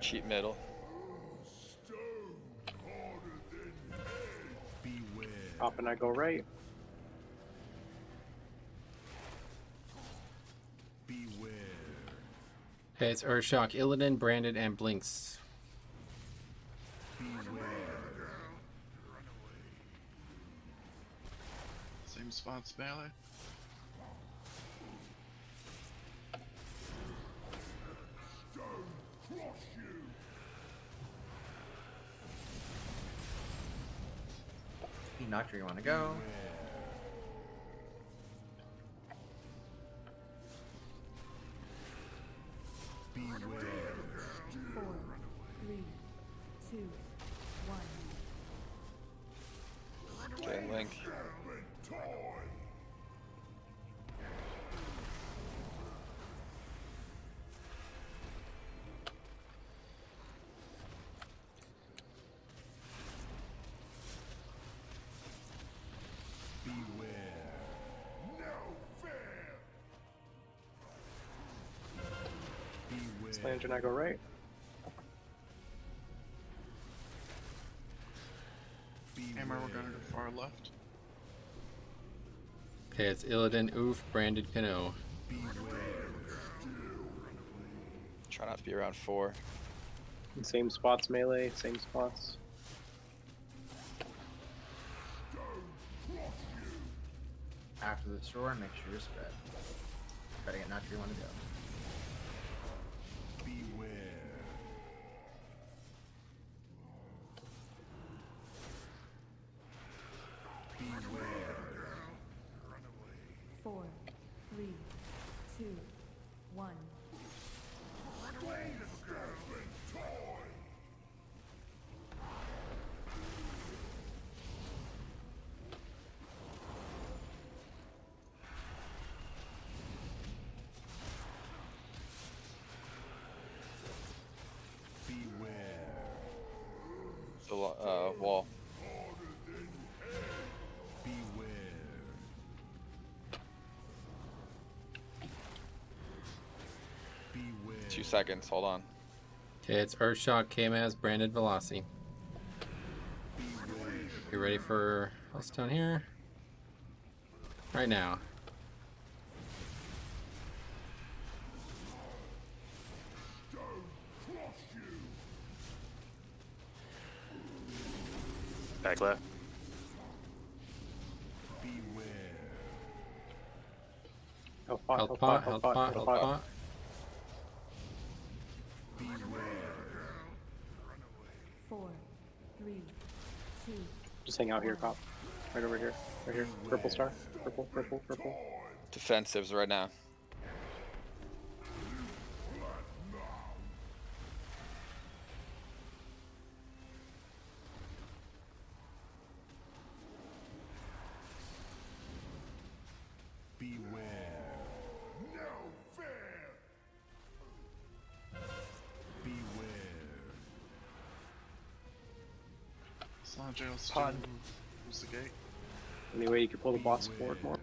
Cheap middle. Up and I go right. Okay, it's Earthshock, Illidan, branded, and Blinks. Same spots, melee. Nathria, you want to go? Beware. 4, 3, 2, 1. Okay, Link. Slange and I go right. Hammer, we're gonna go far left. Okay, it's Illidan, Oof, branded, Kano. Try not to be around 4. Same spots, melee. Same spots. After the store, make sure you're spread. Try to get Nathria, you want to go. the wall. Beware. 2 seconds. Hold on. Okay, it's Earthshock, K-Maz, Branded Velocity. You ready for us down here? Right now. Back left. Health pot, Health pot, health pot, health pot. Four, three, two. Just hang out here, cop. Right over here. Right here. Purple star. Purple, purple, purple. Defensives right now. Beware. No fair. Beware. It's not jail. Pod. Who's the gate? Anyway, you can pull the boss forward more.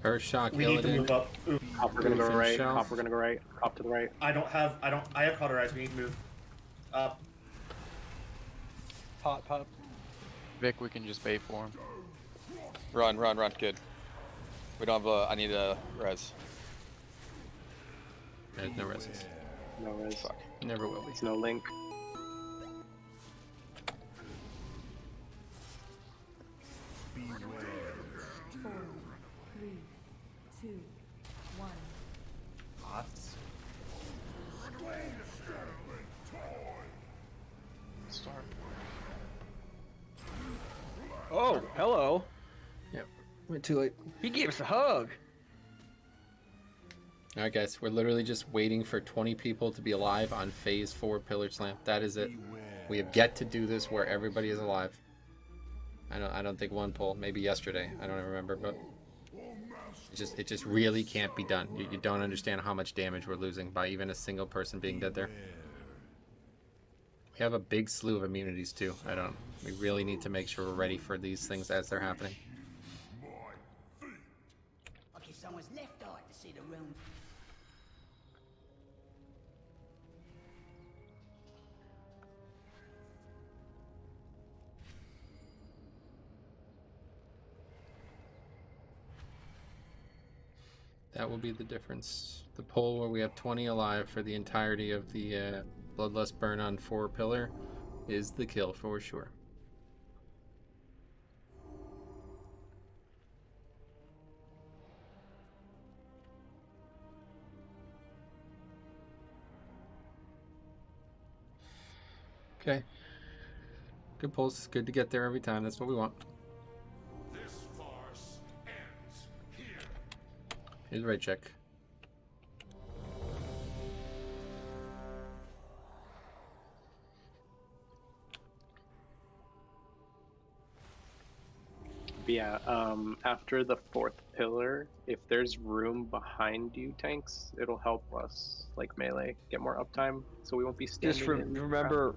Earthshock, We need to move up. Ooh. Cop, we're gonna go right. Shelf. Cop, we're gonna go right. Cop to the right. I have cauterize. We need to move up. Pot, pot. Vic, we can just bait for him. Run. Good. We don't have I need a res. There's no reses. No res. Fuck. Never will be. There's no link. Four, three, two, one. Pots. Start. Oh, hello. Yep. Went too late. He gave us a hug. Alright guys, we're literally just waiting for 20 people to be alive on phase 4 Pillar Slam. That is it. We have yet to do this where everybody is alive. I don't think one pull, maybe yesterday. I don't even remember, but it just really can't be done. You don't understand how much damage we're losing by even a single person being dead there. We have a big slew of immunities too. We really need to make sure we're ready for these things as they're happening. Okay, someone's left eye to see the room. That will be the difference. The poll where we have 20 alive for the entirety of the Bloodlust burn on 4 Pillar is the kill for sure. Okay. Good pulls. Good to get there every time. That's what we want. This farce ends here. Here's the right check. But yeah, after the 4th pillar, if there's room behind you tanks, it'll help us, like melee, get more uptime, so we won't be standing Just in remember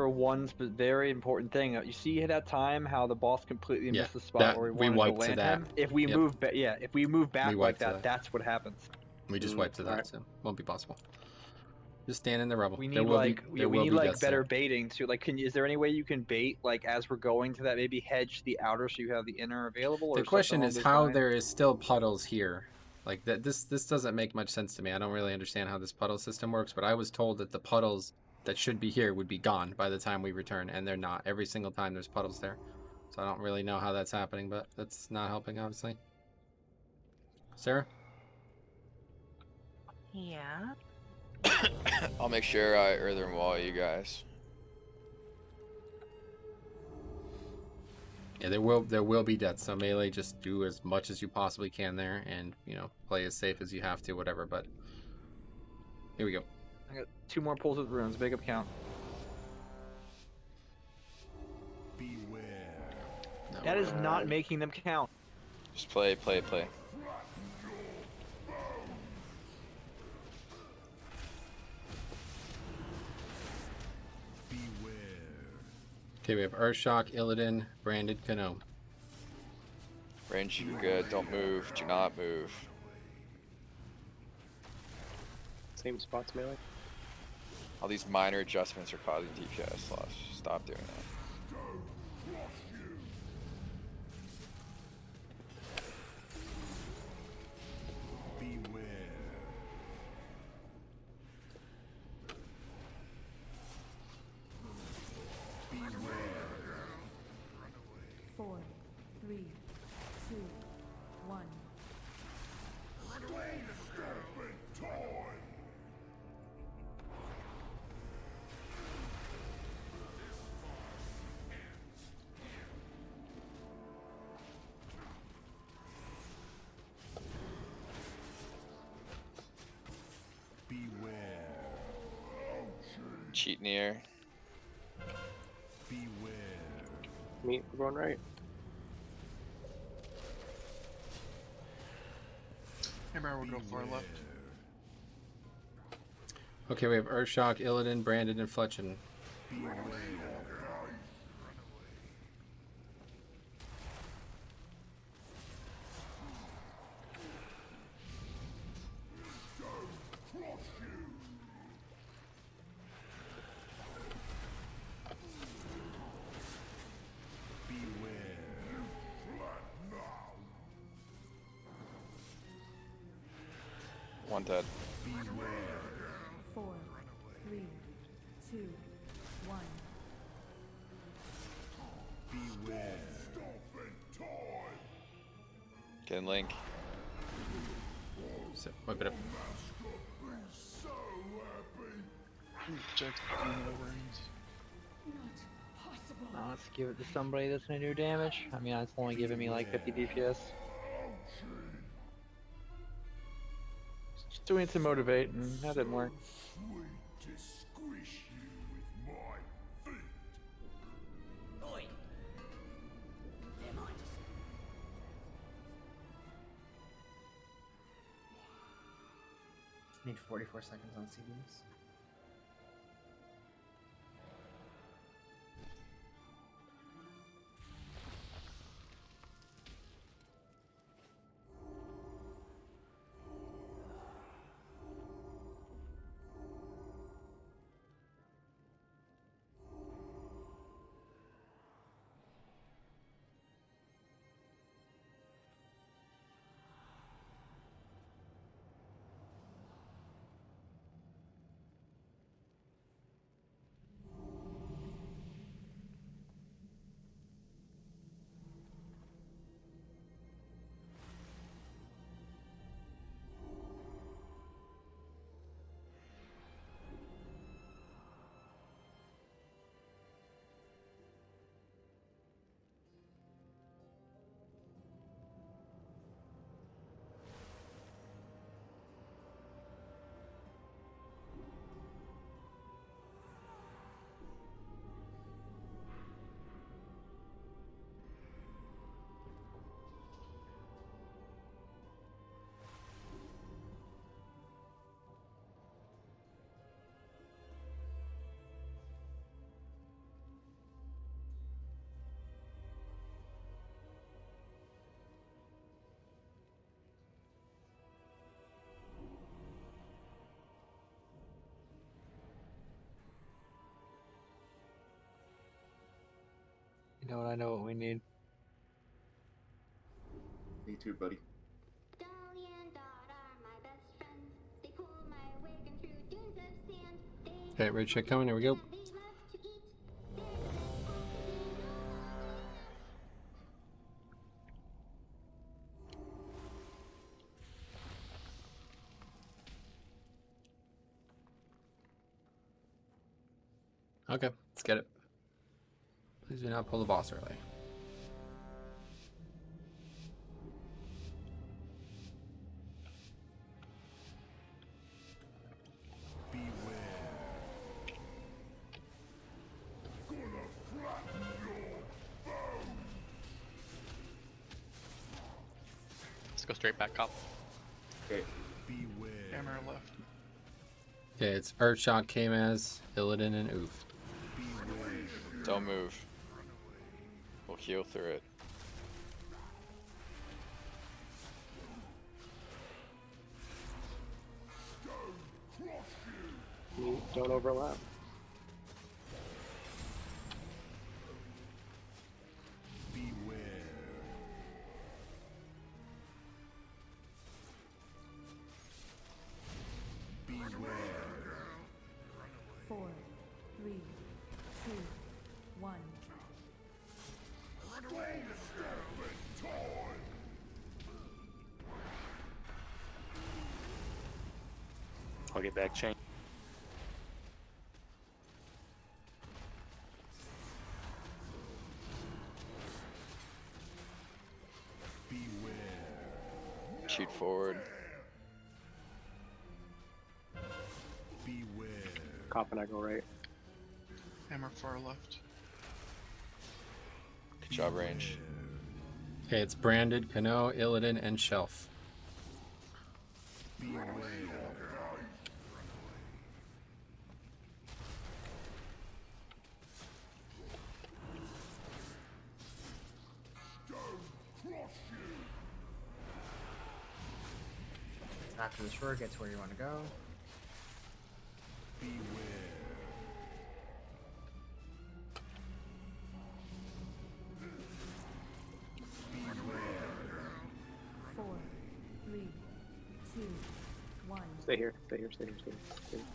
one very important thing. You see that time how the boss completely missed the spot where we wanted to land him? If we move back like that, that's what happens. We just wiped to that, so won't be possible. Just stand in the rubble. We need there will be deaths better there. baiting too. Like, is there any way you can bait like as we're going to that? Maybe hedge the outer so you have the inner available. Or The question something is along those how lines? there is still puddles here. Like that, this doesn't make much sense to me. I don't really understand how this puddle system works, but I was told that the puddles that should be here would be gone by the time we return, and they're not. Every single time there's puddles there, so I don't really know how that's happening, but that's not helping, obviously. Sarah? Yeah. I'll make sure I earthen wall you guys. Yeah, there will be deaths. So melee, just do as much as you possibly can there, and play as safe as you have to, whatever. But here we go. I got 2 more pulls with runes. Make up count. Beware. That is not making them count. Just play. Okay, we have Earthshock, Illidan, Branded, Gnome. Range, you're good. Don't move. Do not move. Same spots, melee. All these minor adjustments are causing DPS loss. Stop doing that. Four, three, two, one. Cheat near. Meet, we're going right. Hammer will go far left. Okay, we have Earthshock, Illidan, Branded, and Fletchin. One dead. Four, three, two, one. Get in Link. So, whip it up. Jack's pulling over range. Let's give it to somebody that's gonna do damage. I mean, it's only giving me like 50 DPS. Just doing it to motivate, and that didn't work. Need 44 seconds on CDs. You know what? I know what we need. Me too, buddy. Okay, raid check coming. Here we go. Okay, let's get it. Please do not pull the boss early. Let's go straight back up. Okay. Hammer left. Okay, it's Earthshock, Kamaz, Illidan, and Oof. Don't move. We'll heal through it. Don't overlap. Four, three, two, one. I'll get back chain. Shoot forward. Cop and I go right. Hammer far left. Good job, range. Okay, it's branded, Kano, Illidan, and Shelf. After the shore gets where you want to go. Four, three, two, one. Stay here. Stay here. Stay here. Stay here. Stay here.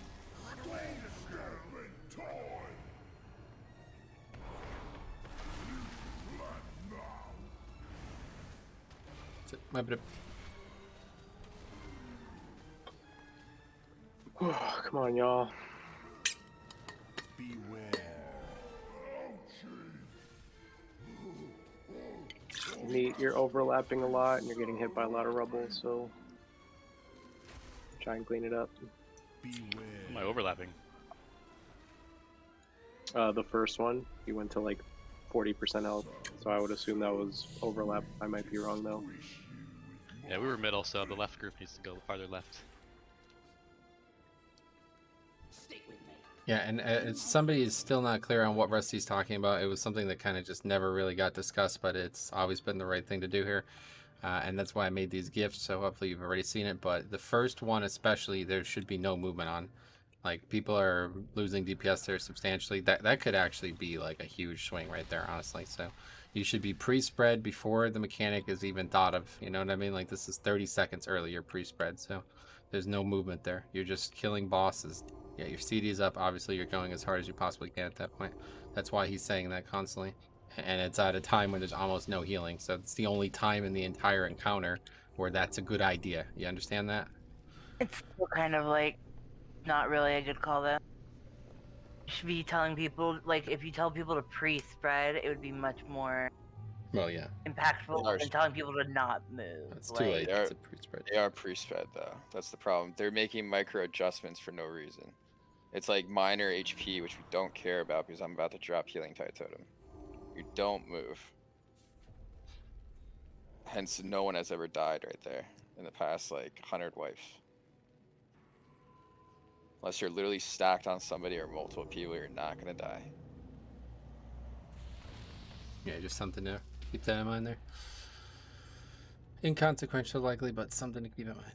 My bit. Come on, y'all. Neat, you're overlapping a lot and you're getting hit by a lot of rubble, so try and clean it up. Am I overlapping? The first one, you went to like 40% health, so I would assume that was overlap. I might be wrong though. Yeah, we were middle, so the left group needs to go farther left. Yeah, and somebody is still not clear on what Rusty's talking about. It was something that kind of just never really got discussed, but it's always been the right thing to do here. And that's why I made these gifts, so hopefully you've already seen it. But the first one especially, there should be no movement on. Like, people are losing DPS there substantially. That could actually be like a huge swing right there, honestly. So you should be pre-spread before the mechanic is even thought of. You know what I mean? Like, this is 30 seconds early, you're pre-spread, so there's no movement there. You're just killing bosses. Yeah, your CD is up. Obviously, you're going as hard as you possibly can at that point. That's why he's saying that constantly. And it's at a time when there's almost no healing. So it's the only time in the entire encounter where that's a good idea. You understand that? It's still kind of like not really a good call though. You should be telling people, like, if you tell people to pre-spread, it would be much more Well, yeah. impactful than telling people to not move. It's too late. They are, It's a pre-spread. they are pre-spread though. That's the problem. They're making micro adjustments for no reason. It's like minor HP, which we don't care about because I'm about to drop healing tide totem. You don't move. Hence, no one has ever died right there in the past like 100 wipes. Unless you're literally stacked on somebody or multiple people, you're not gonna die. Yeah, just something to keep that in mind there. Inconsequential likely, but something to keep in mind.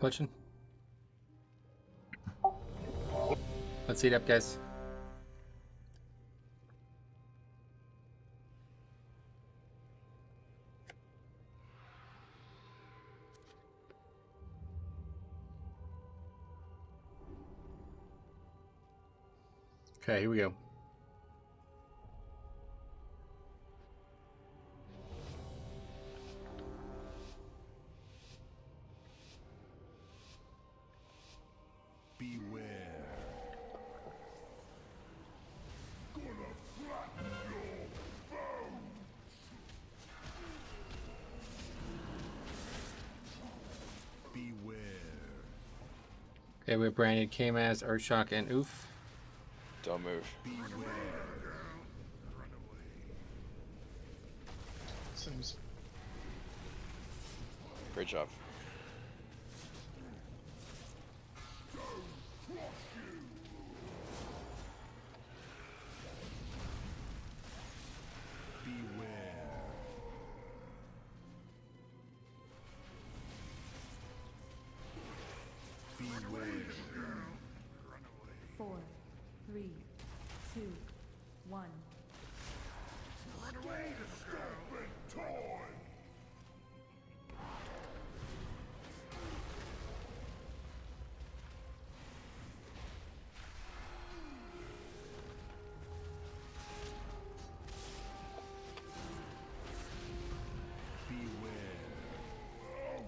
Question? Let's heat up, guys. Okay, here we go. Okay, we have branded K-Maz, Earthshock, and Oof. Don't move. Seems. Great job. Four, three, two, one. Run away to stupid toy!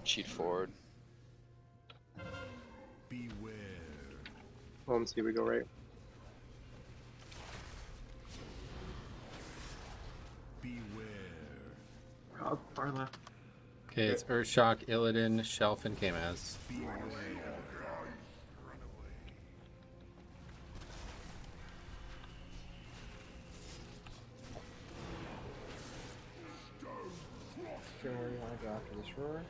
Cheat forward. OMC, we go right. Oh, far left. Okay, it's Earthshock, Illidan, Shelf, and K-Maz. Sure, where you want to go after this roar?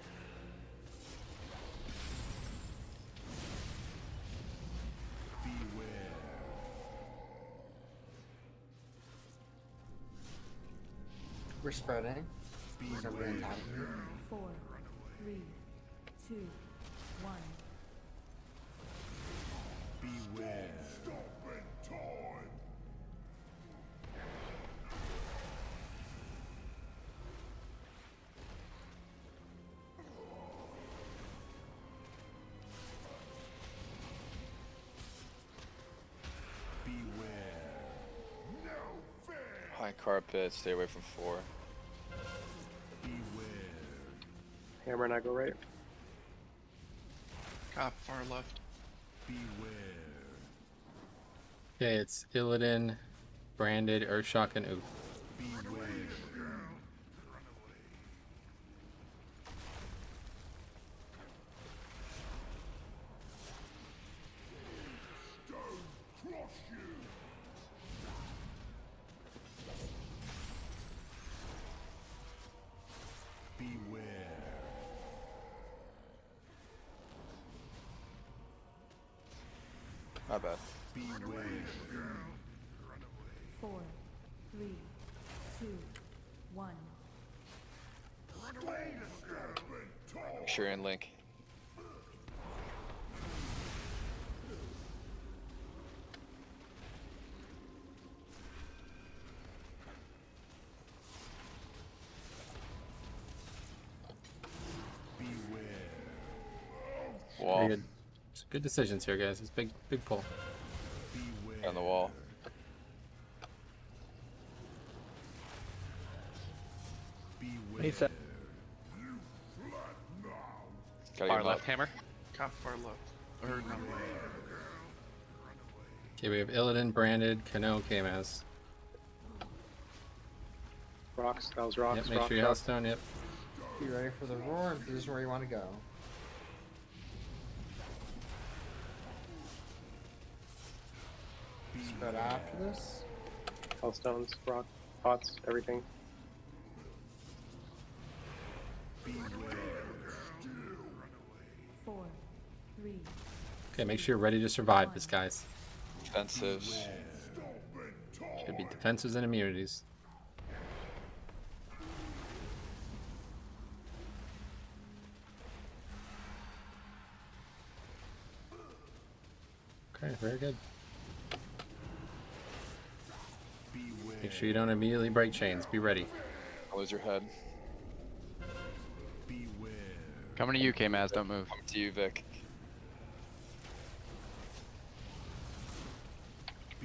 We're spreading. So we're in top. 4, 3, 2, 1. Beware. Stupid toy! High carpet, stay away from 4. Hammer and I go right. Cop, far left. Okay, it's Illidan, branded, Earthshock, and Oof. Not bad. 4, 3, 2, 1. Make sure you're in Link. Wall. Good. Good decisions here, guys. It's big pull. On the wall. He said. Far left, Hammer. Cop, far left. Or no. Okay, we have Illidan, branded, Kano, K-Maz. Rocks, that was rocks. Yep, make rocks, sure your rocks. house down, yep. Be ready for the roar and position where you want to go. Spread after this. All stones, rock, pots, everything. Four, 3. Okay, make sure you're ready to survive this, guys. Defensives. Should be defenses and immunities. Okay, very good. Make sure you don't immediately break chains. Be ready. Close your head. Coming to you, K-Maz, don't move. Coming to you, Vic.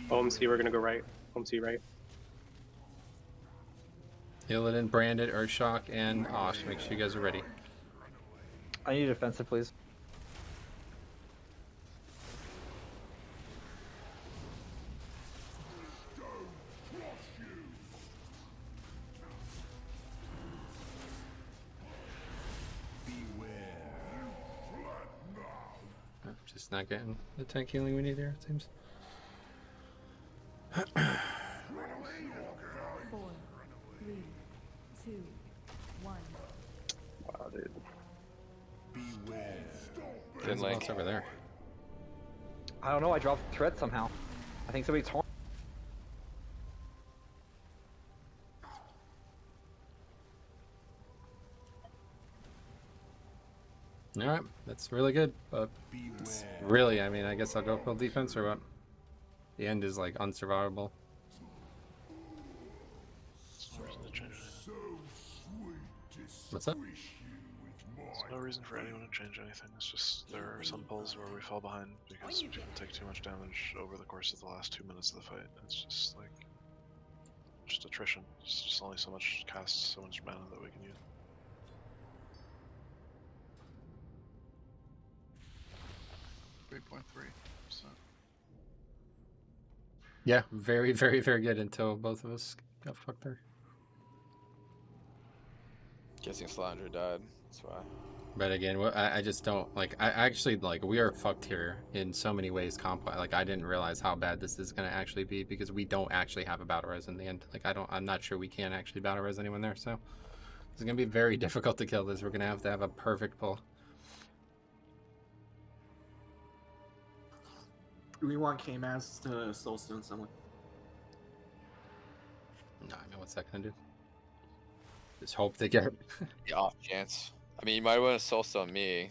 OMC, we're gonna go right. OMC right. Illidan, branded, Earthshock, and Osh. Make sure you guys are ready. I need a defensive, please. just not getting the tank healing we need here, it seems. 4, 3, 2, 1. Wow, dude. There's a boss over there. I don't know. I dropped the threat somehow. I think somebody torn. All right, that's really good. But it's really, I mean, I guess I'll go full defense or what? The end is like unsurvivable. What's up? There's no reason for anyone to change anything. It's just there are some pulls where we fall behind because people take too much damage over the course of the last 2 minutes of the fight. It's just like just attrition. It's just only so much cast, so much mana that we can use. Yeah, very, very, very good until both of us got fucked there. Guessing Slandra died. That's why. But again, I just don't like. I actually like. We are fucked here in so many ways. Like I didn't realize how bad this is gonna actually be because we don't actually have a battle res in the end. Like I'm not sure we can actually battle res anyone there. So it's gonna be very difficult to kill this. We're gonna have to have a perfect pull. Do we want K-Maz to soulstone someone? No, I mean what's that gonna do? Just hope they get the off chance. I mean, you might want to soulstone me.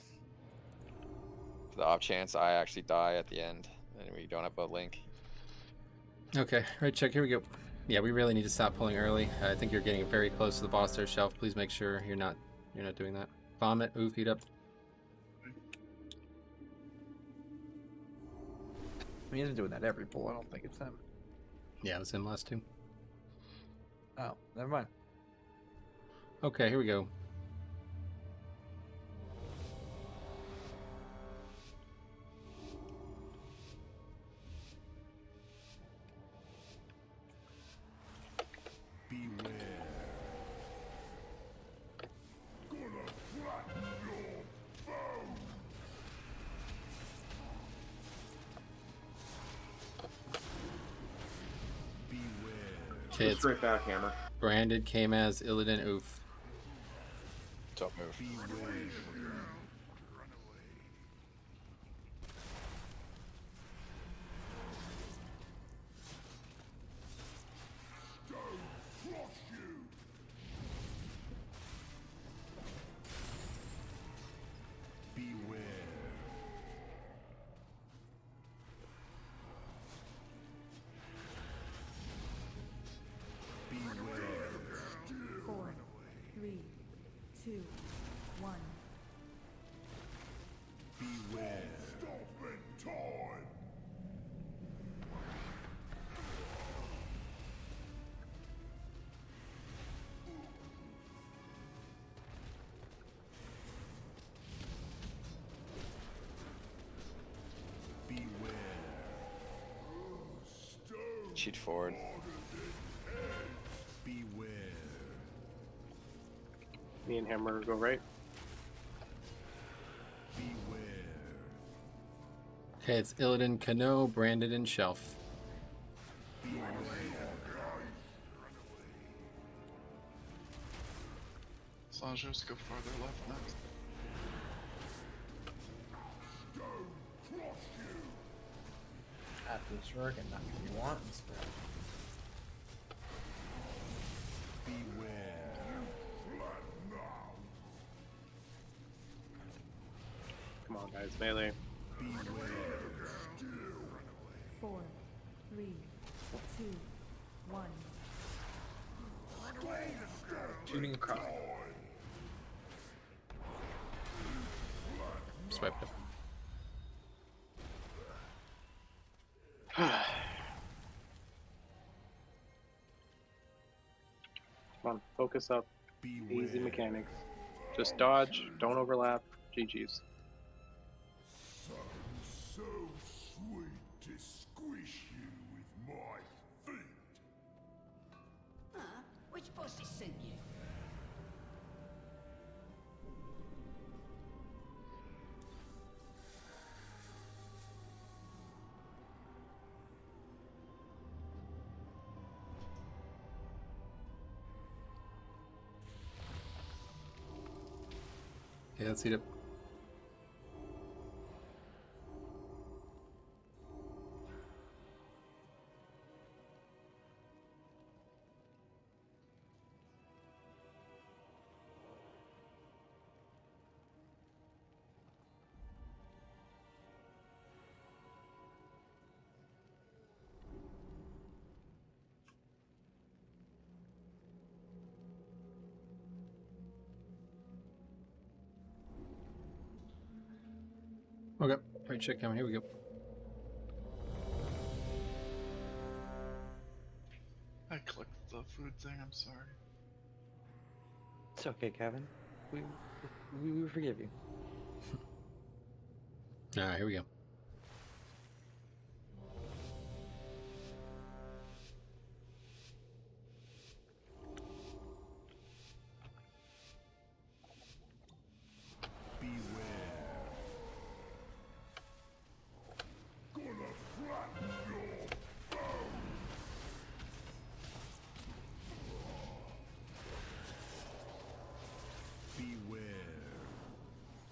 For the off chance I actually die at the end and we don't have a link. Okay, right check. Here we go. Yeah, we really need to stop pulling early. I think you're getting very close to the boss there, Shelf. Please make sure you're not doing that. Vomit, oof, heat up. I mean, he's been doing that every pull. I don't think it's him. Yeah, it was him last two. Oh, never mind. Okay, here we go. Okay, it's straight back hammer. Branded came as Illidan oof. Top move. Cheat forward. Me and Hammer go right. Okay, it's Illidan, Kano, Branded, and Shelf. Sludgefist, go farther left next. After this work and not gonna be wanting spread. Come on, guys, melee. 4, 3, 2, 1. Shooting across. Swiped up. Come on, focus up. Easy mechanics. Just dodge, don't overlap. GG's. So sweet to squish you with my feet. Huh? Which bosses sent you? Okay, let's eat it. Okay, right check coming. Here we go. I clicked the food thing, I'm sorry. It's okay, Kevin. We forgive you. All right, here we go.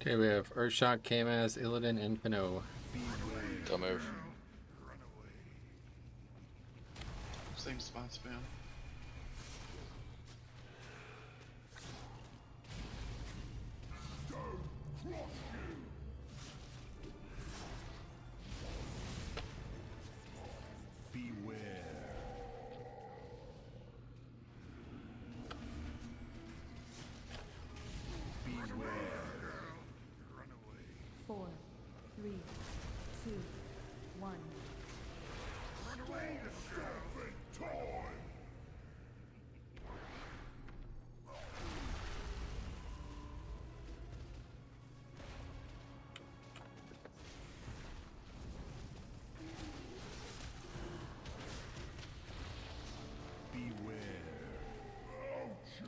Okay, we have Urshot, Kamaz, Illidan, and Pinot. Don't move. Same spot spam. Four, three, two, one.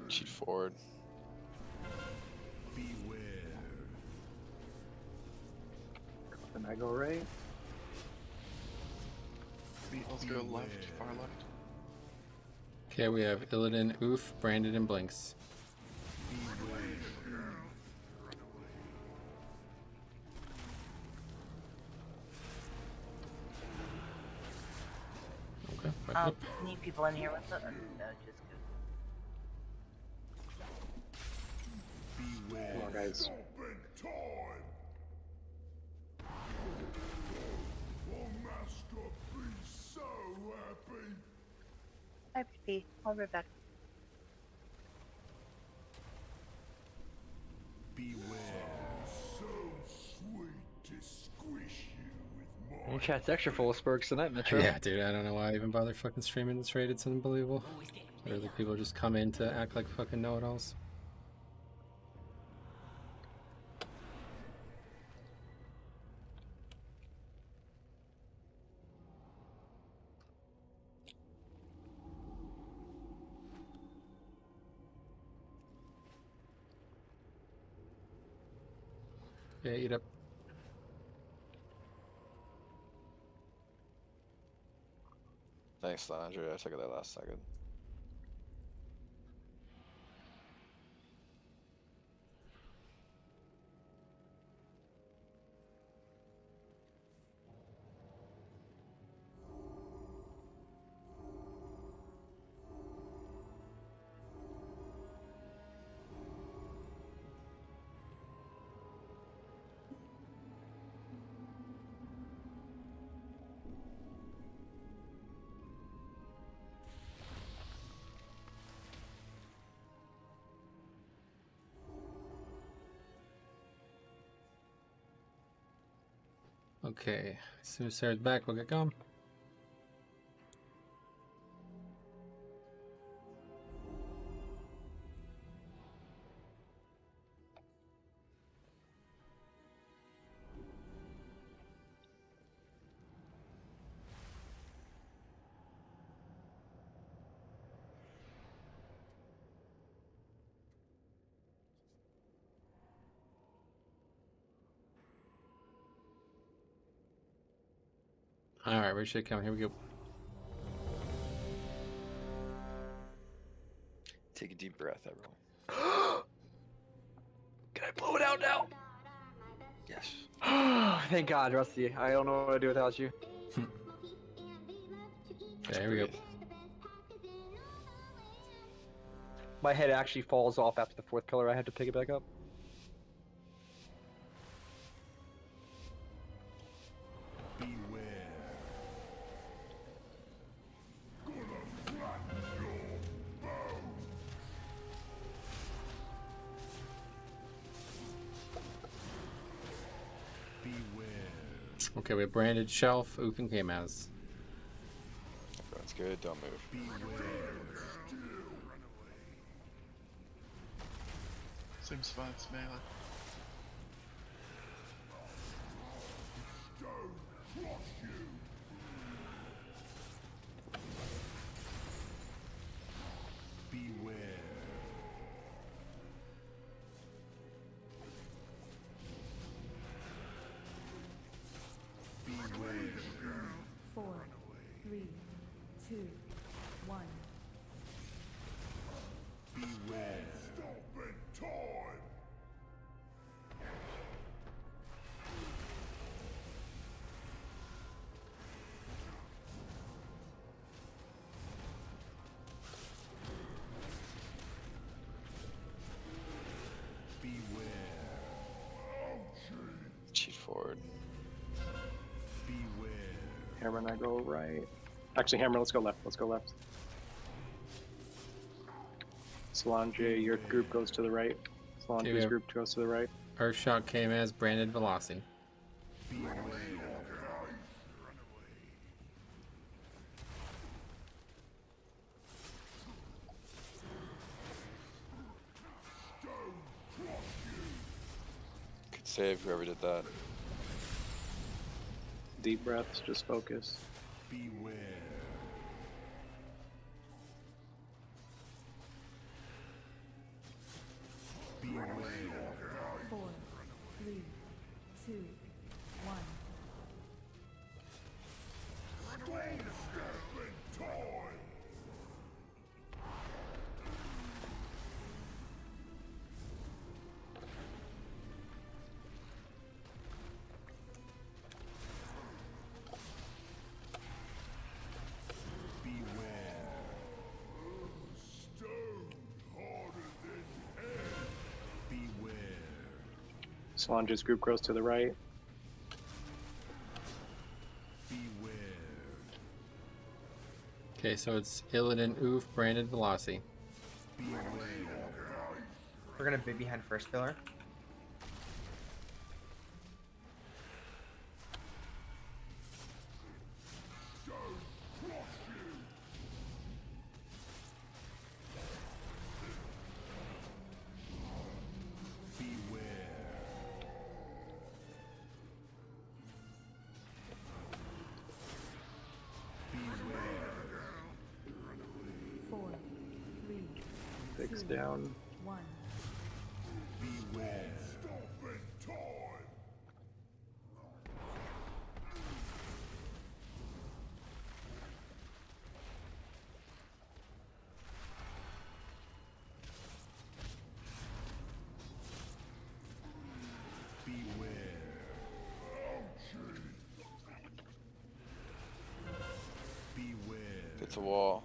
Shoot forward. Then I go right. Let's go left, far left. Okay, we have Illidan, Oof, Brandon, and Blinks. Okay, back up. Need people in here with us? No, just go. Come on, guys. Hi, P. I'll be back. Your chat's extra full of spurks tonight, Metro. Yeah, dude, I don't know why I even bother fucking streaming this raid. It's unbelievable. Literally, people just come in to act like fucking know-it-alls. Yeah, eat up. Thanks, Landry. I took it that last second. Okay, as soon as Sarah's back, we'll get going. Alright, where's shit coming? Here we go. Take a deep breath, everyone. Can I blow it no! Yes. Thank God, Rusty. I don't know what to do without you. There we go. My head actually falls off after the 4th color. I have to pick it back up. Okay, we have branded shelf, Oof, and K-Maz. That's good, don't move. Same spots, melee. Four, three, two, one. Beware. Stopping time. Cheat forward. Hammer and I go right. Actually, Hammer, let's go left. Let's go left. Solange, your group goes to the right. Solange's group goes to the right. Earthshock K-Maz, branded Velocity. Good save, whoever did that. Deep breaths, just focus. Beware. Four, three, two, one. Stopping time. Solange's group goes to the right. Okay, so it's Illidan, Oof, branded Velocity. We're gonna be behind first pillar. Four, three, Six two, down. one. Beware. Stopping time. It's a wall.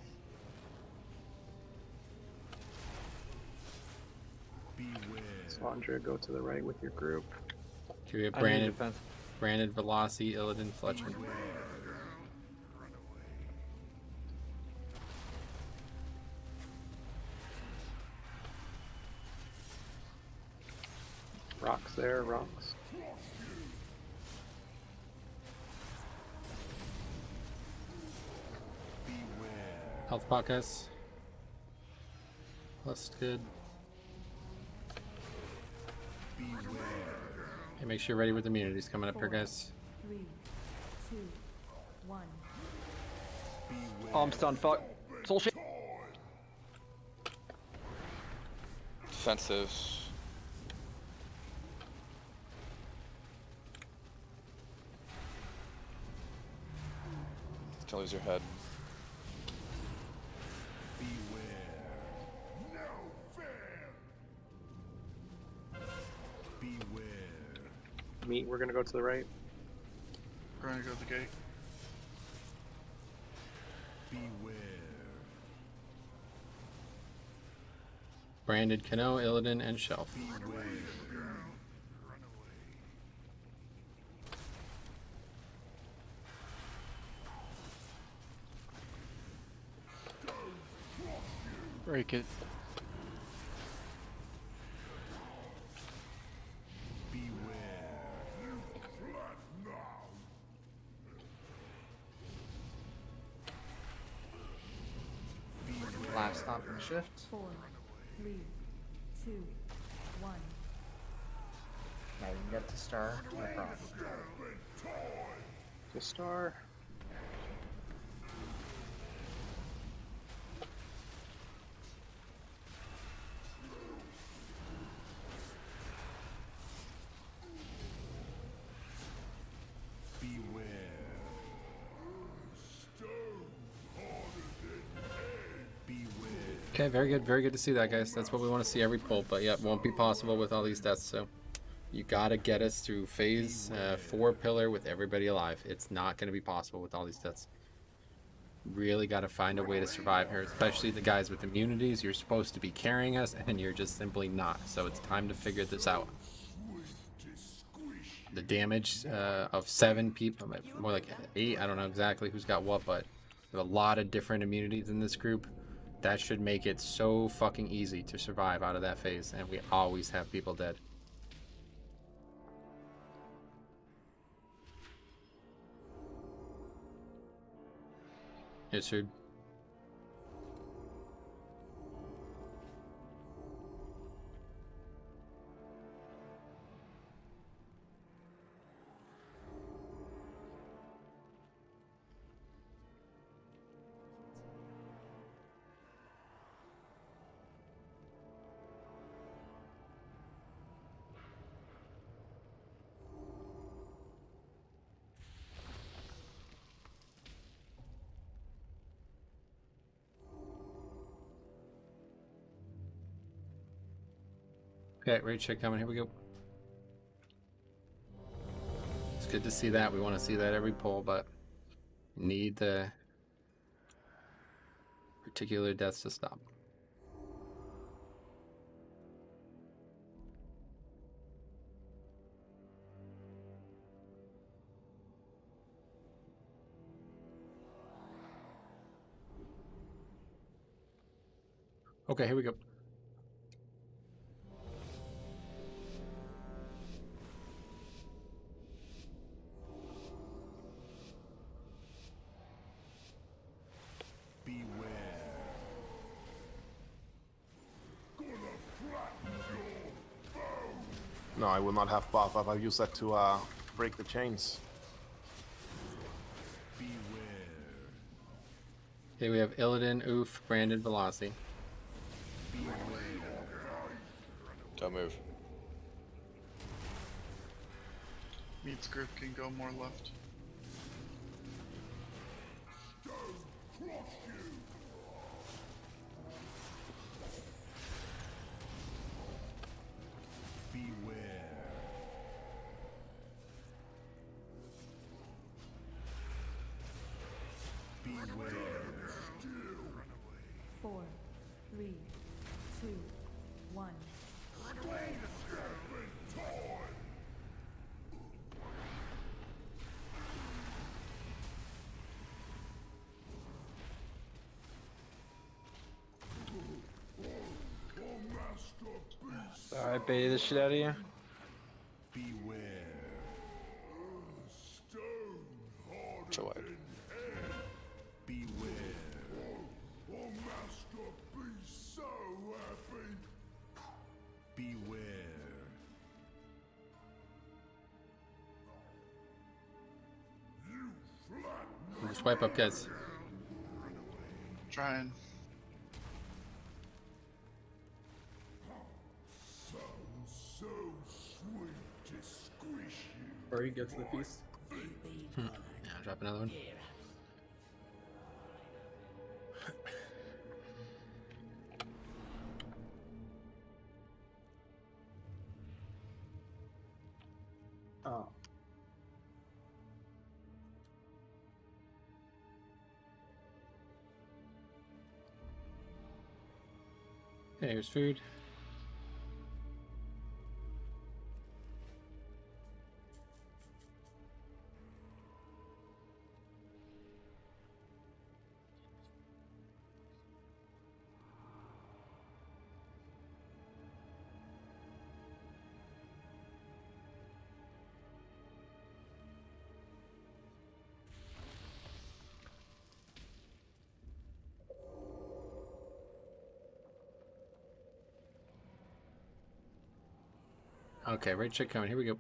Solange, go to the right with your group. Okay, we have branded Velocity, Illidan, Fletcher. Rocks there, rocks. Health pockets. That's good. Okay, make sure you're ready with immunities coming up here, guys. 3, 2, 1. Oh, I'm stunned. Fuck. Soul shit. Defensive. Don't lose your head. No fair. Beware. meet, we're gonna go to the right. We're gonna go to the gate. Beware. Branded, Kano, Illidan, and Shelf. Beware. Break it. Last stop in the shift. 4, 3, 2, 1. Now you can get to star. No problem. To star. Okay, very good. Very good to see that, guys. That's what we want to see every pull, but yeah, it won't be possible with all these deaths, so you gotta get us through phase 4 pillar with everybody alive. It's not gonna be possible with all these deaths. Really gotta find a way to survive here, especially the guys with immunities. You're supposed to be carrying us, and you're just simply not, so it's time to figure this out. The damage of 7 people, more like 8, I don't know exactly who's got what, but there's a lot of different immunities in this group. That should make it so fucking easy to survive out of that phase, and we always have people dead. Yes, sir. Okay, raid check coming. Here we go. It's good to see that. We want to see that every poll, but need the particular deaths to stop. Okay, here we go. No, I will not have pop up. I'll use that to break the chains. Okay, we have Illidan, Oof, Brandon, Velocity. Don't move. Meats group can go more left. Four, three, two, one. Alright, baited the shit out of you. Chill out. Just wipe up, guys. Trying. Or you get to the feast. Yeah, drop another one. Oh. Here's food. Okay, raid check coming. Here we go.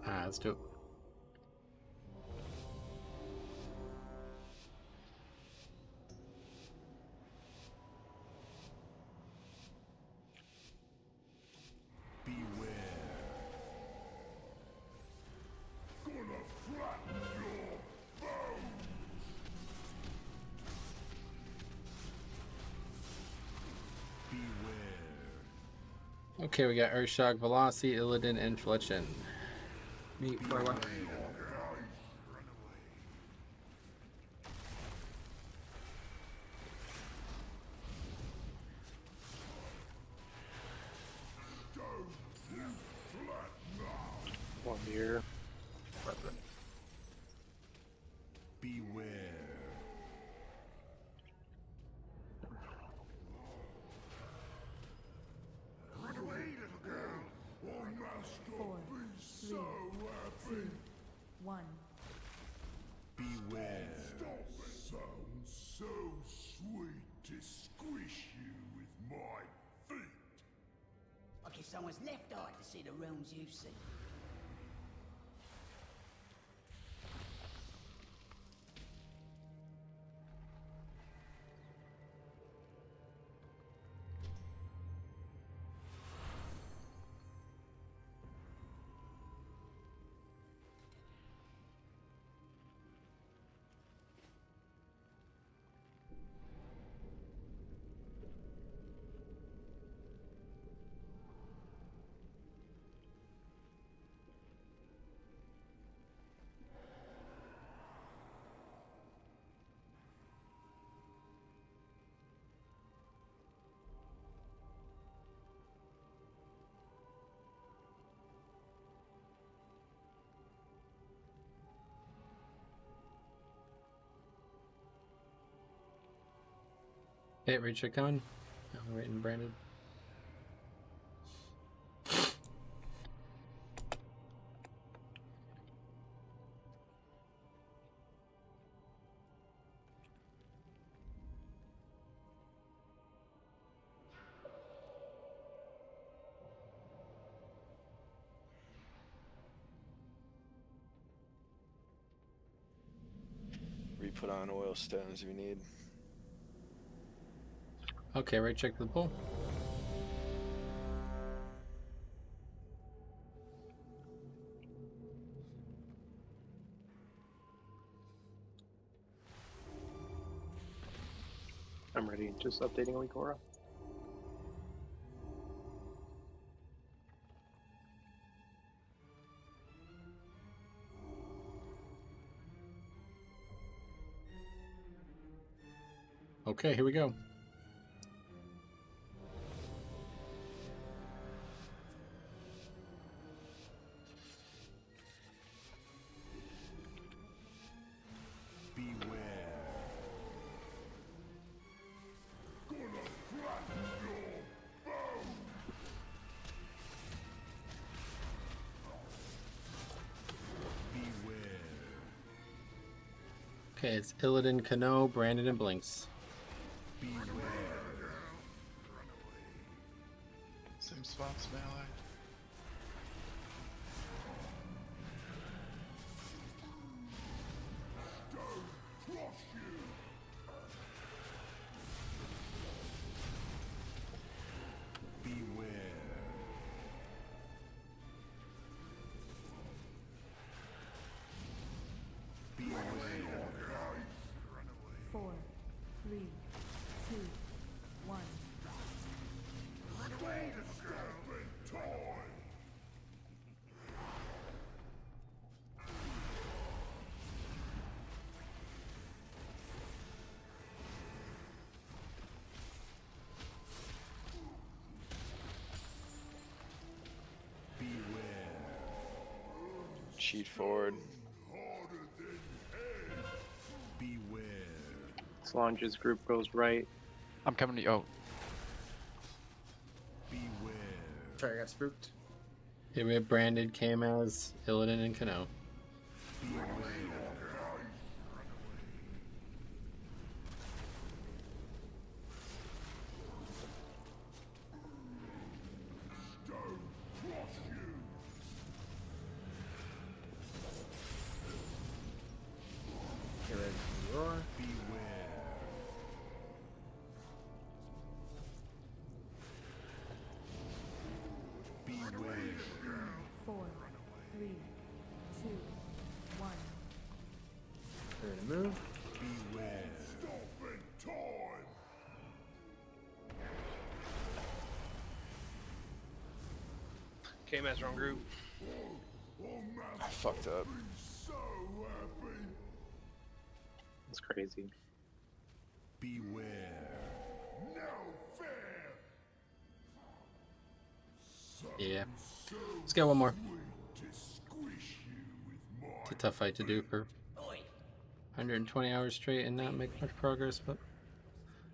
Let's do it. Okay, we got Urshok, Velocity, Illidan, and Fletchin. Me, far left. One here. Beware. Run away, little girl. Or master 4, be 3, so happy. 2, 1. Beware. Sounds so sweet to squish you with my feet. Like if someone's left eye to see the realms you see. Hey, raid check coming. I'm waiting, Brandon. Re-put on oil stones if you need. Okay, raid check the pool. I'm ready. Just updating Alicora. Okay, here we go. Okay, it's Illidan, Kano, Brandon, and Blinks. Same spots, melee. Beware. 4, 3, 2, cheat forward. Solange's group goes right. I'm coming to you. Oh. Sorry, I got spooked. Here we have Branded, Kamaz, Illidan, and Kano. Here is the roar. Four, three, two, one. Ready to move. KMS wrong group. I fucked up. It's crazy. Beware. No fair. Yeah. Let's get one more. It's a tough fight to do for 120 hours straight and not make much progress, but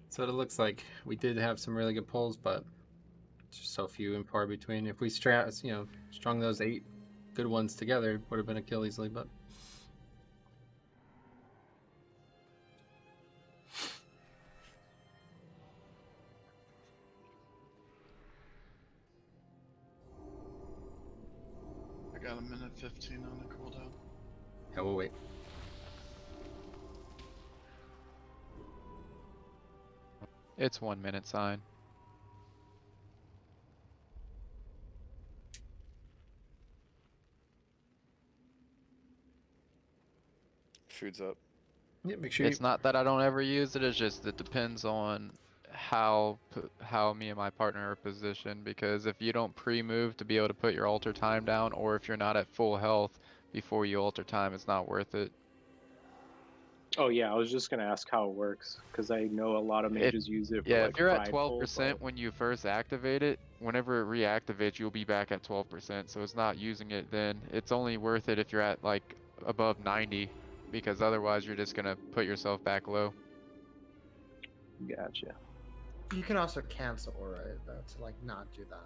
that's what it looks like. We did have some really good pulls, but just so few and far between. If we strung those 8 good ones together, it would have been a kill easily, but I got a minute 15 on the cooldown. yeah, we'll wait. It's 1 minute sign. Food's up. Yeah, make sure It's not that I don't ever use it, it's just it depends on how me and my partner are positioned, because if you don't pre-move to be able to put your alter time down, or if you're not at full health before you alter time, it's not worth it. Oh yeah, I was just gonna ask how it works, because I know a lot of mages use it for Yeah, like if you're at prideful, 12% when you first activate it, whenever it reactivates, you'll be back at 12%, so it's not using it then. It's only worth it if you're at like above 90, because otherwise you're just gonna put yourself back low. Gotcha. You can also cancel aura though to like not do that.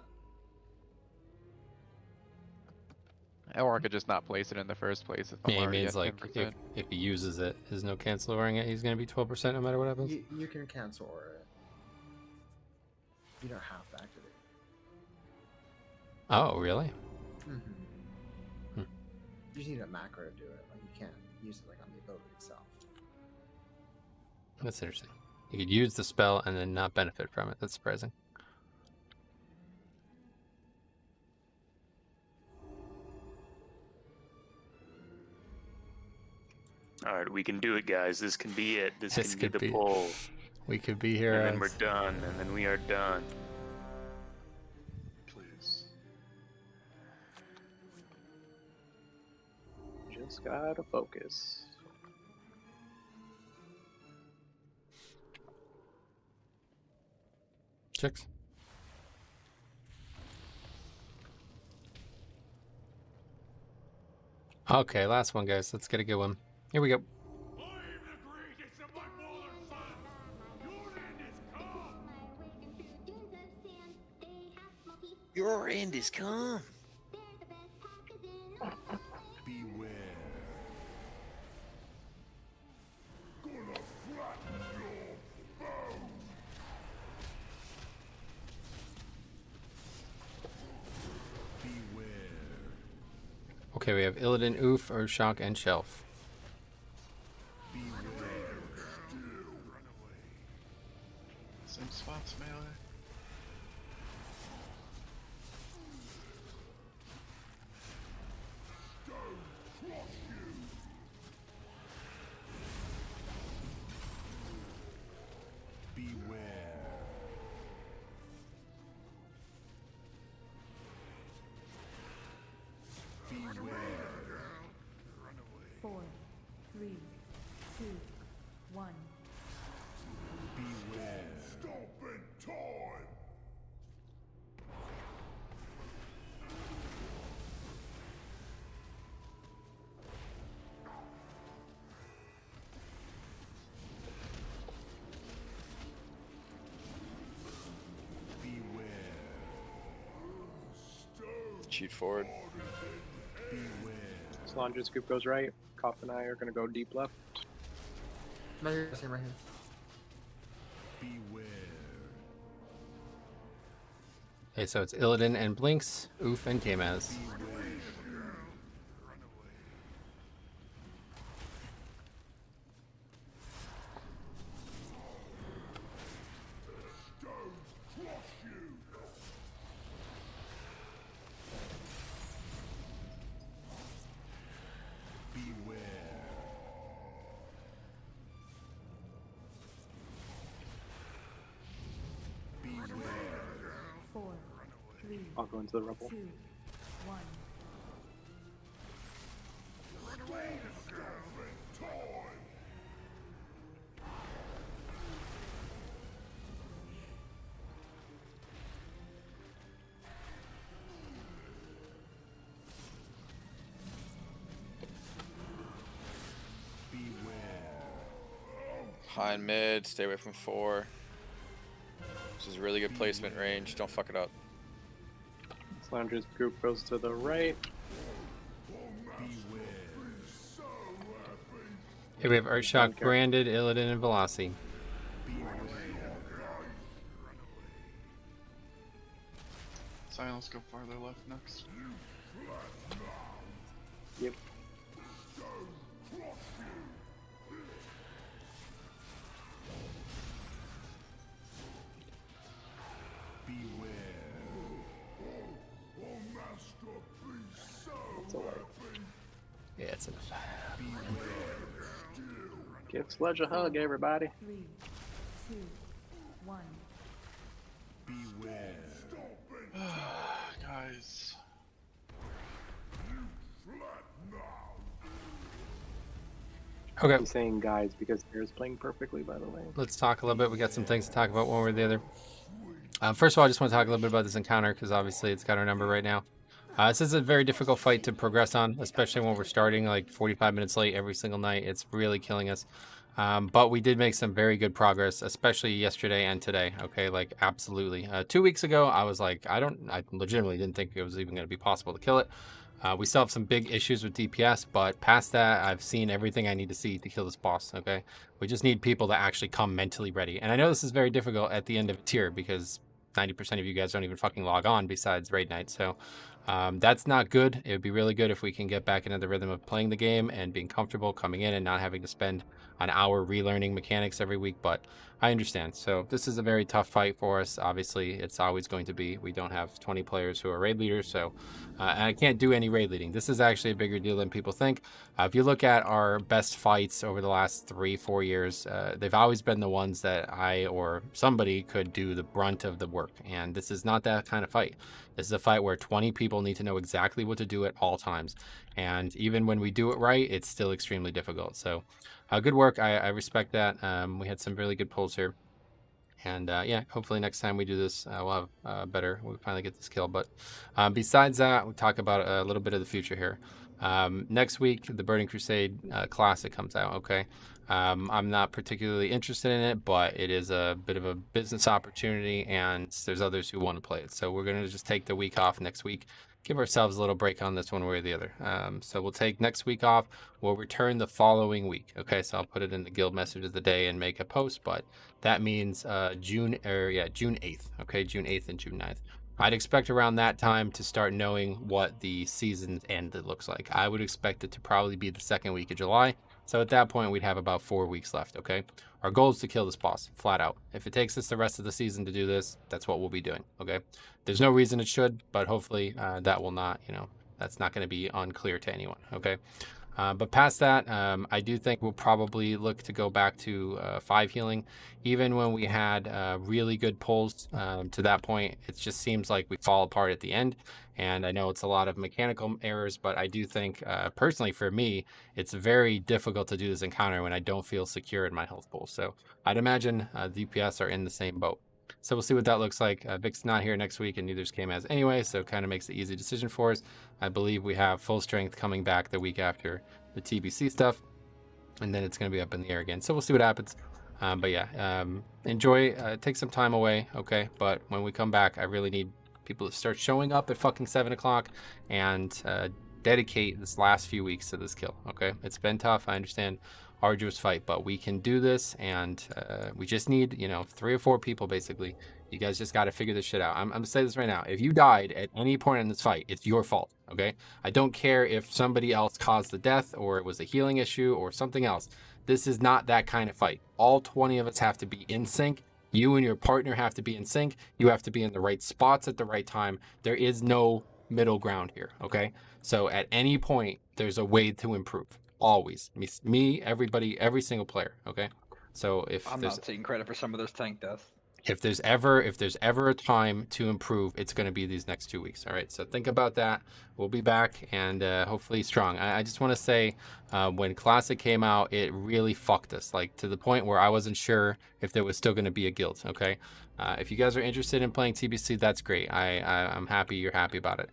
Or I could just not place it in the first place if I'm Yeah, he already means at like 10%. if he uses it, there's no canceling it. He's gonna be 12% no matter what happens. You can cancel aura. You don't have to activate it. Oh, really? Mm-hmm. You just need a macro to do it. Like you can't use it like on the ability itself. That's interesting. You could use the spell and then not benefit from it. That's surprising. All right, we can do it, guys. This can be it. This can be could the pull. We could be here. And then we're done. And then we are done. Please. Just gotta focus. Chicks. Okay, last one, guys. Let's get a good one. Here we go. Your end is come. Beware. Gonna flatten your bones. Beware. Okay, we have Illidan, Oof, Urshok, and Shelf. Same spots, melee. Four, three, two, one. Beware. Stopping time. Cheat forward. Solandra's group goes right. Koff and I are gonna go deep left. Right here, right here. Okay, so it's Illidan and Blinks, Oof and Kamaz. I'll go into the rubble. 2, 1. High and mid, stay away from 4. This is really good placement range. Don't fuck it up. Solandra's group goes to the right. Here we have Earthshock, Branded, Illidan, and Velocity. Silence, go farther left next. Yep. Yeah, it's enough. Give Sludge a hug, everybody. 3, 2, 1. Guys. Okay. I'm saying guys because Bear's playing perfectly, by the way. Let's talk a little bit. We got some things to talk about one way or the other. First of all, I just want to talk a little bit about this encounter because obviously it's got our number right now. This is a very difficult fight to progress on, especially when we're starting like 45 minutes late every single night. It's really killing us. But we did make some very good progress, especially yesterday and today. Okay, like absolutely. 2 weeks ago, I was like, I legitimately didn't think it was even going to be possible to kill it. We still have some big issues with DPS, but past that, I've seen everything I need to see to kill this boss, okay? We just need people to actually come mentally ready. And I know this is very difficult at the end of a tier because 90% of you guys don't even fucking log on besides raid night, so that's not good. It would be really good if we can get back into the rhythm of playing the game and being comfortable coming in and not having to spend an hour relearning mechanics every week, but I understand. So this is a very tough fight for us. Obviously, it's always going to be. We don't have 20 players who are raid leaders, so and I can't do any raid leading. This is actually a bigger deal than people think. If you look at our best fights over the last 3-4 years, they've always been the ones that I or somebody could do the brunt of the work, and this is not that kind of fight. This is a fight where 20 people need to know exactly what to do at all times, and even when we do it right, it's still extremely difficult. So good work. I respect that. We had some really good pulls here. And yeah, hopefully next time we do this, we'll have we'll finally get this kill. But besides that, we'll talk about a little bit of the future here. Next week, the Burning Crusade Classic comes out, okay? I'm not particularly interested in it, but it is a bit of a business opportunity, and there's others who want to play it. So we're going to just take the week off next week. Give ourselves a little break on this one way or the other. So we'll take next week off. We'll return the following week. Okay, so I'll put it in the guild message of the day and make a post, but that means June 8th. Okay, June 8th and June 9th. I'd expect around that time to start knowing what the season's end looks like. I would expect it to probably be the second week of July. So at that point, we'd have about 4 weeks left, okay? Our goal is to kill this boss, flat out. If it takes us the rest of the season to do this, that's what we'll be doing, okay? There's no reason it should, but hopefully that will not, that's not going to be unclear to anyone, okay? But past that, I do think we'll probably look to go back to 5 healing. Even when we had really good pulls to that point, it just seems like we fall apart at the end. And I know it's a lot of mechanical errors, but I do think, personally for me, it's very difficult to do this encounter when I don't feel secure in my health pool. So I'd imagine DPS are in the same boat. So we'll see what that looks like. Vic's not here next week, and neither's Kamaz anyway, so it kind of makes the easy decision for us. I believe we have full strength coming back the week after the TBC stuff, and then it's going to be up in the air again. So we'll see what happens. But yeah, enjoy, take some time away, okay? But when we come back, I really need people to start showing up at fucking 7 o'clock and dedicate this last few weeks to this kill. Okay, it's been tough. I understand, arduous fight, but we can do this, and we just need 3 or 4 people basically. You guys just got to figure this shit out. I'm gonna say this right now. If you died at any point in this fight, it's your fault. Okay, I don't care if somebody else caused the death or it was a healing issue or something else. This is not that kind of fight. All 20 of us have to be in sync. You and your partner have to be in sync. You have to be in the right spots at the right time. There is no middle ground here. Okay, so at any point there's a way to improve. Always. Me, everybody, every single player. Okay, so if I'm not taking credit for some of those tank deaths. If there's ever a time to improve, it's going to be these next 2 weeks. All right, so think about that. We'll be back, and hopefully strong. I just want to say, when Classic came out, it really fucked us, like to the point where I wasn't sure if there was still going to be a guild. Okay, if you guys are interested in playing TBC, that's great. I'm happy you're happy about it.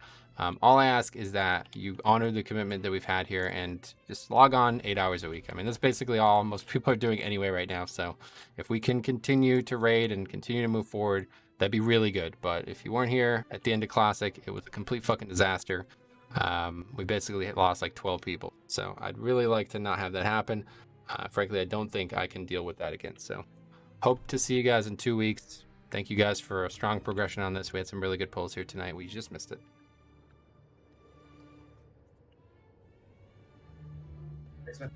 All I ask is that you honor the commitment that we've had here and just log on 8 hours a week. I mean, that's basically all most people are doing anyway right now. So if we can continue to raid and continue to move forward, that'd be really good. But if you weren't here at the end of Classic, it was a complete fucking disaster. We basically lost like 12 people. So I'd really like to not have that happen. Frankly, I don't think I can deal with that again. So hope to see you guys in 2 weeks. Thank you guys for a strong progression on this. We had some really good polls here tonight. We just missed it. Thanks, man.